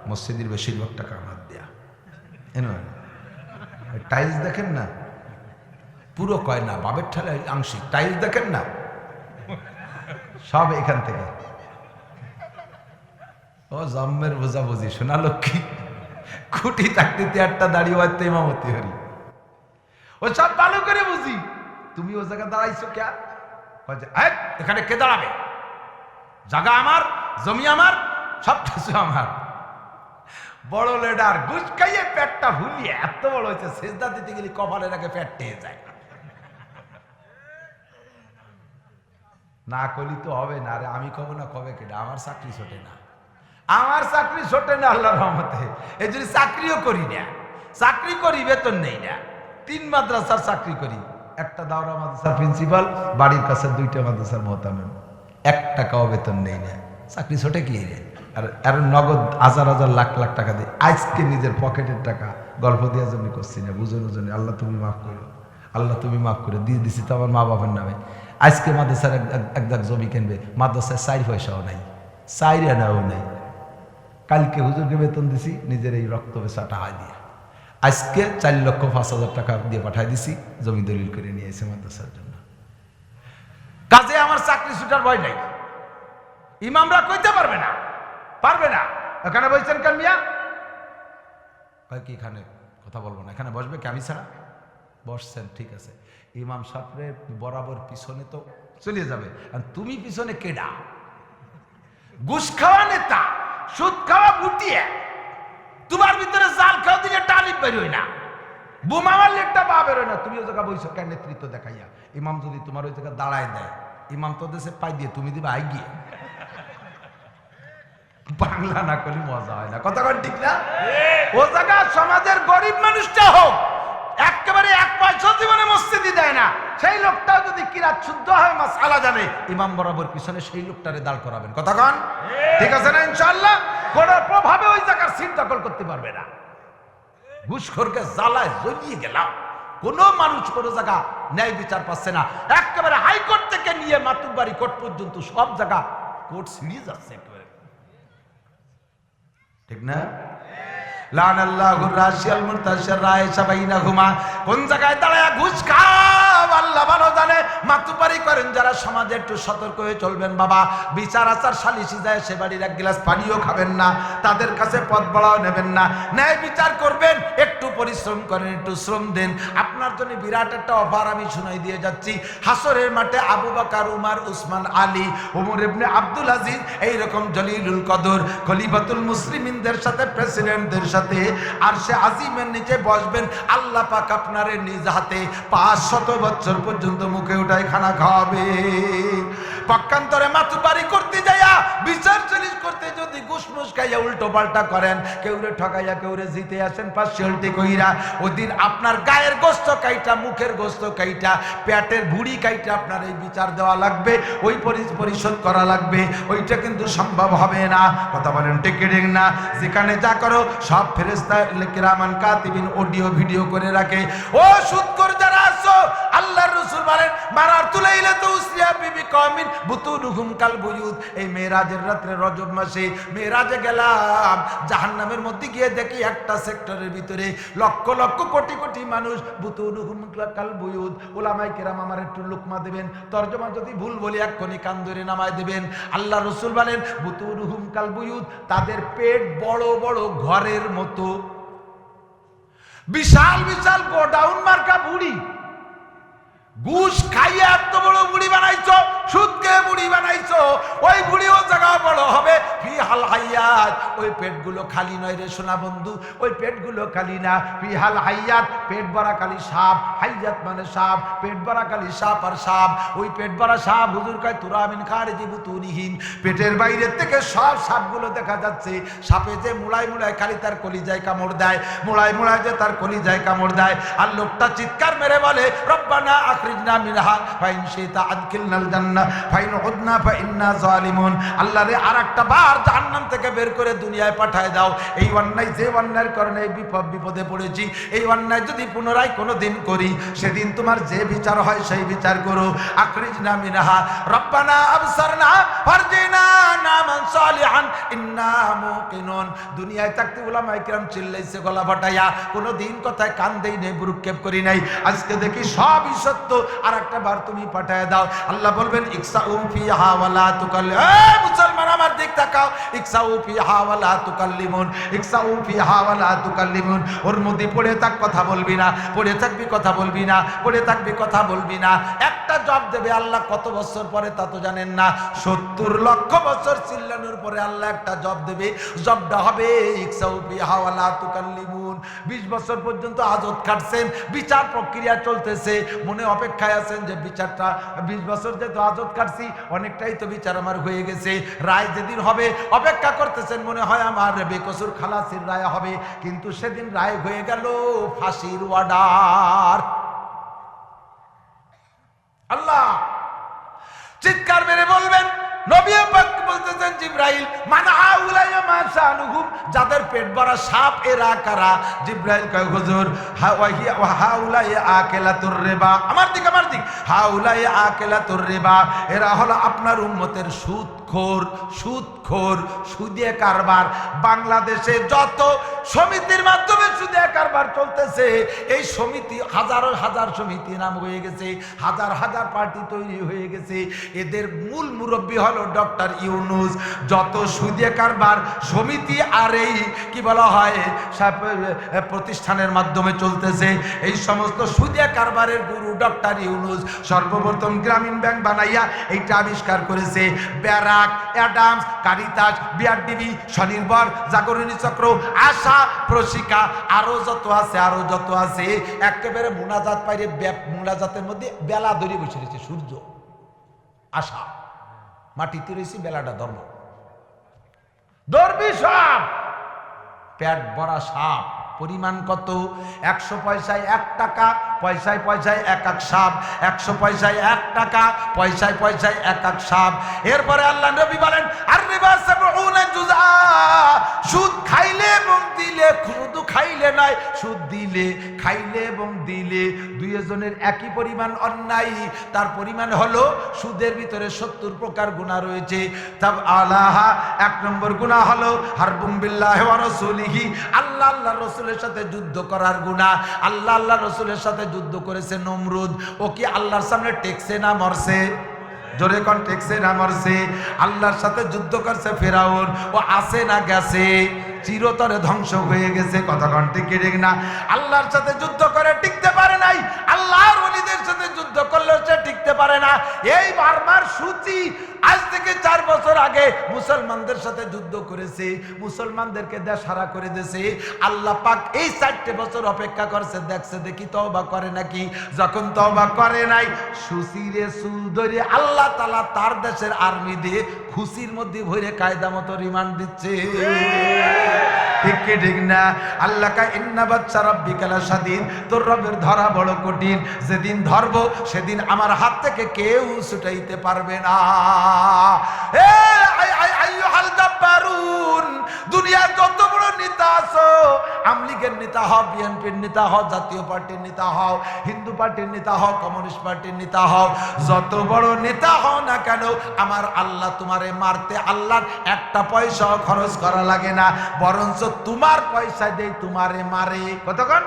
মসজিদের বেশিরভাগ টাকা আমার দেয়া। টাইলস দেখেন না, পুরো কয় না, বাবের ঠালে আংশিক। টাইলস দেখেন না, সব এখান থেকে। ও জম্মের বোঝাবুঝি, সোনা লক্ষ্মী। খুঁটি থাকতে 3টা দাঁড়িয়ে হয়তো ইমামতি হরি, ও সব ভালো করে বুঝি। তুমি ও জায়গায় দাঁড়াইছো কে? এখানে কে দাঁড়াবে? জায়গা আমার, জমি আমার, সব কিছু আমার। বড় লিডার ঘুষ খাইয়ে পেটটা ভুলিয়ে এত বড় হয়েছে, সেজদা দিতে গেলে কপালের আগে পেট টেয়ে যায়। না করলি তো হবে না। আরে আমি কব না কবে কেটে, আমার চাকরি ছোটে না, আমার চাকরি ছোটে না আল্লাহর রহমতে। এই জন্য চাকরিও করি না, চাকরি করি বেতন নেই না। 3 মাদ্রাসার চাকরি করি, একটা দাওরা মাদ্রাসার প্রিন্সিপাল, বাড়ির কাছে 2টা মাদ্রাসার মোহতামিম, 1 টাকাও বেতন নেই না। চাকরি ছোটে কি রে? আর নগদ হাজার হাজার লাখ লাখ টাকা দিয়ে আজকে নিজের পকেটের টাকা গল্প দেওয়ার জন্য করছি না, বুঝানোর জন্য। আল্লাহ তুমি মাফ করো, আল্লাহ তুমি মাফ করে দিয়ে দিছি তো আমার মা বাবার নামে। আজকে মাদ্রাসার এক দাগ জমি কিনবে, মাদ্রাসায় 4 পয়সাও নাই, 4 আনাও নাই। কালকে হুজুরকে বেতন দিছি নিজের এই রক্ত বেচা টাকা দিয়ে। আজকে 4,05,000 টাকা দিয়ে পাঠাই দিছি, জমি দলিল করে নিয়ে এসে মাদ্রাসার জন্য। কাজে আমার চাকরি ছুটার ভয় নাই। ইমামরা কইতে পারবে না, পারবে না। এখানে বলছেন কেন মিয়া? কি এখানে কথা বলবো না, এখানে বসবে কি আমি ছাড়া? বসছেন, ঠিক আছে। ইমাম সাহেবের বরাবর পিছনে তো চলে যাবে, আর তুমি পিছনে কেডা? ঘুষ খাওয়া নেতা, সুদ খাওয়া বুটিয়ে, তোমার ভিতরে জাল খাওয়া দিলে টালিপ বেরোয় না, বোমা মারলে একটা পা বেরোয় না। তুমি ওই জায়গা বইছো কেন? নেতৃত্ব দেখাইয়া। ইমাম যদি তোমার ওই জায়গা দাঁড়ায় দেয়, ইমাম তো দেশে পাই দিয়ে তুমি দিবে আই গিয়ে। বাংলা না করলে মজা হয় না, কথা ঠিক না? ও জায়গা সমাজের গরিব মানুষটা হোক, একেবারে 1 পয়সা জীবনে মসজিদে দেয় না, সেই লোকটাও যদি কিরাত শুদ্ধ হয়, মাসআলা জানে, ইমাম বরাবর পিছনে সেই লোকটারে দাঁড় করাবেন। কথা কন ঠিক আছে না? ইনশাআল্লাহ কোন প্রভাবে ওই জায়গার সিট দখল করতে পারবে না। ঘুষখোরকে জ্বালায় জ্বলিয়ে গেলাম, কোন মানুষ কোন জায়গা ন্যায় বিচার পাচ্ছে না। একেবারে হাইকোর্ট থেকে নিয়ে মাতুব্বাড়ি কোর্ট পর্যন্ত সব জায়গা কোর্ট ছিঁড়িয়ে যাচ্ছে একেবারে, ঠিক না? কোন জায়গায় দাঁড়ায় ঘুষ খাও আল্লাহ ভালো জানে। মাতুব্বারি করেন যারা সমাজে, একটু সতর্ক হয়ে চলবেন বাবা। বিচার আচার সালিশি যায়, সে বাড়ির 1 গ্লাস পানিও খাবেন না, তাদের কাছে পথ বাড়াও নেবেন না। ন্যায় বিচার করবেন, একটু পরিশ্রম করেন, একটু শ্রম দেন। আপনার জন্য বিরাট একটা অফার আমি শুনাই দিয়ে যাচ্ছি। হাসরের মাঠে আবু বকর, উমর, উসমান, আলী, ওমর ইবনে আব্দুল আজিজ, এইরকম জলিলুল কদর খলিফাতুল মুসলিমিনদের সাথে, প্রেসিডেন্টদের সাথে আরশে আজিমের নিচে বসবেন। আল্লাহ পাক আপনারে নিজ হাতে 500 বছর পর্যন্ত মুখে উঠায় খানা খাওয়াবে। পক্ষান্তরে মাতুব্বারি করতে যাইয়া, বিচার সালিশ করতে যদি ঘুষমুষ খাইয়া উল্টো পাল্টা করেন, কেউরে ঠকাইয়া কেউরে জিতে আসেন পার্সিয়ালিটি কইরা, ওদিন আপনার গায়ের গোস্ত কাইটা, মুখের গোস্ত কাইটা, পেটের ভুড়ি কাইটা আপনার এই বিচার দেওয়া লাগবে, ওই পরিশোধ করা লাগবে। ওইটা কিন্তু সম্ভব হবে না। কথা বলেন ঠিক ঠিক না? যেখানে যা করো সব ফেরেশতা কিরামান কাতিবিন অডিও ভিডিও করে রাখে। ও সুদখোর যারা আছো, আল্লাহর রাসূল বলেন মারার তুলাইলে তো উসরিয়া বিবি কওমিন বুতুনুহুম কাল বুয়ুত। এই মেরাজের রাতে রজব মাসে মেরাজে গেলাম, জাহান্নামের মধ্যে গিয়ে দেখি একটা সেক্টরের ভিতরে লক্ষ লক্ষ কোটি কোটি মানুষ, বুতুনুহুম কাল বুয়ুত। উলামায়ে কেরাম আমার একটু লুকমা দেবেন, তরজমা যদি ভুল বলি এক্ষুনি কান ধরে নামায় দেবেন। আল্লাহ রাসূল বলেন বুতুনুহুম কাল বুয়ুত, তাদের পেট বড় বড় ঘরের মতো, বিশাল বিশাল গোডাউন মার্কা বুড়ি। ঘুষ খাইয়ে এত বড় বুড়ি বানাইছো, সুদকে বুড়ি বানাইছো, ওই বুড়িও জায়গা বড় হবে। ফিহাল হাইয়াত, ওই পেটগুলো খালি নয় রে সোনা বন্ধু, ওই পেটগুলো খালি না। ফিহাল হাইয়াত, পেট ভরা খালি সাপ, হাইয়াত মানে সাপ, পেট ভরা খালি সাপ আর সাপ। ওই পেট ভরা সাপ হুজুর কয় তুরামিন খারিজি বুতুনিহিম, পেটের বাইরে থেকে সব সাপগুলো দেখা যাচ্ছে। সাপে যে মুড়ায় মুড়ায় খালি তার কলিজায় কামড় দেয়, মুড়ায় মুড়ায় যে তার কলিজায় কামড় দেয়। আর লোকটা চিৎকার মেরে বলে রব্বানা আখরিজনা মিনহা ফাইন শিতা আদখিলনাল জান্নাহ ফাইন উদনা ফাইন্না জালিমুন। আল্লাহ রে আরেকটা বার জাহান্নাম থেকে বের করে দুনিয়ায় পাঠায় দাও। এই অন্যায়, যে অন্যায়ের কারণে এই বিপদে পড়েছি, এই অন্যায় যদি পুনরায় কোনোদিন করি, সেদিন তোমার যে বিচার হয় সেই বিচার করো। আখরিজনা মিনহা রব্বানা আবসারনা ফারজিনা নামান সালিহান ইন্না মুকিনুন। দুনিয়ায় থাকতে উলামায়ে কিরাম চিল্লাইছে গলা ফাটাইয়া, কোনোদিন কথায় কান দেই নাই, ভ্রুক্ষেপ করি নাই। আজকে দেখি সবই সত্য, আর একটা বার তুমি পাঠায় দাও। আল্লাহ বলবেন ইকসাউ ফিহা ওয়ালা তুকাল্লিমুন। এই মুসলমান আমার দিক তাকাও, ইকসাউ ফিহা ওয়ালা তুকাল্লিমুন, ইকসাউ ফিহা ওয়ালা তুকাল্লিমুন। ওর মধ্যে পড়ে থাক, কথা বলবি না, পড়ে থাকবি, কথা বলবি বলবি না, পড়ে থাকবি কথা বলবি না। একটা জব দেবে আল্লাহ কত বছর পরে তা তো জানেন না। 70 লক্ষ বছর চিল্লানোর পরে আল্লাহ একটা জব দেবে। জবটা হবে ইকসাউ বিহা ওয়ালা তুকাল্লিমুন। 20 বছর পর্যন্ত হাজত খাটছেন, বিচার প্রক্রিয়া চলতেছে, মনে অপেক্ষায় আছেন যে বিচারটা 20 বছর যেহেতু হাজত কাটছি অনেকটাই তো বিচার আমার হয়ে গেছে, রায় যেদিন হবে অপেক্ষা করতেছেন, মনে হয় আমার বেকসুর খালাসির রায় হবে। কিন্তু সেদিন রায় হয়ে গেল ফাঁসির অর্ডার। আল্লাহ চিৎকার মেরে বলবেন, নবী পাক বলতেছেন জিবরাইল মান হাউলায়া মা শানুহুম, যাদের পেট ভরা সাপ এরা কারা? জিবরাইল কয় হুজুর হাউলায়া আকিলাতুর রিবা। আমার দিক হাউলায়া আকিলাতুর রিবা, এরা হলো আপনার উম্মতের সুদখোর, সুদে কারবার। বাংলাদেশে যত সমিতির মাধ্যমে সুদে কারবার চলতেছে, এই সমিতি হাজার সমিতি নাম হয়ে গেছে, হাজার পার্টি তৈরি হয়ে গেছে। এদের মূল মুরব্বী হলো ডক্টর ইউনূস। যত সুদে কারবার সমিতি আর এই কি বলা হয় প্রতিষ্ঠানের মাধ্যমে চলতেছে, এই সমস্ত সুদে কারবারের গুরু ডক্টর ইউনূস সর্বপ্রথম গ্রামীণ ব্যাংক বানাইয়া এইটা আবিষ্কার করেছে। ব্যারাক, অ্যাডামস, কারিতাস, বিআরডিবি, স্বনির্ভর, জাগরণী চক্র, আশা, প্রশিকা, আরো যত আছে একেবারে মুনাজাত পাইরে, মুনাজাতের মধ্যে বেলা ধরে বসে রয়েছে সূর্য। আশা মাটিতে রয়েছে, বেলাটা ধরবি সাপ, পেট ভরা সাপ। পরিমাণ কত? 100 পয়সায় 1 টাকা, পয়সায় 1 সাপ। 100 পয়সায় 1 টাকা, পয়সায় 1 সাপ। এরপরে আল্লাহ নবী বলেন আর রিবা 70 জুজা, সুদ খাইলে এবং দিলে, শুধু খাইলে নয়, সুদ দিলে, খাইলে এবং দিলে দুইজনের একই পরিমাণ অন্যায়। তার পরিমাণ হলো সুদের ভিতরে 70 প্রকার গুনাহ রয়েছে। তাব আলাহা 1 নম্বর গুনাহ হলো হারবুম বিল্লাহি ওয়া রাসূলিহি, আল্লাহ রাসূলের সাথে যুদ্ধ করার গুনাহ। আল্লাহ রাসূলের সাথে যুদ্ধ করেছে নমরুদ, ও কি আল্লাহর সামনে টেকছে না মরছে? জোরে কোন টেকছে না মরছে? আল্লাহর সাথে যুদ্ধ করছে ফেরাউন, ও আছে না গেছে? চিরতরে ধ্বংস হয়ে গেছে। কথা কোন ঠিক না? আল্লাহর সাথে যুদ্ধ করে টিকতে পারে নাই, আল্লাহর ওলিদের সাথে যুদ্ধ করলেও সে টিকতে পারে না। এই বারবার সূচি আজ থেকে 4 বছর আগে মুসলমানদের সাথে যুদ্ধ করেছে, মুসলমানদেরকে দেশহারা করে দিয়েছে। আল্লাহ পাক এই 4টে বছর অপেক্ষা করছে, দেখছে দেখি তওবা করে নাকি। যখন তওবা করে নাই, সুচিরে চুল ধরে আল্লাহ তাআলা তার দেশের আর্মি দিয়ে খুশির মধ্যে ভরে কায়দা মতো রিমান্ড দিচ্ছে। ঠিক না? আল্লাহ কা ইন্না বাচ্চা রাব্বিকা লাশাদীদ, তোর রবের ধরা বড় কঠিন। যেদিন ধরবো সেদিন আমার হাত থেকে কেউ ছুটাইতে পারবে না। আইয়ুহাল জাব্বারুন, দুনিয়ার যত বড় নেতা আছো, আমলিগের নেতা হও, বিএনপির নেতা হও, জাতীয় পার্টির নেতা হও, হিন্দু পার্টির নেতা হও, কমিউনিস্ট পার্টির নেতা হও, যত বড় নেতা হও না কেন, আমার আল্লাহ তোমারে মারতে আল্লাহর 1 পয়সাও খরচ করা লাগে না, বরঞ্চ তোমার পয়সা দিয়ে তোমারে মারে। কতক্ষণ?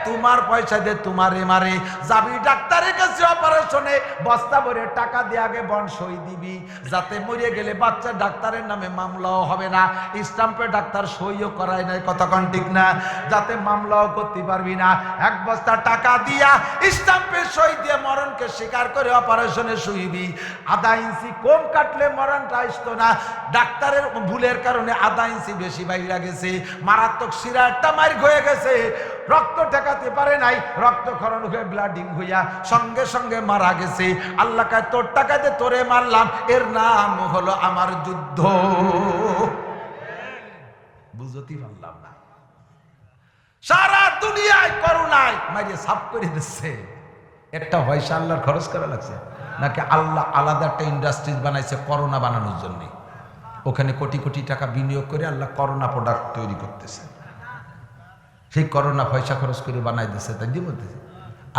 তোমার পয়সা দিয়ে তোমারে মারে। যাবি ডাক্তারের কাছে অপারেশনে, বস্তা ভরে টাকা দিয়ে আগে বন্ড সই দিবি, যাতে মরে গেলে বাচ্চা ডাক্তারের নামে মামলাও হবে না। স্টাম্পে ডাক্তার সইও করায় নাই। কতক্ষণ ঠিক না? যাতে মামলাও করতে পারবি না। 1 বস্তা টাকা দিয়া স্টাম্পে সই দিয়ে মরণকে স্বীকার করে অপারেশনে শুইবি। 1/2 ইঞ্চি কম কাটলে মরণটা আসতো না। ডাক্তারের ভুলের কারণে 1/2 ইঞ্চি বেশি বাইরে গেছে, মারাত্মক শিরা একটা মার হয়ে গেছে, রক্ত ঠেকাতে পারে নাই, রক্তক্ষরণ হয়ে ব্লাডিং হইয়া সঙ্গে সঙ্গে মারা গেছে। আল্লাহ কয় তোর টাকাতে তোরে মারলাম, এর নাম হলো আমার যুদ্ধ। বুঝতে পারলাম না? সারা দুনিয়ায় করোনায় মাইরে সাফ করে দিচ্ছে। একটা পয়সা আল্লাহর খরচ করা লাগছে নাকি? আল্লাহ আলাদা একটা ইন্ডাস্ট্রিজ বানাইছে করোনা বানানোর জন্য। ওখানে কোটি কোটি টাকা বিনিয়োগ করে আল্লাহ করোনা প্রোডাক্ট তৈরি করতেছে। সেই করোনা পয়সা খরচ করে বানাই দিচ্ছে। তাই দিয়ে বলতেছে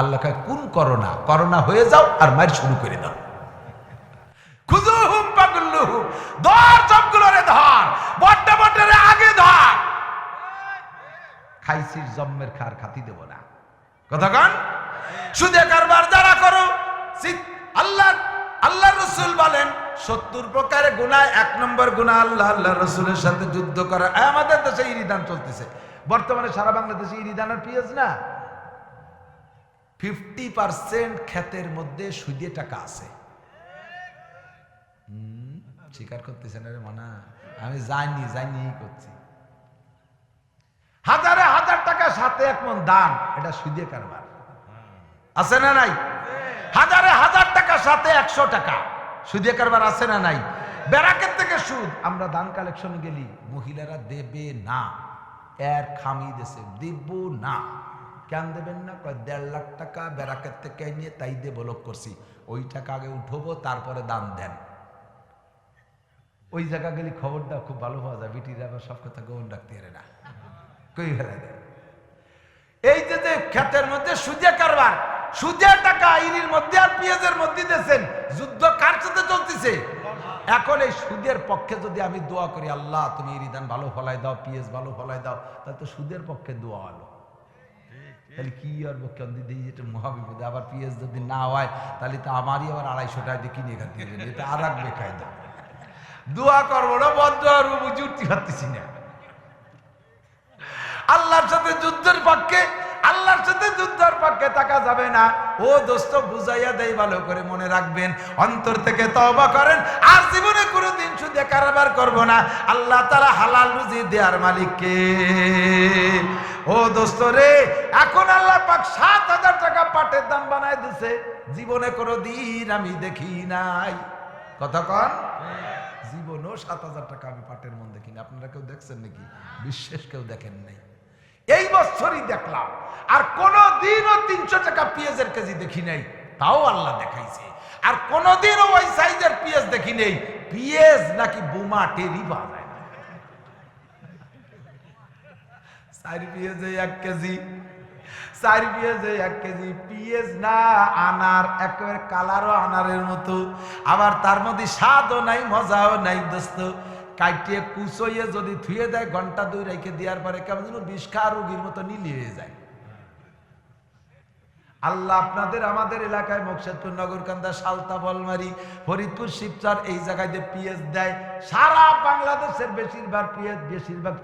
আল্লাহ কয় কোন করোনা? করোনা হয়ে যাও আর মার শুরু করে দাও। খুজুহুম পাগুল্লুহুম, ধর সবগুলোরে ধর, বড্ডা বড্ডারে আগে ধর। খাইছিস জম্মের খার, খাতি দেব না। কতক্ষণ? সুদে কারবার যারা করো, আল্লাহ রসুল বলেন 70 প্রকারের গুনাহ। 1 নম্বর গুনাহ আল্লাহ রসুলের সাথে যুদ্ধ করা। আমাদের দেশে ইরিদান চলতেছে বর্তমানে, সারা বাংলাদেশে ইরিদানের পিএস না, 50% ক্ষেতের মধ্যে সুদে টাকা আছে। স্বীকার করতেছেন রে মানা, আমি জানি করছি। হাজারে হাজার টাকা সাথে এক মন দান, এটা সুদে কারবার আছে না নাই? হাজারে হাজার টাকা সাথে 100 টাকা সুদে কারবার আছে না নাই? ব্যারাকের থেকে সুদ। আমরা দান কালেকশন গেলি, মহিলারা দেবে না, এর খামি দেশে দেব না। কেন দেবেন না? 1.5 লাখ টাকা ব্যারাকের থেকে নিয়ে তাই দিয়ে ব্লক করছি, ওই টাকা আগে উঠবো তারপরে দান দেন। ওই জায়গা গেলে খবরটা খুব ভালো পাওয়া যায়, বিটিরা আবার সব কথা গোপন রাখতে পারে না, কই ফেলা দেয়। এই যে ক্ষেতের মধ্যে সুদে কারবার, সুদের টাকা আইনের মধ্যে আর পেঁয়াজের মধ্যে দিয়েছেন, যুদ্ধ কার সাথে চলতেছে? এখন এই সুদের পক্ষে যদি আমি দোয়া করি, আল্লাহ তুমি ইরিদান ভালো ফলাই দাও, পেঁয়াজ ভালো ফলাই দাও, তাহলে তো সুদের পক্ষে দোয়া হলো। তাহলে কি আর পক্ষে দিই, যেটা মহাবিপদে। আবার পেঁয়াজ যদি না হয় তাহলে তো আমারই আবার 250 টাকা দিয়ে কিনে এখান থেকে, এটা আর এক বেকায়দা। দোয়া করবো না, বদ্ধ আর বুঝে উঠতে পারতেছি না। আল্লাহর সাথে যুদ্ধের পক্ষে, আল্লাহর সাথে যুদ্ধের পক্ষে থাকা যাবে না। ও দোস্ত, বুঝাইয়া দেই, ভালো করে মনে রাখবেন, অন্তর থেকে তওবা করেন, আর জীবনে কোনোদিন সুদে কারবার করব না। আল্লাহ তাআলা হালাল রুজি দেওয়ার মালিক কে? ও দোস্ত রে, এখন আল্লাহ পাক 7,000 টাকা পাটের দাম বানায় দিছে, জীবনে কোনোদিন আমি দেখি নাই। কথা কন, জীবনেও 7,000 টাকা আমি পাটের মন দেখি না। আপনারা কেউ দেখছেন নাকি? বিশেষ কেউ দেখেন নাই। এই বছরই দেখলাম, আর কোনদিনও 300 টাকা পেঁয়াজের কেজি দেখি নাই, তাও আল্লাহ দেখাইছে। আর কোনদিনও ওই সাইজের পেঁয়াজ দেখি নেই। পেঁয়াজ নাকি বোমা টেরি পাওয়া যায় না। 4 পেঁয়াজে 1 কেজি, 4 পেঁয়াজে 1 কেজি। পেঁয়াজ না আনার, একেবারে কালারও আনারের মতো, আবার তার মধ্যে স্বাদও নাই, মজাও নাই। দোস্ত, কাটিয়ে কুচইয়ে যদি ধুয়ে দেয়, ঘন্টা 2 রেখে দেওয়ার পরে কেমন যেন বিষ খাওয়া রোগীর মতো নীল হয়ে যায়। আল্লাহ আপনাদের আমাদের এলাকায় মকসেদপুর, নগরকান্দা, সালতা, বলমারি, ফরিদপুর, শিবচর এই জায়গায় যে পেঁয়াজ দেয়, সারা বাংলাদেশের বেশিরভাগ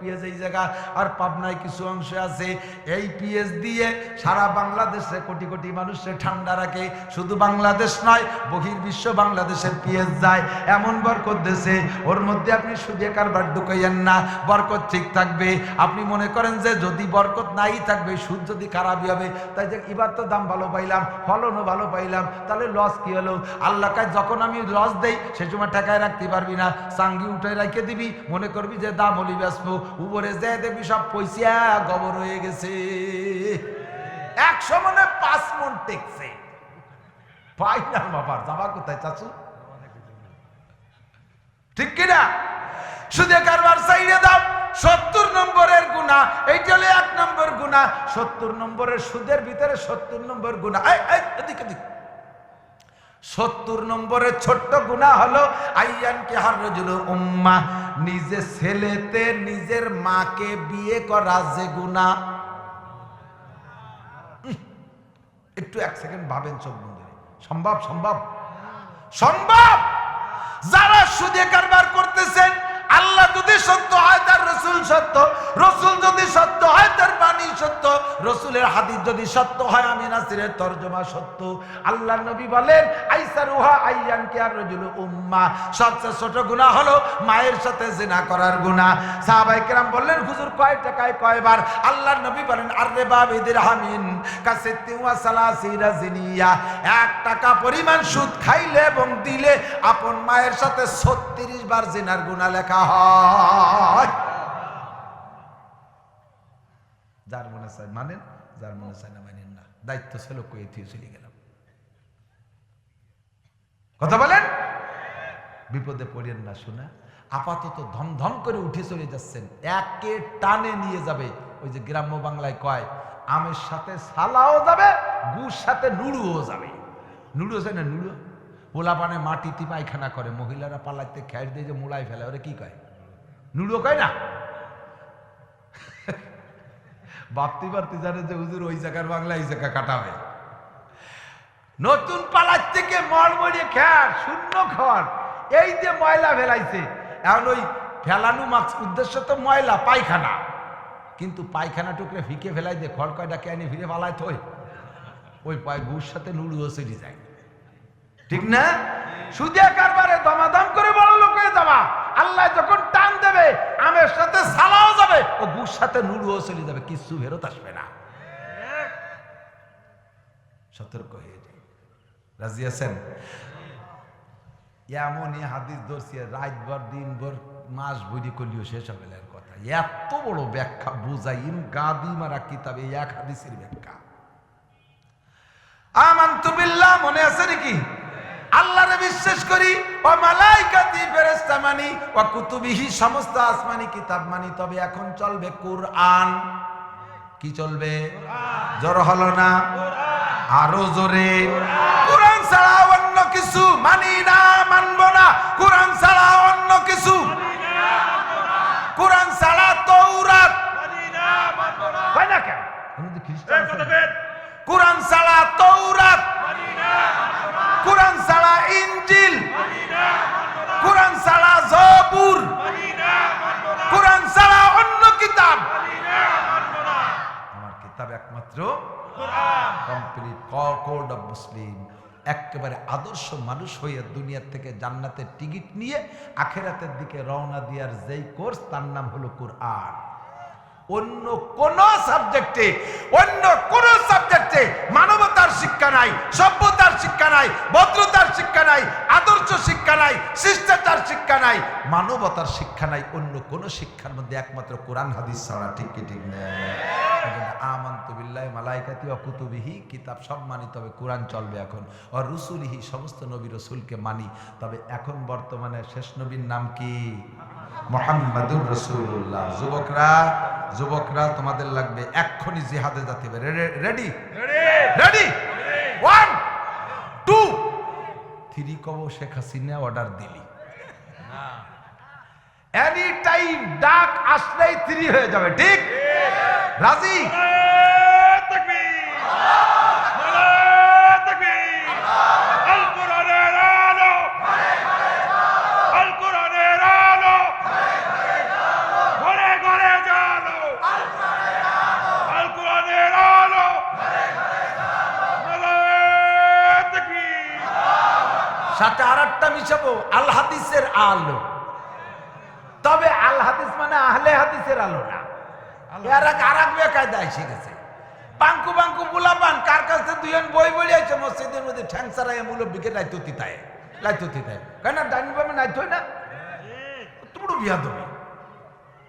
পেঁয়াজ এই জায়গা, আর পাবনায় কিছু অংশ আছে। এই পেঁয়াজ দিয়ে সারা বাংলাদেশে কোটি কোটি মানুষের ঠান্ডা রাখে। শুধু বাংলাদেশ নয়, বহির্বিশ্ব বাংলাদেশের পেঁয়াজ যায়। এমন বরকত দেশে, ওর মধ্যে আপনি সুদে কারবার ঢুকাইয়েন না, বরকত ঠিক থাকবে। আপনি মনে করেন যে যদি বরকত নাই থাকবে, সুদ যদি খারাপই হবে, তাই যে এবার তো দাম ভালো পাইলাম, ফলনও ভালো পাইলাম, তাহলে লস কি হলো? আল্লাহ কাছে যখন আমি লস দেই, সে সময় টাকায় রাখতে পারবি না, চাঙ্গি উঠে রেখে দিবি, মনে করবি যে দাম হলি বেসবো, উপরে যে দেখবি সব পয়সা গোবর হয়ে গেছে। 100 মনে 5 মন টেকছে, ফাইনাল বাবার যাবা কোথায় চাচু? ঠিক কিনা? সুদে কারবার চাইরে দাও। 70 নম্বরের গুনাহ, এইটা হলো 1 নম্বর গুনাহ। 70 নম্বরের সুদের ভিতরে 70 নম্বর গুনাহ। এদিকে 70 নম্বরের ছোট্ট গুনাহ হলো আইয়ান কে হারজুল উম্মা, নিজে ছেলেতে নিজের মাকে বিয়ে করা যে গুনাহ। একটু 1 সেকেন্ড ভাবেন, চোখ বন্ধ করে। সম্ভব? সম্ভব? সম্ভব? যারা সুদে কারবার করতেছেন, আল্লাহ যদি সত্য হয়, তার রসুল সত্য, রসুল যদি সত্য হয়, তার বাণী সত্য, রসুলের হাদিস যদি সত্য হয়, আমি নাসিরের তরজমা সত্য। আল্লাহ নবী বলেন, আইসারুহা আইয়ান কে আর রাজুল উম্মাহ, সবচেয়ে ছোট গুনাহ হলো মায়ের সাথে জিনা করার গুনাহ। সাহাবায়ে কেরাম বললেন, হুজুর কয় টাকায় কয়বার? আল্লাহ নবী বলেন, আররিবা বিদিরহামিন কাসিত্তি ওয়া সালাসিনা জিনিয়া, 1 টাকা পরিমাণ সুদ খাইলে এবং দিলে আপন মায়ের সাথে 36 বার জিনার গুনাহ লেখা হয়। যার মনে চায় মানেন, যার মনে চায় না মানেন না। দায়িত্ব ছিল কই থেকে চলে গেলাম। কথা বলেন, বিপদে পড়েন না। শোনা, আপাতত ধমধম করে উঠে চলে যাচ্ছেন, একে টানে নিয়ে যাবে। ওই যে গ্রাম্য বাংলায় কয়, আমের সাথে সালাও যাবে, গুড় সাথে নুড়ুও যাবে। নুড়ু আছে না? নুড়ু পোলা পানে মাটিতে পায়খানা করে, মহিলারা পালাইতে খের দিয়ে যে মুলাই ফেলে, ওরা কি কয়? নুড়ু কয় না? ভাবতে পারতে জানে যে হুজুর ওই জায়গার বাংলা এই জায়গা কাটা হয়। নতুন পালার থেকে মড়মড়িয়ে খেয়ার শূন্য ঘর, এই যে ময়লা ফেলাইছে। এখন ওই ফেলানো মাছ উদ্দেশ্য তো ময়লা পায়খানা, কিন্তু পায়খানা টুকরে ফিকে ফেলাই দিয়ে খড় কয়টা কেনে ফিরে পালায় থই। ওই পায় ঘুষ সাথে নুড়ুও চলে যায়, ঠিক না? সুদিয়া কারবারে দমাদম করে বড় লোক হয়ে যাবা, আল্লাহ যখন টান দেবে আমের সাথে সালাও যাবে, ও ঘুষ সাথে নুড়ুও চলে যাবে, কিছু ফেরত আসবে না। সতর্ক হয়ে যায়। রাজি আছেন? এমনই হাদিস ধরছি, রাতভর দিনভর মাস বইটি করলেও শেষ হবে না কথা। এত বড় ব্যাখ্যা বুঝাইন গাদি মারা কিতাবে এক হাদিসের ব্যাখ্যা। আমানতু বিল্লাহ মনে আছে নাকি? আল্লাহরে বিশ্বাস করি, ও মালাইকাতি ফেরেশতা মানি, ও কুতুবিহি সমস্ত আসমানি কিতাব মানি। তবে এখন চলবে কুরআন। কি চলবে? জোর হলো না? আরো জোরে। কুরআন ছাড়া অন্য কিছু মানি না, মানব না। কুরআন ছাড়া অন্য কিছু, কুরআন ছাড়া তাওরাত মানি না, মানব না। হয় না কেন? আপনি খ্রিস্টান আছেন? কুরআন ছাড়া তাওরাত মানি না, মানব না। কুরআন ছাড়া ইনজিল মানি না, মানব না। কুরআন ছাড়া জবুর মানি না, মানব না। কুরআন ছাড়া অন্য কিতাব মানি না, মানব না। আমার কিতাব একমাত্র কুরআন, কমপ্লিট কোড অফ মুসলিম। একেবারে আদর্শ মানুষ হয়ে দুনিয়ার থেকে জান্নাতের টিকিট নিয়ে আখেরাতের দিকে রওনা দেওয়ার যেই কোর্স, তার নাম হলো কুরআন। অন্য কোন সাবজেক্টে, অন্য কোন সাবজেক্টে মানবতার শিক্ষা নাই, সভ্যতার শিক্ষা নাই, ভদ্রতার শিক্ষা নাই, আদর্শ শিক্ষা নাই, শিষ্টাচার শিক্ষা নাই, মানবতার শিক্ষা নাই। অন্য কোন শিক্ষার মধ্যে একমাত্র কোরআন হাদিস ছাড়া। ঠিক কি ঠিক না? আমানতু বিল্লাহি মালাইকাতি ওয়া কুতুবিহি, কিতাব সব মানি, তবে কোরআন চলবে এখন। আর রসুলিহি, সমস্ত নবী রসুলকে মানি। তবে এখন বর্তমানে শেষ নবীর নাম কি? মুহাম্মাদুর রাসূলুল্লাহ। যুবকরা, যুবকরা তোমাদের লাগবে এক্ষুনি জিহাদে যেতে হবে। রেডি? রেডি? 1 2 3 কব শেখ হাসিনা অর্ডার দিলি, এনি টাইম ডাক আসলেই 3 হয়ে যাবে। ঠিক? রাজি? সাথে আরেকটা মিশাবো, আল হাদিসের আলো। তবে আল হাদিস মানে আহলে হাদিসের আলো না, আরেক বেকায়দা এসে গেছে। বাঙ্কু বাঙ্কু বুলাবান কার কাছে দুইজন বই বই আছে মসজিদের মধ্যে ঠ্যাংসারায় মুলব্বিকে লাইতো তিতায়, লাইতো তিতায়। কেন ডাইনি বামে নাইতো না? তোমরা বিয়া দেবে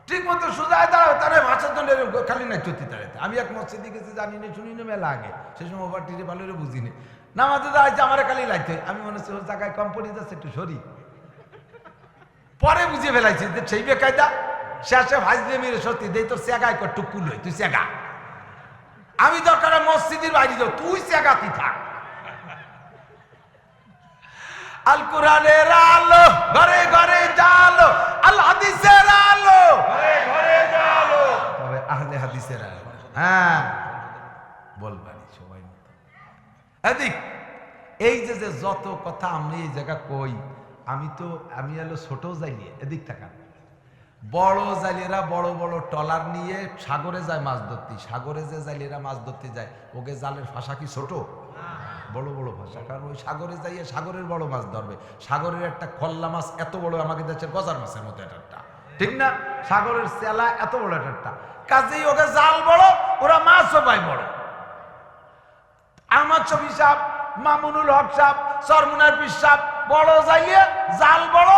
ঠিক মতো সোজা দাঁড়াবে, তারা ভাষার জন্য খালি নাইতো তিতায়। আমি এক মসজিদে গেছি, জানি না শুনি না, মেলা আগে, সে সময় ওভার টিরে ভালো বুঝিনি। নামাজে দাঁড়াইছে আমার খালি লাইতে, আমি মনে হচ্ছে ওর জায়গায় কোম্পানি যাচ্ছে, একটু সরি। পরে বুঝে ফেলাইছি যে সেই বেকায়দা। শেষে ভাজ দিয়ে মেরে সত্যি দেই, তোর চেগায় কর টুকুল হই, তুই চেগা। আমি দরকার মসজিদের বাইরে যাও, তুই চেগাতি থাক। আল কোরআনের আলো ঘরে ঘরে জালো, আল হাদিসের আলো ঘরে ঘরে জালো, তবে আহলে হাদিসের আলো। হ্যাঁ বলবানি সবাই মতো। এদিক এই যে যত কথা আমি এই জায়গা কই, আমি এলো ছোট জাইলিয়ে, এদিক থাকা বড় জাইলিয়েরা বড় বড় ট্রলার নিয়ে সাগরে যায় মাছ ধরতে। সাগরে যে জাইলিয়েরা মাছ ধরতে যায়, ওকে জালের ফাঁসা কি ছোট? বড় বড় ফাঁসা। কারণ ওই সাগরে যাইয়ে সাগরের বড় মাছ ধরবে। সাগরের একটা খল্লা মাছ এত বড়, আমাকে দেশের গজার মাছের মতো একটা, ঠিক না? সাগরের চেলা এত বড় একটা, কাজেই ওকে জাল বড়, ওরা মাছও পায় বড়। আমার ছবি সাপ, মামুনুল হক সাপ, সরমুনার পিস সাপ, বড় যাইয়ে জাল বড়,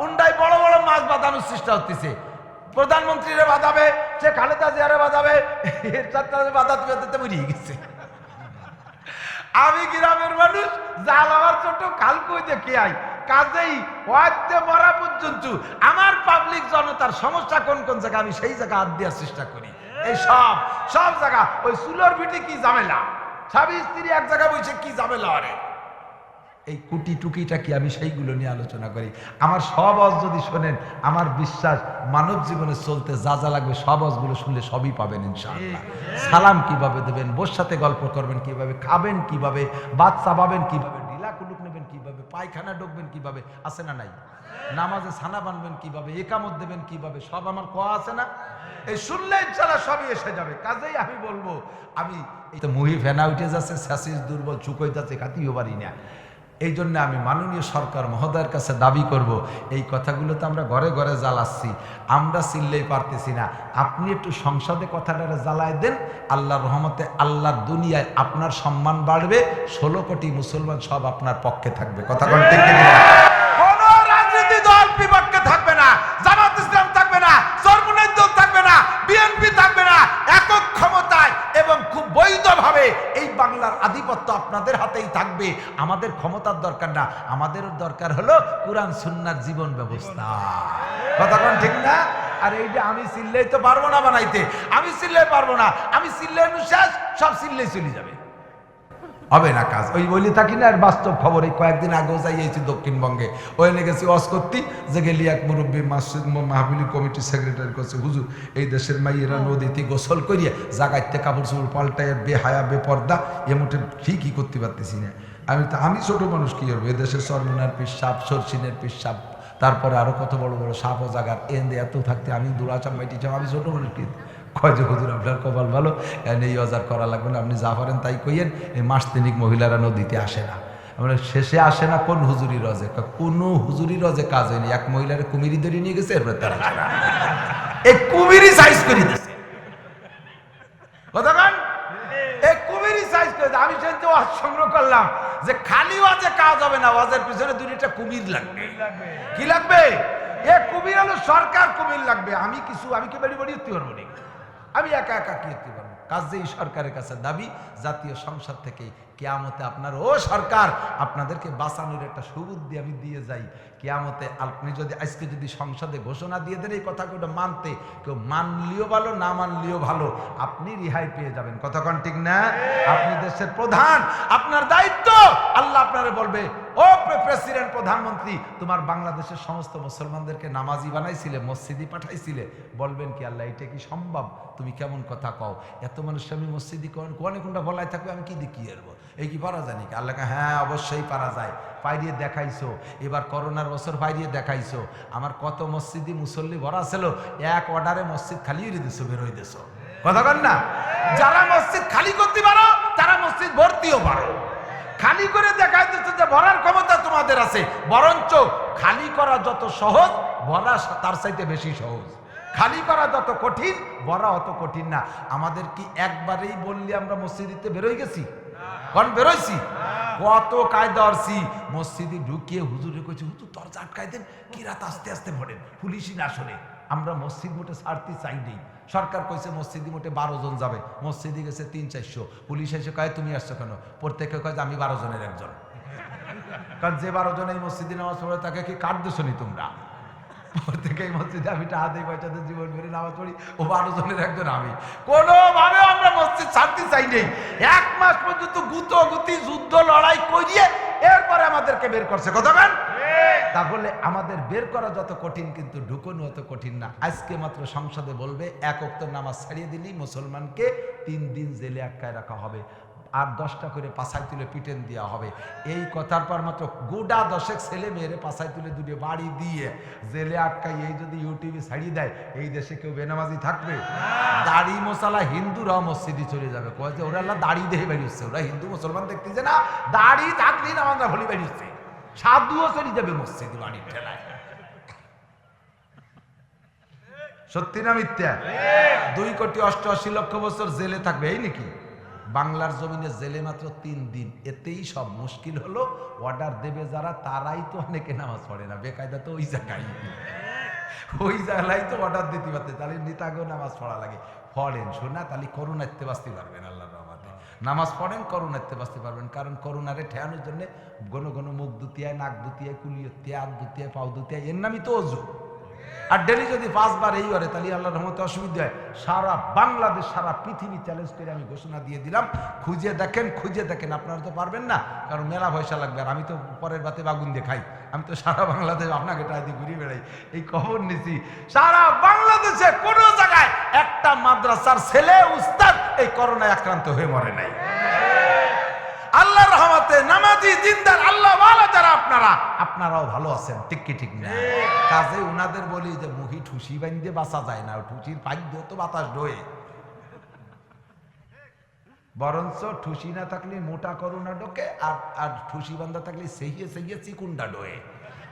উন্ডাই বড় বড় মাছ বাঁধানোর চেষ্টা হচ্ছে। প্রধানমন্ত্রীরা বাঁধাবে, সে খালেদা জিয়ারে বাঁধাবে, বাঁধাতে বাঁধাতে বেরিয়ে গেছে। আমি গ্রামের মানুষ, জাল আমার ছোট কালকে দেখে আই। কাজেই ওয়াইতে মরা পর্যন্ত আমার পাবলিক জনতার সমস্যা কোন কোন জায়গা, আমি সেই জায়গা হাত দেওয়ার চেষ্টা করি। এই সব জায়গা, ওই চুলোর ভিটে কি ঝামেলা, স্বামী স্ত্রী এক জায়গায় বসে কি ঝামেলা, আরে এই কুটি টুকিটা কি, আমি সেইগুলো নিয়ে আলোচনা করি। আমার সব অজ যদি শোনেন, আমার বিশ্বাস মানব জীবনে চলতে যা যা লাগবে সব অজগুলো শুনলে সবই পাবেন ইনশাআল্লাহ। সালাম কিভাবে দেবেন, বোর সাথে গল্প করবেন কিভাবে, খাবেন কিভাবে, বাদ চাবাবেন কিভাবে, ঢিলা কুলুক নেবেন কিভাবে, পায়খানা ঢুকবেন কিভাবে, আছে না নাই? নামাজে ছানা বানবেন কিভাবে, একামত দেবেন কিভাবে, সব আমার কোয়া আছে না? এই শুনলে ইনশাআল্লাহ সবই এসে যাবে। কাজেই আমি বলবো, আমি এই তো মুহি ফেনা উঠে যাচ্ছে, স্যাসিস দুর্বল, চুকই যাচ্ছে, খাতিও পারি না। এই জন্য আমি মাননীয় সরকার মহোদয়ের কাছে দাবি করব, এই কথাগুলো তো আমরা ঘরে ঘরে জ্বালাচ্ছি, আমরা চিল্লেই পারতেছি না। আপনি একটু সংসদে কথাটা জ্বালায় দেন, আল্লাহর রহমতে আল্লাহর দুনিয়ায় আপনার সম্মান বাড়বে, 16 কোটি মুসলমান সব আপনার পক্ষে থাকবে। কথা কোন ঠিক কিনা? কোন রাজনীতি দল বিপক্ষে থাকবে না, জামাত ইসলাম থাকবে না, চরমুনাই দল থাকবে না, বিএনপি থাকবে না। একক ক্ষমতায় এবং খুব বৈধভাবে এই বাংলার আধিপত্য আপনাদের হাতেই থাকবে। আমাদের ক্ষমতার দরকার না, আমাদের দরকার হলো কুরআন সুন্নাহর জীবন ব্যবস্থা। কথা কোন ঠিক না? আর এইটা আমি চিল্লেই তো পারবো না বানাইতে, আমি চিল্লেই পারবো না, আমি চিল্লেই শেষ, সব চিল্লেই চলে যাবে, হবে না কাজ। ওই বলি থাকি না, আর বাস্তব খবর। এই কয়েকদিন আগেও যাইয়েছি দক্ষিণবঙ্গে, ওখানে গেছি ওয়াজ করতে, যে গেলি এক মুরব্বী মসজিদ মাহফিলি কমিটির সেক্রেটারি করছে, হুজুর এই দেশের মাইয়েরা নদীতে গোসল করিয়ে জাগাইতে কাপড় চোপড় পাল্টায় বেহায়া বেপর্দা, এ মোটে ঠিকই করতে পারতেছি না। আমি ছোট মানুষ কি করবো? এ দেশের চরমুনার পিসাব, সরসিনের পিসাব, তারপরে আরো কত বড় বড় সাপ ও জাগার এন্দে এত থাকতে আমি দৌড়াচাম বাইটি চাম, আমি ছোট মানুষ কি? কয় যে হুজুর আপনার কপাল ভালো, এই অজার করা লাগবে না, আপনি যা পারেন তাই কইয়েন। এই মাস তিনিক মহিলারা নদীতে আসে না, আমরা শেষে আসে না কোন হুজুরি রজে? কোনো হুজুরি রজে কাজ হয়নি, এক মহিলারে কুমিরি ধরে নিয়ে গেছে, এরপরে তারা আসে না, এই কুমিরি সাইজ করে দিয়েছে। কতক্ষণ এই কুমিরি সাইজ করে দেয়। আমি সেদিন ওয়াজ সংগ্রহ করলাম যে খালি ওয়াজে কাজ হবে না, ওয়াজের পিছনে দুইটা কুমির লাগবে। কি লাগবে? এ কুমির হলো সরকার, কুমির লাগবে। আমি কি বাড়ি বাড়ি উঠতে পারবো না, আমি একা একা কি উঠতে পারবো? কাজেই সরকারের কাছে দাবি, জাতীয় সংসদ থেকে কিয়ামতে আপনার ও সরকার আপনাদেরকে বাঁচানোর একটা সুবুদ্ধি আমি দিয়ে যাই। কিয়ামতে আপনি যদি আজকে যদি সংসদে ঘোষণা দিয়ে দেন এই কথাগুলো মানতে, কেউ মানলিও ভালো, না মানলিও ভালো, আপনি রেহাই পেয়ে যাবেন। কথা কোন ঠিক না? আপনি দেশের প্রধান, আপনার দায়িত্ব। আল্লাহ আপনারে বলবে, ও প্রেসিডেন্ট, প্রধানমন্ত্রী, তোমার বাংলাদেশের সমস্ত মুসলমানদেরকে নামাজি বানাইছিলে, মসজিদে পাঠাইছিলে, বলবেন কি আল্লাহ এটা কি সম্ভব? তুমি কেমন কথা কও? এত মানুষ আমি মসজিদে কোনে কোনটা বলাই থাকবে, আমি কি দেখি এরবো? এই কি পারা যায় নাকি? আল্লাহকে হ্যাঁ অবশ্যই পারা যায়, পাইরিয়ে দেখাইছো। এবার করোনার বছর পাইরিয়ে দেখাইছো। আমার কত মসজিদে মুসল্লি ভরা ছিল, এক অর্ডারে মসজিদ খালি দিছো, বেরোই দিছো। কথা বল না? যারা মসজিদ খালি করতে পারো তারা মসজিদ ভর্তিও পারো। খালি করে দেখাই দিচ্ছে যে ভরার ক্ষমতা তোমাদের আছে, বরঞ্চ খালি করা যত সহজ, ভরা তার চাইতে বেশি সহজ। খালি করা যত কঠিন, ভরা অত কঠিন না। আমাদের কি একবারেই বললি আমরা মসজিদে বেরোই গেছি? কোন বেরোইছি? কত কায়দা অরছি, মসজিদে ঢুকিয়ে হুজুরে কইছি, হুজুর দরজা আটকাই দেন, কি রাত আস্তে আস্তে ভরেন, পুলিশই না শোনে। আমরা মসজিদ মোটে ছাড়তে চাই নেই। সরকার কইছে মসজিদে মোটে 12 জন যাবে, মসজিদে গেছে 300-400। পুলিশ এসে কয় তুমি আসছো কেন? প্রত্যেকে কয় যে আমি 12 জনের একজন। কারণ যে 12 জন এই মসজিদে নামাজ পড়ে তাকে কি কাট দিছনি তোমরা? প্রত্যেকে এই মসজিদে আমি টাকা দিয়ে পয়সাতে জীবন ভরে নামাজ পড়ি, ও 12 জনের একজন আমি। কোনোভাবে আমরা মসজিদ ছাড়তে চাই নেই। 1 মাস পর্যন্ত গুতি যুদ্ধ লড়াই করিয়ে এরপরে আমাদেরকে বের করছে। কথা বলেন? তাহলে আমাদের বের করা যত কঠিন, কিন্তু ঢুকানো অত কঠিন না। আজকে মাত্র সংসদে বলবে 1 ওয়াক্ত নামাজ ছাড়িয়ে দিলি মুসলমানকে 3 দিন জেলে আটকায় রাখা হবে, আর 10টা করে পাছায় তুলে পিটেন দেওয়া হবে। এই কথার পর মাত্র গোটা 10 ছেলে মেয়েরে পাছায় তুলে দুটো বাড়ি দিয়ে জেলে আটকাই এই যদি ইউটিউবে ছাড়িয়ে দেয়, এই দেশে কেউ বেনামাজি থাকবে? দাড়ি মশালা হিন্দুরাও মসজিদে চলে যাবে, কয়েছে ওরা আল্লাহ দাড়ি দেখে বেরিয়েছে, ওরা হিন্দু মুসলমান দেখতেছে না, দাড়ি থাকলেই না আমরা ভুলি বেরিয়েছে। সাধুও চলে যাবে মসজিদে বাড়ির ঠেলায়। সত্যি না মিথ্যা? 2,88,00,000 বছর জেলে থাকবে, এই নাকি? বাংলার জমিনে জেলে মাত্র 3 দিন, এতেই সব মুশকিল হলো। অর্ডার দেবে যারা, তারাই তো অনেকে নামাজ পড়ে না, বেকায়দা তো ওই জায়গায় তো অর্ডার দিতে পারতে, তাহলে নেতাকেও নামাজ পড়া লাগে। পড়েন শোনা, তাহলে করুণাতে বাঁচতে পারবেন আল্লাহর রহমতে। নামাজ পড়েন, করুণাতে বাঁচতে পারবেন। কারণ করুণারে ঠেয়ানোর জন্য ঘন ঘন মুখ দুতিয়ায়, নাক দুতিয়ায়, কুলিয়ে হাত দুতিয়ায়, পাও দুতিয়ায়, এর নামই তো অজু। আর ডেলি যদি 5 বার এই করে, তাহলে আল্লাহর রহমতে অসুবিধা হয়। সারা বাংলাদেশ, সারা পৃথিবী চ্যালেঞ্জ করে আমি ঘোষণা দিয়ে দিলাম, খুঁজে দেখেন। আপনারা তো পারবেন না, কারণ মেলা পয়সা লাগবে। আর আমি তো পরের বাতে বাগুন দিয়ে খাই, আমি তো সারা বাংলাদেশ আপনাকে টাই দিয়ে ঘুরে বেড়াই। এই খবর নিছি, সারা বাংলাদেশে কোনো জায়গায় একটা মাদ্রাসার ছেলে উস্তাদ এই করোনায় আক্রান্ত হয়ে মরে নাই। আল্লাহর রহমতে নামাজি দিনদার আল্লাহ ওয়ালা যারা আপনারাও ভালো আছেন, ঠিক কি ঠিক না? কাজে উনাদের বলি যে মুখি ঠুসি বাঁধতে বাঁচা যায় না, ঠুসির পাইক দিয়ে তো বাতাস ডোয়ে। বরঞ্চ ঠুসি না থাকলে মোটা করোনা ডোকে, আর আর ঠুসি বান্ধা থাকলে সেইয়ে সেইয়ে চিকুন্ডা ডোয়ে।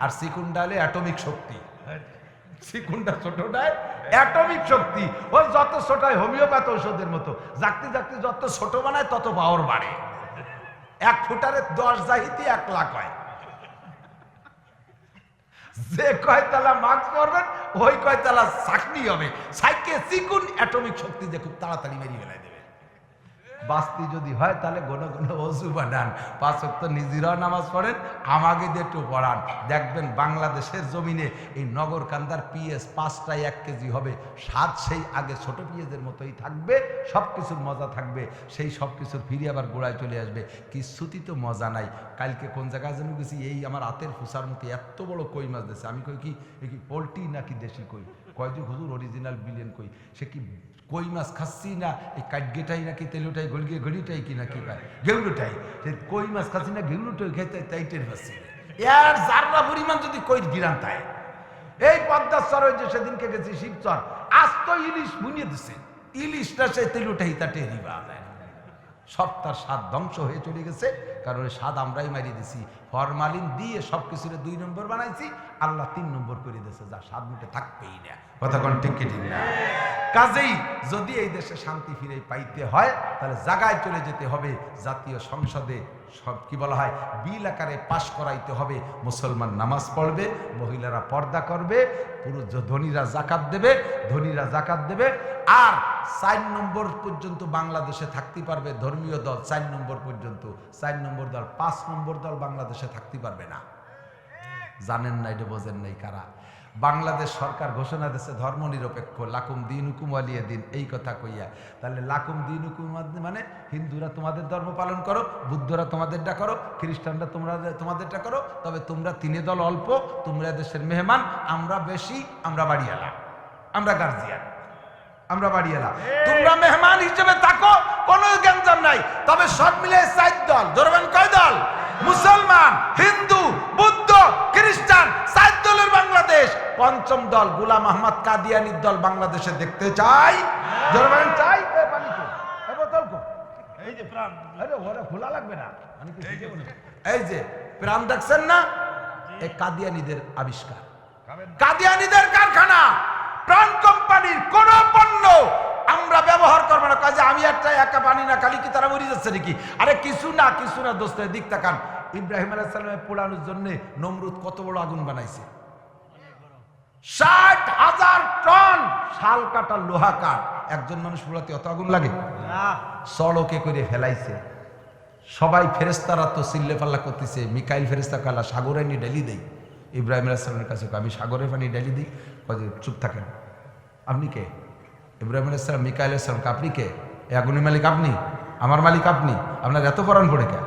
আর চিকুন্ডা হলে অ্যাটমিক শক্তি, চিকুন্ডা ছোটটায় অ্যাটমিক শক্তি। ও যত ছোটায় হোমিওপ্যাথ ঔষধের মতো, জাগতে জাগতে যত ছোট বানায় তত পাওয়ার বাড়ে। 1 ফুটারে 10 জাহিতি 1 লাখ হয়। যে কয়তলা মাস্ক করবেন ওই কয়তলা চাকনি হবে, সাইকে চিকুন অ্যাটমিক শক্তি দিয়ে খুব তাড়াতাড়ি মেরিয়ে ফেলাই দেবে। বাস্তি যদি হয় তাহলে ঘন ঘন ওযু বানান, 5 ওয়াক্ত নিজেরাও নামাজ পড়েন, আমাকে দিয়ে একটু পড়ান। দেখবেন বাংলাদেশের জমিনে এই নগরকান্দার পিএস 5টায় 1 কেজি হবে, স্বাদ সেই আগে ছোট পিএসের মতোই থাকবে, সব কিছুর মজা থাকবে, সেই সব কিছুর ফিরে আবার গোড়ায় চলে আসবে। কিছুতি তো মজা নাই। কালকে কোন জায়গায় যেন গেছি, এই আমার হাতের ফুসার মতো এত বড় কই মাছ দিয়েছে। আমি কই কি পোলট্রি নাকি দেশি কই? কয় যে হুজুর অরিজিনাল বিলিয়ন কই। সে কি কই মাছ খাচ্ছি না এই কাটগেটাই নাকি তেলুটাই গড়িয়ে ঘড়িটাই কি নাকি পায় গেউলুটাই, কই মাছ খাচ্ছি না গেউলুটাই খাইতে তাই টের পাচ্ছি। এর যাররা পরিমাণ যদি কই গিরান তাই। এই পদ্মার চর ওই যে সেদিনকে গেছি শিবচর, আজ তো ইলিশ বুনিয়ে দিচ্ছে, ইলিশটা সেই তেলুটাই তা টেরি পাওয়া যায়। সব তার স্বাদ ধ্বংস হয়ে চলে গেছে, কারণ ওই স্বাদ আমরাই মারিয়ে দিছি। ফরমালিন দিয়ে সব কিছুরে 2 নম্বর বানাইছি, আল্লাহ 3 নম্বর করে দিয়েছে, যা স্বাদ মুখে থাকবেই না। কথা কোন ঠিক কি ঠিক না? কাজেই যদি এই দেশে শান্তি ফিরে পাইতে হয় তাহলে জায়গায় চলে যেতে হবে, জাতীয় সংসদে সব কি বলা হয় বিল আকারে পাশ করাইতে হবে। মুসলমান নামাজ পড়বে, মহিলারা পর্দা করবে, পুরো ধনীরা জাকাত দেবে, ধনীরা জাকাত দেবে। আর 4 নম্বর পর্যন্ত বাংলাদেশে থাকতে পারবে ধর্মীয় দল, 4 নম্বর পর্যন্ত। 4 নম্বর দল, 5 নম্বর দল বাংলাদেশে থাকতে পারবে না। জানেন না, এটা বোঝেন নাই কারা? বাংলাদেশ সরকার ঘোষণা দিয়েছে ধর্ম নিরপেক্ষ, লাকুম দিনুকুম ওয়ালিয়া দিন, এই কথা কইয়া। তাহলে লাকুম দিনুকুম মানে হিন্দুরা তোমাদের ধর্ম পালন করো, বুদ্ধরা তোমাদেরটা করো, খ্রিস্টানরা তোমাদেরটা করো, তবে তোমরা 3 দল অল্প, তোমরা দেশের মেহমান, আমরা বেশি, আমরা বাড়িয়ালা, আমরা গার্জিয়ান, আমরা বাড়িয়ালা, তোমরা মেহমান হিসেবে থাকো, কোনো গ্যাঞ্জাম নাই। তবে সব মিলে 4 দল, ধরবেন কয় দল? মুসলমান, হিন্দু, বুদ্ধ, খ্রিস্টান, 4 দলের বাংলাদেশ। 5ম দল গোলাম আহমদ কাদিয়ানির দল বাংলাদেশে দেখতে চাই। ধরবেন চাই? এই যে প্রাণ, আরে ওরা খোলা লাগবে না, এই যে প্রাণ দেখছেন না, এই কাদিয়ানিদের আবিষ্কার, কাদিয়ানিদের কারখানা। প্রাণ কোম্পানির কোন পণ্য আমরা ব্যবহার করবো না। কাজে আমি একটা একা পানি না, খালি কি তারা মরে যাচ্ছে নাকি? আরে কিছু না দোস্তের দিক তাকান। ইব্রাহিম আলাইহিস সালামের পোড়ানোর জন্য নমরুদ কত বড় আগুন বানাইছে, 60,000 টন শাল কাটা লোহা কাঠ। একজন মানুষ পোড়াতে অত আগুন লাগে? সড়কে করে ফেলাইছে। সবাই ফেরেশতারা তো চিল্লে পাল্লা করতেছে, মিকাইল ফেরেশতা কালা সাগরে নিয়ে ডেলি দেই। ইব্রাহিম আলাইহিস সালামের কাছে আমি সাগরে পানি ডেলি দিই। চুপ থাকেন, আপনি কে? ইব্রাহিম আলাইহিস সালাম মিকাইল আলাইহিস সালামকে আপনি কে? এই আগুনের মালিক আপনি, আমার মালিক আপনি, আপনার এত পরাণ পড়ে কে?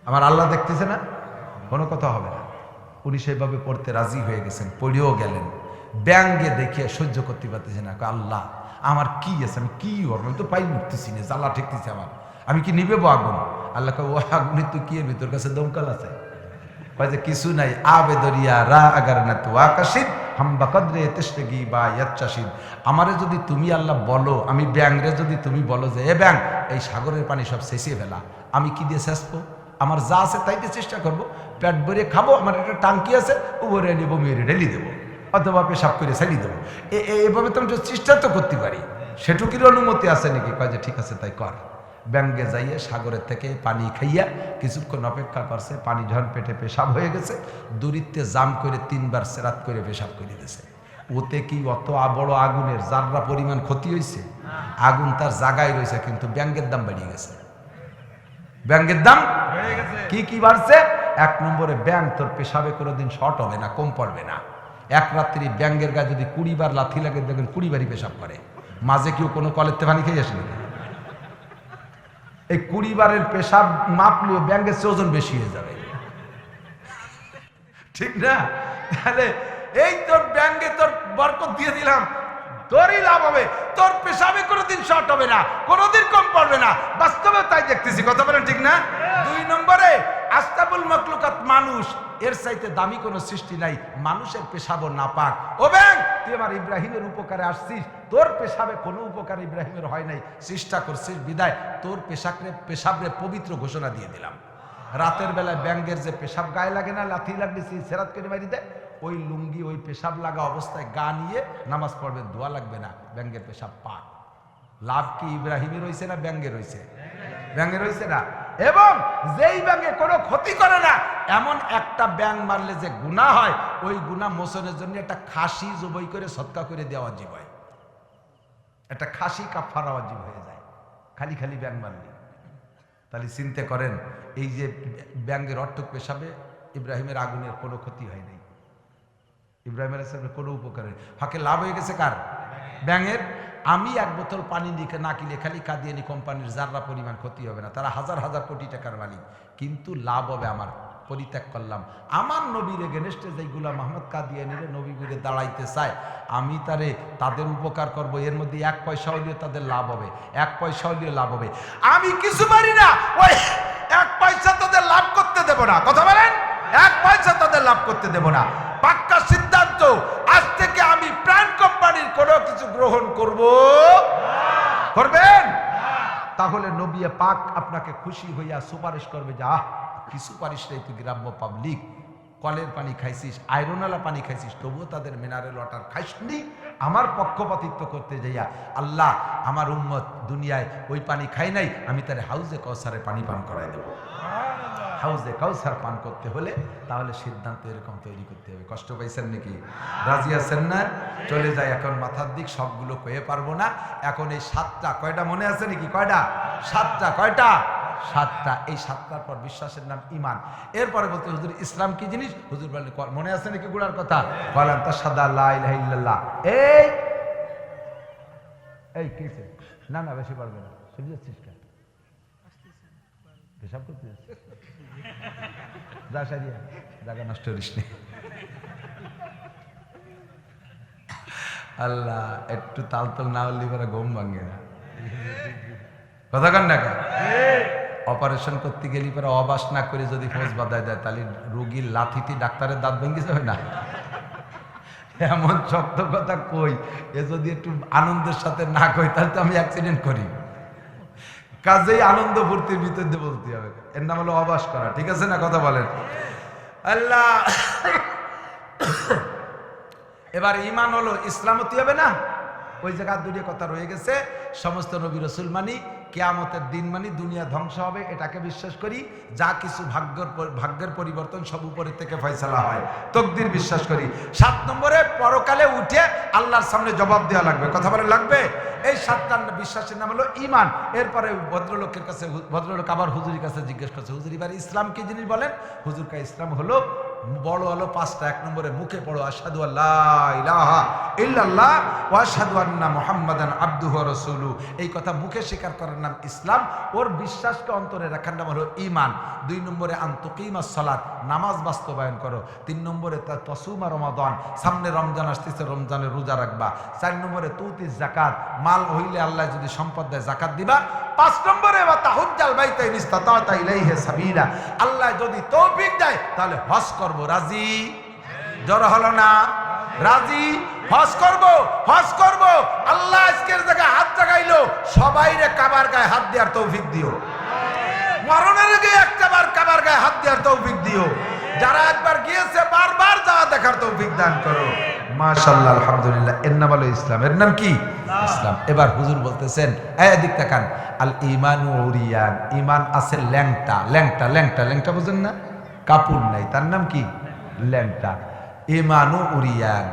আমার আল্লাহ দেখতেছে না? কোনো কথা হবে না। উনি সেইভাবে পড়তে রাজি হয়ে গেছেন, পড়েও গেলেন। ব্যাঙ্গে দেখিয়ে সহ্য করতে পারতেছে না, আল্লাহ আমার কি আছে, আমি কি করবো, আমি তো পাই মুক্তেছি না, জ্বালা ঠেকতেছে আমার, আমি কি নিবে আগুন? আল্লাহ ও আগুনে তুই কি এর তোর কাছে দমকাল আছে? যে কিছু নাই, আবে দরিয়া রা আগার না তো আকাশিদ হাম্বা কদরে তেশগি বা ইয়াচ্চাশিদ। আমারে যদি তুমি আল্লাহ বলো, আমি ব্যাংরে যদি তুমি বলো যে এ ব্যাং এই সাগরের পানি সব শেষিয়ে ফেলা, আমি কি দিয়ে শেষবো? আমার যা আছে তাই দিয়ে চেষ্টা করবো, পেট ভরে খাবো, আমার একটা টাঙ্কি আছে, উপরে নিবো, মেরে ঢেলি দেবো, অথবা পেশাব করে ছাড়িয়ে দেবো। এভাবে তো আমি চেষ্টা তো করতে পারি, সেটুকির অনুমতি আছে নাকি? কয় যে ঠিক আছে তাই কর। ব্যাঙ্গে যাইয়ে সাগরের থেকে পানি খাইয়া কিছুক্ষণ অপেক্ষা করছে, পানি ঝন পেটে পেশাব হয়ে গেছে, দূরিত্বে জাম করে 3 বার সেরাত করে পেশাব করে দিয়েছে। ওতে কি অত বড় আগুনের যাররা পরিমাণ ক্ষতি হয়েছে? আগুন তার জায়গায় রয়েছে, কিন্তু ব্যাঙ্গের দাম বেরিয়ে গেছে। ব্যাঙ্গের দাম কি বাড়ছে? 1 নম্বরে ব্যাঙ্গ তোর পেশাবে কোনোদিন শর্ট হবে না, কম পড়বে না। এক রাত্রি ব্যাঙ্গের গায়ে যদি 20 বার লাথি লাগে, দেখবেন 20 বারই পেশাব করে। মাঝে কেউ কোনো কলের পানি খেয়ে আসেনি? এই 20 বারের পেশাব মাপলেও ব্যাঙ্গের চেয়ে ওজন বেশি হয়ে যাবে, ঠিক না? তাহলে এই তোর ব্যাঙ্গে তোর বরকত দিয়ে দিলাম, তোরই লাভ হবে, তোর পেশাবে কোনোদিন শর্ট হবে না, কোনোদিন কম পড়বে না। বাস্তবে তাই দেখতেছি, কথা বলেন ঠিক না? 2 নম্বরে আস্তাবুল মাখলুকাত মানুষ, এর চাইতে দামি কোনো সৃষ্টি নাই। মানুষের পেশাবও নাপাক। ও ব্যাং তুই আমার ইব্রাহিমের উপকারে আসছিস, তোর পেশাবে কোনো উপকার ইব্রাহিমের হয় নাই, চেষ্টা করছিস বিদায় তোর পেশাবরে পবিত্র ঘোষণা দিয়ে দিলাম। রাতের বেলায় ব্যাঙ্গের যে পেশাব গায়ে লাগে না, লাথি লাগলে সেরাত করে মারি দেয়, ওই লুঙ্গি ওই পেশাব লাগা অবস্থায় গা নিয়ে নামাজ পড়বেন, দোয়া লাগবে না, ব্যাঙ্গের পেশাব পাক। লাভ কি ইব্রাহিমের হয়েছে না ব্যাঙ্গের হয়েছে? ব্যাঙ্গের হয়েছে না। এবং যেই ব্যাঙ্গে কোনো ক্ষতি করে না এমন একটা ব্যাং মারলে যে গুনাহ হয়, ওই গুনাহ মোচনের জন্য একটা খাসি জবাই করে সদকা করে দেওয়া ওয়াজিব হয়, একটা খাসি কাফারা ওয়াজিব হয়ে যায় খালি খালি ব্যাং মারলে। তাহলে চিন্তা করেন, এই যে ব্যাঙ্গের অট্টক পেশাবে ইব্রাহিমের আগুনের কোনো ক্ষতি হয় নাই, ইব্রাহিম আলাইহিস সালামের কোনো উপকার নেই, ফাঁকে লাভ হয়ে গেছে কার? ব্যাঙের। আমি এক বোতল পানি না কিনে খালি কাদিয়ানি কোম্পানির যাররা পরিমাণ ক্ষতি হবে না, তারা হাজার হাজার কোটি টাকার মালিক, কিন্তু লাভ হবে আমার। পরিত্যাগ করলাম আমার নবীর এগেনস্টে যেগুলা মোহাম্মদ কাদিয়ানিরে নবী বলে দাঁড়াইতে চায়, আমি তাদের উপকার করব, এর মধ্যে এক পয়সা হলেও তাদের লাভ হবে, এক পয়সা হলেও লাভ হবে। আমি কিছু পারি না, ওই এক পয়সা তাদের লাভ করতে দেব না, কথা বলেন, এক পয়সা তাদের লাভ করতে দেব না। পাক্কা সিদ্ধান্ত, আজ থেকে আমি প্রাণ কোম্পানির কোনো কিছু গ্রহণ করব। করবেন? তাহলে নবী পাক আপনাকে খুশি হইয়া সুপারিশ করবে যে আহ কি সুপারিশ রে, তুই গ্রাম্য পাবলিক, কলের পানি খাইছিস, আয়রনওয়ালা পানি খাইছিস, তবুও তাদের মিনারেল ওয়াটার খাইসনি। আমার পক্ষপাতিত্ব করতে যাইয়া আল্লাহ আমার উম্মত দুনিয়ায় ওই পানি খাই নাই, আমি তার হাউজে কাউসারে পানি পান করাই দেবো। হাউজে কাউসার পান করতে হলে তাহলে সিদ্ধান্ত এরকম তৈরি করতে হবে। কষ্ট পাইছেন নাকি? রাজি আছেন না? চলে যায় এখন মাথার দিক, সবগুলো কয়ে পারবো না। এখন এই সাতটা, কয়টা মনে আছে নাকি? কয়টা? সাতটা। কয়টা? সাতটা। এই সাতটার পর বিশ্বাসের নাম ঈমান। এরপরে বলতে হুজুর ইসলাম কি জিনিস? হুজুর বললেন মনে আছে নাকি গুড়ার কথা? বলেন তাশহাদু আল্লা ইলাহা ইল্লাল্লাহ। এই কিছে না না বেশি পারবে না, শুনে যাচ্ছিস কেন? পেশাব করতে যাচ্ছিস? যা সারিয়া জায়গা নষ্ট করিস নি। আল্লাহ, একটু তালতল না হলে পরে ঘুম ভাঙে না, কথা কন না? অপারেশন করতে গেলে পরে অবাস না করে যদি ফোঁস বাঁধায় দেয়, তাহলে রোগীর লাথিতে ডাক্তারের দাঁত ভেঙে যাবে না? এমন শক্ত কথা কই, এ যদি একটু আনন্দের সাথে না কই তাহলে তো আমি অ্যাক্সিডেন্ট করি। কাজেই আনন্দ ফুর্তির ভিতর দিয়ে বলতে হবে, এর নাম হলো অবাস করা, ঠিক আছে না? কথা বলেন। আল্লাহ, এবার ঈমান হলো, ইসলামতি হবে না? ওই জায়গায় দুটো কথা রয়ে গেছে। সমস্ত নবী রাসূল মানি, কিয়ামতের দিন মানি, দুনিয়া ধ্বংস হবে এটাকে বিশ্বাস করি, যা কিছু ভাগ্যের পরিবর্তন সব উপরের থেকে ফয়সালা হয়, তকদির বিশ্বাস করি। 7 নম্বরে পরকালে উঠে আল্লাহর সামনে জবাব দেওয়া লাগবে, কথা বলে লাগবে। এই 7টা বিশ্বাসের নাম হলো ঈমান। এরপরে ভদ্রলোক আবার হুজুরের কাছে জিজ্ঞেস করছে, হুজুর এবার ইসলাম কি জিনিস বলেন? হুজুর কা ইসলাম হলো বড় হলো 5টা। 1 নম্বরে মুখে পড়ো আশহাদু আল্লা ইলাহা ইল্লাল্লাহ ওয়া আশহাদু আন্না মুহাম্মাদান আবদুহু ওয়া রাসূলুহু। এই কথা মুখে স্বীকার করার নাম ইসলাম, ওর বিশ্বাসকে অন্তরে রাখার নাম হলো ঈমান। 2 নম্বরে আন তুকিমাস সালাত, নামাজ বাস্তবায়ন করো। 3 নম্বরে তাসুমা রমাদান, সামনে রমজান আসতেছে, রমজানের রোজা রাখবা। 4 নম্বরে তুতিস যাকাত, মাল হইলে আল্লাহ যদি সম্পদ দেয় যাকাত দিবা। 5 নম্বরে ওয়া তাহুজ্জাল বাইতা ইন ইসতাতা'তা ইলাইহি সাবিলা, আল্লাহ যদি তৌফিক দেয় তাহলে হজ করব। রাজি? জোর হলো না? রাজি? হজ করব, হজ করব। আল্লাহ আজকের জায়গায় হাত জাগাইলো, সবাইরে কাবার গায়ে হাত দেওয়ার তৌফিক দিও। মরণের আগে একটাবার কাবার গায়ে হাত দেওয়ার তৌফিক দিও। যারা একবার গিয়েছে বারবার যাওয়া দেখার তৌফিক দান করো। মাশাআল্লাহ, আলহামদুলিল্লাহ। এর নাম হলো ইসলাম। এর নাম কি? ইসলাম। এবার হুজুর বলতেছেন, এদিক তাকান, আল ঈমানু উরিয়ান, ঈমান আছে ল্যাংটা। ল্যাংটা ল্যাংটা ল্যাংটা বুঝেন না? কাপড় নাই, তার নাম কি? ল্যাংটা। ঈমানু উরিয়ান।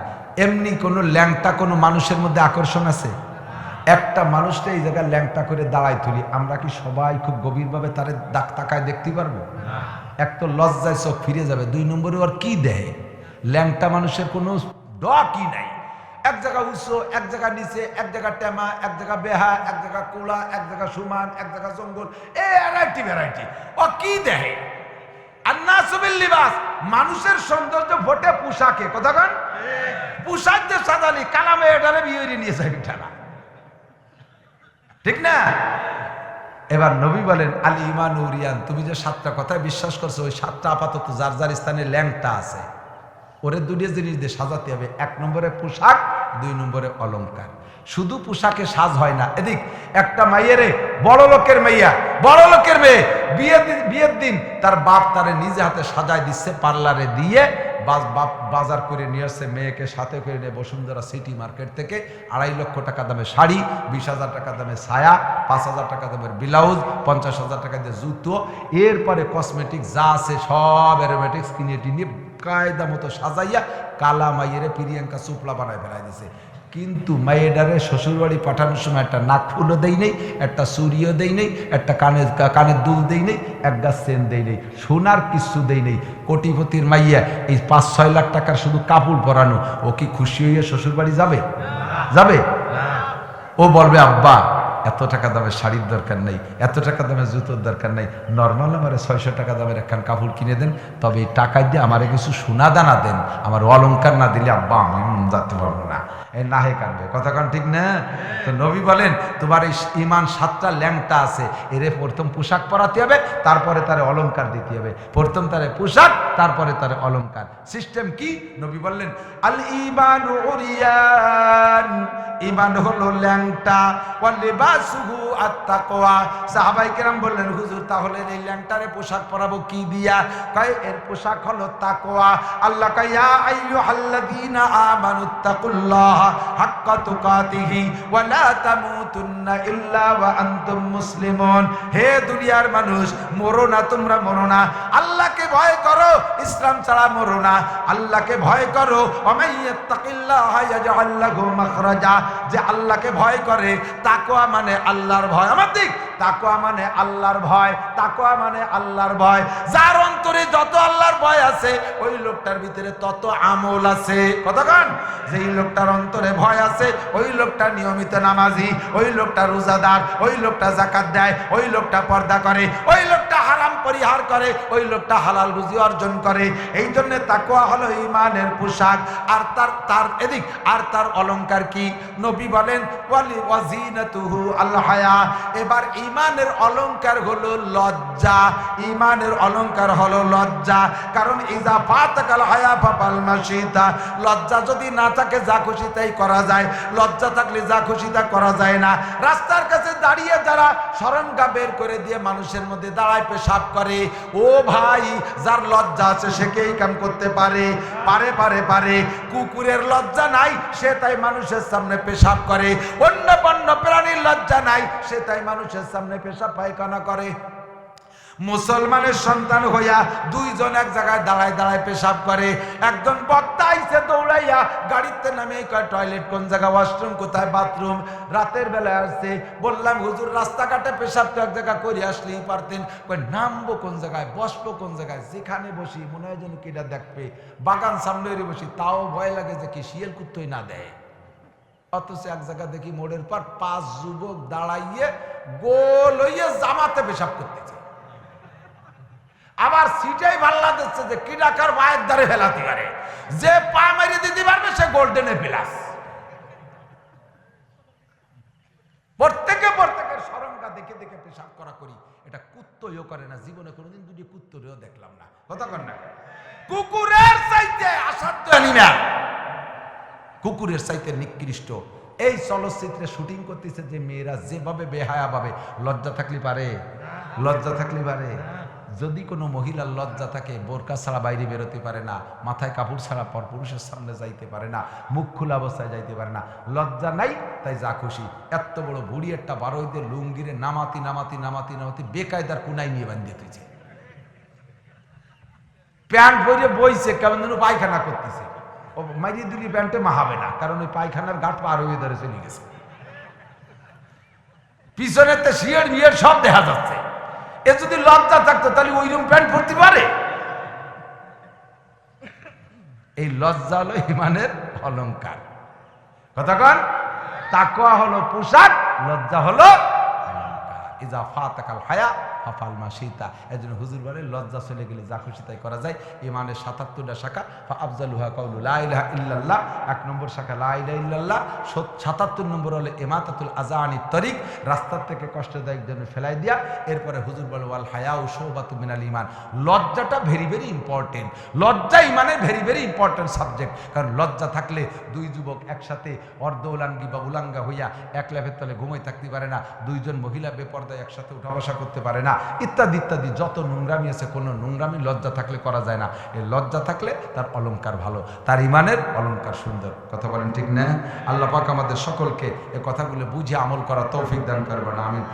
এমনি কোন ল্যাংটা কোন মানুষের মধ্যে আকর্ষণ আছে? একটা মানুষটা এই জায়গায় ল্যাংটা করে দাঁড়ায় তুলি, আমরা কি সবাই খুব গভীরভাবে তারে দাগ তাকায় দেখতে পারবো? এক তো লজ্জায় চোখ ফিরে যাবে, 2 নম্বরে ওর কি দেয়? ল্যাংটা মানুষের কোনো কি নাই, এক জায়গা উঁচু, এক জায়গা নিচে, এক জায়গা টেমা, এক জায়গা বেহা, এক জায়গা কোলা, এক জায়গা সমান, এক জায়গা জঙ্গল, ভ্যারাইটি। ও কি দেয়? আন্নাসু বিল লিবাস, মানুষের সৌন্দর্য ভোটে পোশাকে, কথা কন? পোশাক যে সাজালি, কালামে এটারে বিয়ে নিয়ে যাবি টানা, ঠিক না? এবার নবী বলেন আল ঈমান উরিয়ান, তুমি যে 7টা কথায় বিশ্বাস করছো, ওই 7টা আপাতত যার যার স্থানে ল্যাংটা আছে, ওরে 2টা জিনিস দিয়ে সাজাতে হবে। 1 নম্বরে পোশাক, 2 নম্বরে অলংকার। শুধু পোশাকে সাজ হয় না। এদিক একটা মাইয়েরে, বড় লোকের মাইয়া, বড় লোকের মেয়ে, বিয়ের দিন তার বাপ তারে নিজে হাতে সাজায় দিচ্ছে, পার্লারে দিয়ে বাপ বাজার করে নিয়ে আসছে, মেয়েকে সাথে করে নিয়ে বসুন্ধরা সিটি মার্কেট থেকে 2.5 লক্ষ টাকা দামের শাড়ি, 20,000 টাকা দামের ছায়া, 5,000 টাকা দামের ব্লাউজ, 50,000 টাকা দিয়ে জুতো, এরপরে কসমেটিক যা আছে সব অ্যারোমেটিক্স কিনে টিনে কায়দা মতো সাজাইয়া কালা মাইয়েরে প্রিয়াঙ্কা চোপড়া বানায় ফেলাই দিছে। কিন্তু মাইয়েডারে শ্বশুরবাড়ি পাঠানোর সময় একটা নাকফুলও দেই নেই, একটা চুরিও দেই নেই, একটা কানের দুল দেই নেই, এক গাছ চেন দেই নেই, সোনার কিছু দেই নেই। কোটিপতির মাইয়া এই 5-6 লাখ টাকার শুধু কাপড় পরানো, ও কি খুশি হইয়া শ্বশুরবাড়ি যাবে? যাবে? ও বলবে আব্বা এত টাকা দামের শাড়ির দরকার নেই, এত টাকা দামের জুতোর দরকার নেই, নর্মাল আমারে 600 টাকা দামের একখান কাপড় কিনে দেন, তবে এই টাকা দিয়ে আমারে কিছু সোনা দানা দেন, আমার অলংকার না দিলে আব্বা আমি যেতে পারবো না। এই নাহে কাঁদবে, কথা কান ঠিক না? তো নবী বলেন তোমার এই ইমান 7টা ল্যাংটা আছে, এরে প্রথম পোশাক পরাতে হবে, তারপরে তারে অলংকার দিতে হবে। প্রথম তারে পোশাক, তারপরে তারে অলংকার। সিস্টেম কি? নবী বললেন আল ঈমানু উরিয়ান, ঈমান হলো ল্যাংটা, ওয়া লিবাসুহু আত-তাকওয়া। সাহাবায়ে কেরাম বললেন হুজুর তাহলে এই ল্যাংটারে পোশাক পরাবো কি দিয়া? কয় এর পোশাক হলো তাকওয়া। আল্লাহ কয় ইয়া আইয়ুহাল্লাযীনা আমানুত্তাকুল্লাহ হাক্কা তুকাতিহি ওয়া লা তামুতুন্না ইল্লা ওয়া আনতুম মুসলিমুন। হে দুনিয়ার মানুষ, মরো না, তোমরা মরো না, আল্লাহকে ভয় করো, ইসলাম ছাড়া মরো না, আল্লাহকে ভয় করো। ওয়া মাইয়াত্তাকিল্লাহা ইয়াজআল লাহু মাখরাজা। যে আল্লাহকে ভয় করে, তাকওয়া মানে আল্লাহর ভয়। আমার দিক তাকওয়া মানে আল্লাহর ভয়, তাকওয়া মানে আল্লাহর ভয়। যার অন্তরে যত আল্লাহর ভয় আছে ওই লোকটার ভিতরে তত আমল আছে। কতক্ষণ? যেই লোকটার অন্তরে ভয় আছে ওই লোকটা নিয়মিত নামাজি, ওই লোকটা রোজাদার, ওই লোকটা যাকাত দেয়, ওই লোকটা পর্দা করে, ওই লোকটা হারাম পরিহার করে, ওই লোকটা হালাল রুজি অর্জন করে। এই জন্য তাকওয়া হলো ঈমানের পোশাক। আর তার এদিক আর তার অলংকার কি? নবী বলেন ওয়ালি ওয়াজিনাতুহু আল হায়া। এবার ঈমানের অলংকার হলো লজ্জা। ঈমানের অলংকার হলো লজ্জা। কারণ ইজা ফাতাকাল হায়া ফাল মাশিতা, লজ্জা যদি না থাকে যা খুশি তাই করা যায়, লজ্জা থাকলে যা খুশি তা করা যায় না। রাস্তার কাছে দাঁড়িয়ে যারা শরমগা বের করে দিয়ে মানুষের মধ্যে দাঁড়ায় পেশাব করে, ও ভাই যার লজ্জা আছে সে কে এই কাম করতে পারে? পারে পারে পারে। কুকুরের লজ্জা নাই, সে তাই মানুষের সামনে পেশাব করে। অন্য বন্য প্রাণীর লজ্জা নাই, সে তাই মানুষের সামনে পেশাব পায়খানা করে। মুসলমানের সন্তান হইয়া 2 জন এক জায়গায় দাঁড়ায় দাঁড়ায় পেশাব করে। একজন বক্তা আইছে দৌড়াইয়া, গাড়িতে নামে কয় টয়লেট কোন জায়গা, ওয়াশরুম কোথায়, বাথরুম। রাতের বেলায় আসছে, বললাম হুজুর রাস্তাঘাটে পেশাব তো এক জায়গায় করে আসলেই পারতেন। কয় নামবো কোন জায়গায়, বসবো কোন জায়গায়? যেখানে বসি মনে হয় যেন কিটা দেখবে, বাগান সামনে বসি তাও ভয় লাগে যে কি শিয়াল কুত্তই না দেয়। অথচ এক জায়গা দেখি মোড়ের পর 5 যুবক দাঁড়াইয়ে গোল হইয়ে জামাতে পেশাব করতেছে। আবার সিটাই ভাল্লা দিচ্ছে যে কি ডাকার মায়ের দ্বারে ফেলাতে পারে, যে পা মারিয়ে দিতে পারবে সে গোল্ডেনে প্লাস। প্রত্যেকের শরমটা দেখে দেখে পেশাব করা করি। এটা কুত্তইও করে না, জীবনে কোনোদিন 2টি কুত্তরেও দেখলাম না। কথা কর না? কুকুরের চাইতে অসাধ্য অ্যানিম্যাল, কুকুরের চাইতে নিকৃষ্ট। এই চলচ্চিত্রে শুটিং করতেছে যে মেয়েরা যেভাবে বেহায়া ভাবে, লজ্জা থাকলে পারে? লজ্জা থাকলে পারে? যদি কোনো মহিলার লজ্জা থাকে, বোরকা ছাড়া বাইরে বেরোতে পারে না, মাথায় কাপড় ছাড়া পরপুরুষের সামনে যাইতে পারে না, মুখ খোলা অবস্থায় যাইতে পারে না, লজ্জা নাই তাই যা খুশি। এত বড় বুড়ি একটা 12 ঈদের লুঙ্গিরে নামাতি নামাতি নামাতি নামাতি বেকায়দার কুনাই নিয়ে বান্ধিয়ে তুইছে, প্যান্ট পরে বইছে, কেমন যেন পায়খানা করতেছে। ও মাইরিয়ে দিলি প্যান্টে মাহাবে না, কারণ ওই পায়খানার ঘাট পার হয়ে ধরে চলে গেছে। পিছনের তো শিয়ের বিয়ের সব দেখা যাচ্ছে। এ যদি লজ্জা থাকতো তাহলে ওইরকম প্যান্ট পরতে পারে? এই লজ্জা হলো ঈমানের অলংকার। কতক্ষণ? তাকওয়া হলো পোশাক, লজ্জা হলো অলংকার। ইজা ফাতাকাল হায়া ফাফাল মা সীতা। এই জন্য হুজুর বলে লজ্জা চলে গেলে যা খুশি তাই করা যায়। ইমানের ৭৭টা শাখা, আফজালুহা কাউলু লা ইলাহা ইল্লাল্লাহ, ১ নম্বর শাখা লা ইলাহা ইল্লাল্লাহ। ৭৭ নম্বর হলো ইমাতাতুল আযা আনিত তরিক, রাস্তার থেকে কষ্টদায়ক জন্য ফেলাই দিয়া। এরপরে হুজুর বলে ওয়াল হায়াউ শুবাতুম মিনাল ঈমান, লজ্জাটা ভেরি ভেরি ইম্পর্টেন্ট। লজ্জা ইমানের ভেরি ভেরি ইম্পর্টেন্ট সাবজেক্ট। কারণ লজ্জা থাকলে দুই যুবক একসাথে অর্ধ উলাঙ্গি বা উলাঙ্গা হইয়া এক লেভের তলে ঘুমাই থাকতে পারে না, দুইজন মহিলা বেপর্দায় একসাথে উঠা বসা করতে পারে না, ইত্যাদি ইত্যাদি। যত নোংরামি আছে, কোনো নোংরামি লজ্জা থাকলে করা যায় না। এই লজ্জা থাকলে তার অলংকার ভালো, তার ইমানের অলংকার সুন্দর। কথা বলেন ঠিক না? আল্লাহ পাক আমাদের সকলকে এ কথাগুলো বুঝে আমল করা তৌফিক দান করবেন, আমিন।